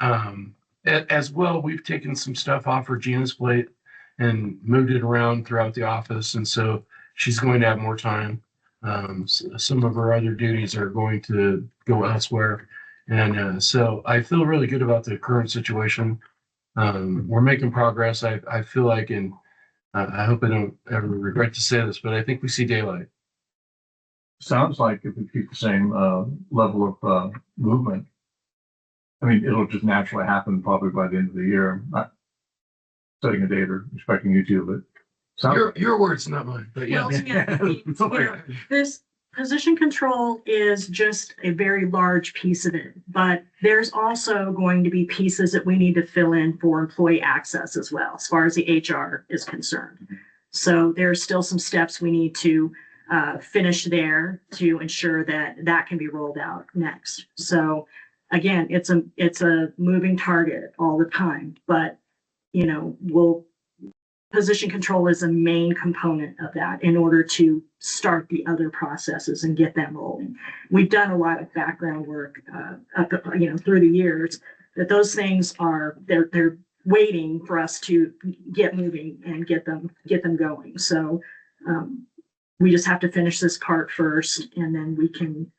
Q: as well, we've taken some stuff off Regina's plate and moved it around throughout the office. And so she's going to have more time. Some of her other duties are going to go elsewhere. And so I feel really good about the current situation. We're making progress. I feel like, and I hope I don't ever regret to say this, but I think we see daylight.
C: Sounds like if we keep the same level of movement, I mean, it'll just naturally happen probably by the end of the year. Not setting a date or expecting you to, but sounds
Q: Your words, not mine, but yeah.
R: Well, yeah, I mean, you know, this position control is just a very large piece of it, but there's also going to be pieces that we need to fill in for employee access as well, as far as the HR is concerned. So there's still some steps we need to finish there to ensure that that can be rolled out next. So again, it's a moving target all the time, but you know, position control is a main component of that in order to start the other processes and get them rolling. We've done a lot of background work through the years, that those things they're waiting for us to get moving and get them going. So we just have to finish this part first, and then we can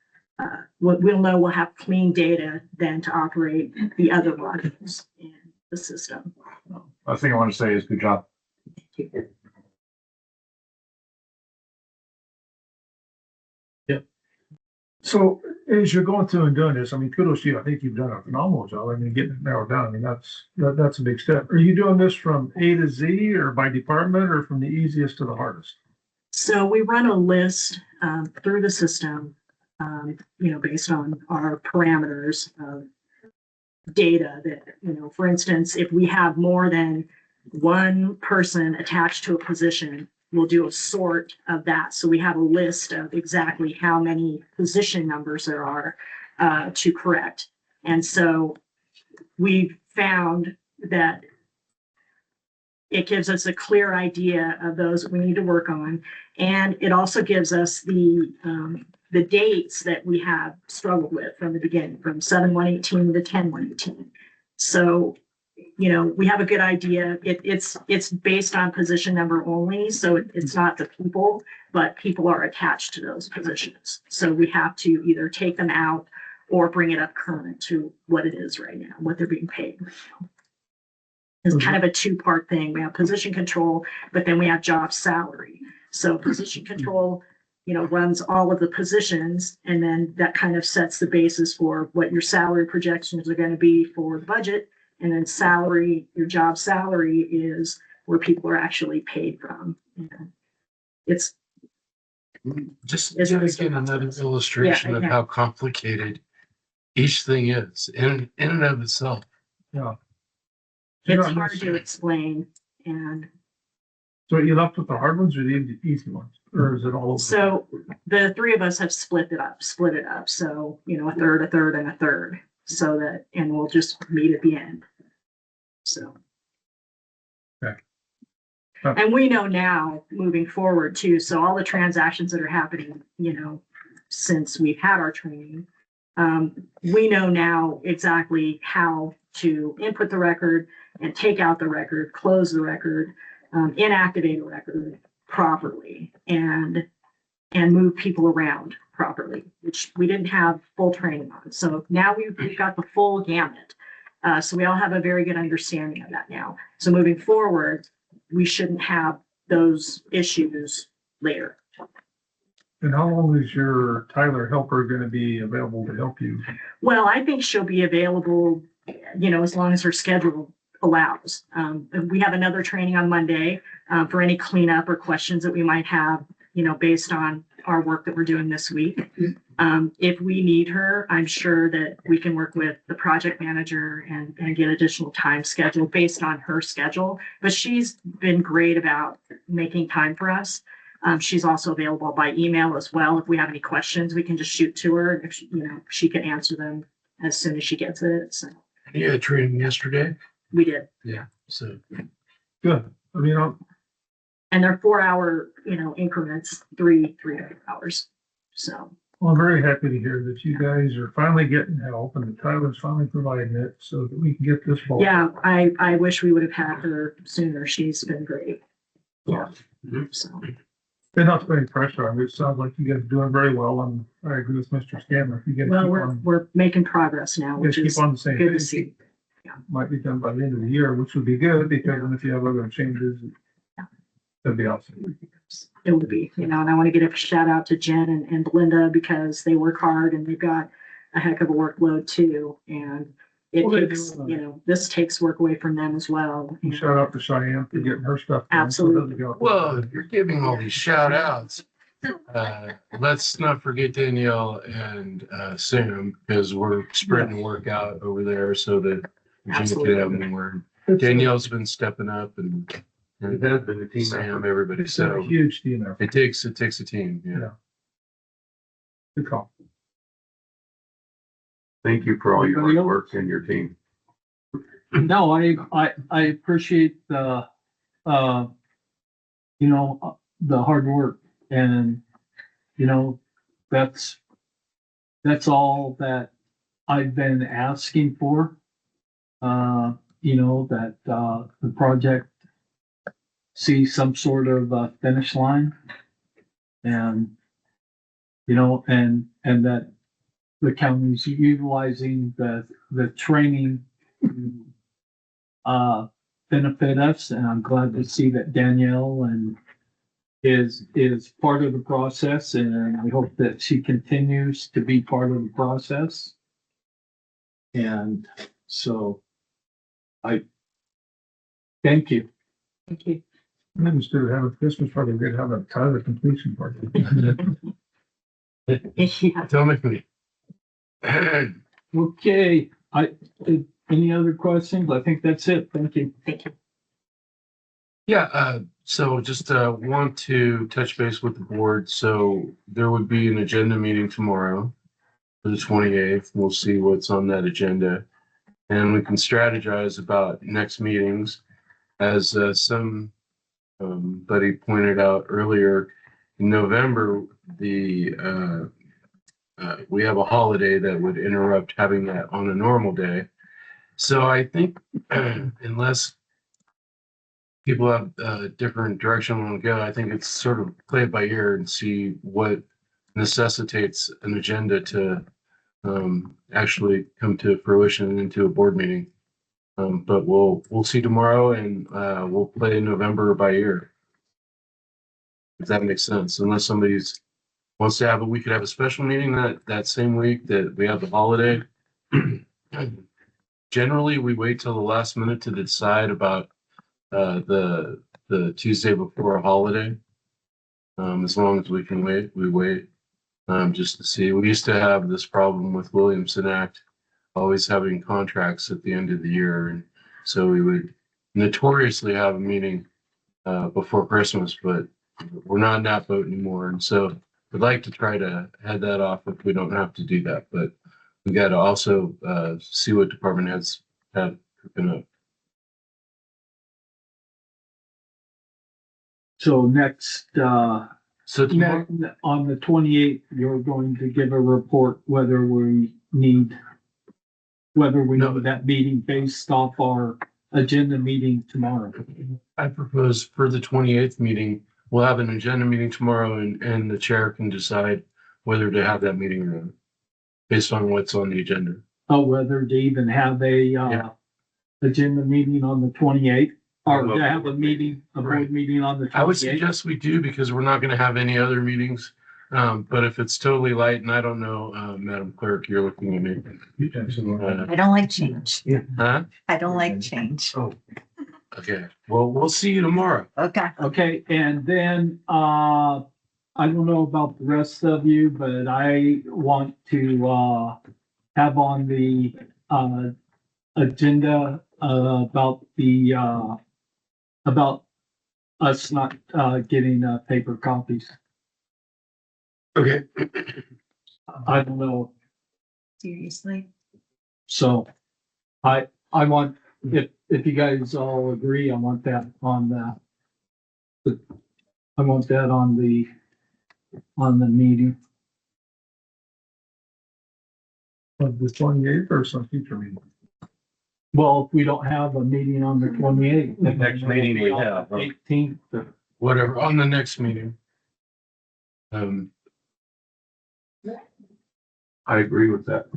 R: we'll know we'll have clean data then to operate the other modules in the system.
C: last thing I want to say is good job.
I: So as you're going through and doing this, I mean, kudos to you. I think you've done a phenomenal job. I mean, getting it narrowed down. I mean, that's a big step. Are you doing this from A to Z, or by department, or from the easiest to the hardest?
R: So we run a list through the system, based on our parameters of data that, for instance, if we have more than one person attached to a position, we'll do a sort of that. So we have a list of exactly how many position numbers there are to correct. And so we've found that it gives us a clear idea of those that we need to work on. And it also gives us the dates that we have struggled with from the beginning, from 7/118 to 10/118. So, we have a good idea. It's based on position number only. So it's not the people, but people are attached to those positions. So we have to either take them out or bring it up current to what it is right now, what they're being paid right now. It's kind of a two-part thing. We have position control, but then we have job salary. So position control, runs all of the positions, and then that kind of sets the basis for what your salary projections are going to be for the budget. And then salary, your job salary is where people are actually paid from. It's
Q: just
R: it's
Q: to
R: really
Q: get another illustration of how complicated each thing is in and of itself.
I: Yeah.
R: It's hard to explain. And
I: so you left with the hard ones or the easy ones, or is it all over?
R: So the three of us have split it up. So, a third, a third, and a third, so that, and we'll just meet at the end. So.
I: Okay.
R: And we know now moving forward too. So all the transactions that are happening, since we've had our training, we know now exactly how to input the record and take out the record, close the record, inactivate a record properly, and move people around properly, which we didn't have full training on. So now we've got the full gamut. So we all have a very good understanding of that now. So moving forward, we shouldn't have those issues later.
I: And how long is your Tyler helper going to be available to help you?
R: Well, I think she'll be available, as long as her schedule allows. And we have another training on Monday, for any cleanup or questions that we might have, you know, based on our work that we're doing this week. If we need her, I'm sure that we can work with the project manager and get additional time scheduled based on her schedule. But she's been great about making time for us. She's also available by email as well. If we have any questions, we can just shoot to her. If she, you know, she can answer them as soon as she gets it. So
Q: You had training yesterday?
R: we did.
Q: Yeah. So
I: Good. I mean,
R: And they're 4-hour, you know, increments, three hours. So
I: I'm very happy to hear that you guys are finally getting help and that Tyler's finally providing it so that we can get this ball.
R: yeah, I wish we would have had her sooner. She's been great.
I: Yeah.
R: So
I: And not to put any pressure on you, it sounds like you guys are doing very well, and I agree with Mr. Scanlon. You gotta
R: well,
I: keep
R: we're
I: on,
R: we're making progress now,
I: you
R: which
I: gotta
R: is
I: keep on the same
R: good to
I: page.
R: see.
I: Might be done by the end of the year, which would be good, because then if you have other changes, that'd be awesome.
R: It would be, you know, and I want to give a shout out to Jen and Belinda because they work hard and they've got a heck of a workload too. And it
I: Well, they
R: takes,
I: do.
R: you know, this takes work away from them as well.
I: And shout out to Cheyenne for getting her stuff done. so it doesn't go-
Q: Well, you're giving all these shout outs. Let's not forget Danielle and Sam, because we're spreading work out over there so that Virginia can have more. Danielle's been stepping up and
E: It has been a team
Q: Sam,
E: effort.
Q: everybody.
I: It's been a
Q: So
I: huge team effort.
Q: it takes a team. Yeah.
I: Yeah. Good call.
E: Thank you for all your
A: Anybody
E: hard
A: else?
E: work and your team.
A: No, I appreciate the, you know, the hard work and, you know, that's all that I've been asking for. You know, that, the project see some sort of, finish line. And, you know, and that the county's utilizing the training to, benefit us, and I'm glad to see that Danielle and is part of the process, and I hope that she continues to be part of the process. And so I thank you.
R: Thank you.
I: Maybe instead of having Christmas party, we could have a Tyler completion party.
R: Yeah.
Q: Don't make me.
A: Okay, any other questions? I think that's it. Thank you.
R: Thank you.
Q: Yeah, so just want to touch base with the board. So there would be an agenda meeting tomorrow for the 28th. We'll see what's on that agenda. And we can strategize about next meetings. As somebody pointed out earlier, in November, we have a holiday that would interrupt having that on a normal day. So I think unless people have a different direction they want to go, I think it's sort of play it by ear and see what necessitates an agenda to actually come to fruition into a board meeting. But we'll see tomorrow, and we'll play November by ear, if that makes sense. Unless somebody's wants to have we could have a special meeting that same week that we have the holiday. Generally, we wait till the last minute to decide about the Tuesday before a holiday. As long as we can wait, we wait just to see. We used to have this problem with Williamson Act always having contracts at the end of the year, and so we would notoriously have a meeting before Christmas, but we're not in that boat anymore, and so we'd like to try to head that off if we don't have to do that, but we got to also see what department heads have cooking up.
A: So next,
Q: So tomorrow,
A: on the 28th, you're going to give a report whether we need that meeting based off our agenda meeting tomorrow.
Q: I propose for the 28th meeting, we'll have an agenda meeting tomorrow, and the chair can decide whether to have that meeting or not, based on what's on the agenda.
A: Oh, whether to even have a, agenda meeting on the 28th, or to have a board meeting on the 28th.
Q: I would suggest we do, because we're not going to have any other meetings But if it's totally light, and I don't know, Madam Clerk, you're looking at me.
H: I don't like change.
Q: Huh?
H: I don't like change.
Q: Oh, okay. Well, we'll see you tomorrow.
H: Okay.
A: Okay, and then, I don't know about the rest of you, but I want to, have on the, agenda, about us not, getting, paper copies.
Q: Okay.
A: I don't know.
H: Seriously?
A: So I want, if you guys all agree, I want that on the, I want that on the meeting.
I: Of the 28th or some future meeting?
A: Well, if we don't have a meeting on the 28th.
E: The next meeting we have, huh?
A: 18th.
Q: Whatever, on the next meeting.
E: I agree with that.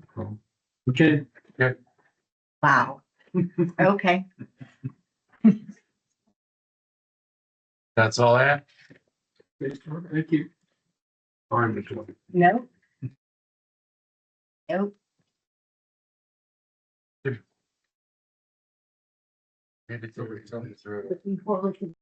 A: Okay.
H: Wow. Okay.
Q: That's all I have.
A: Thank you.
H: No. Nope.
Q: Maybe it's over.
H: Looking forward to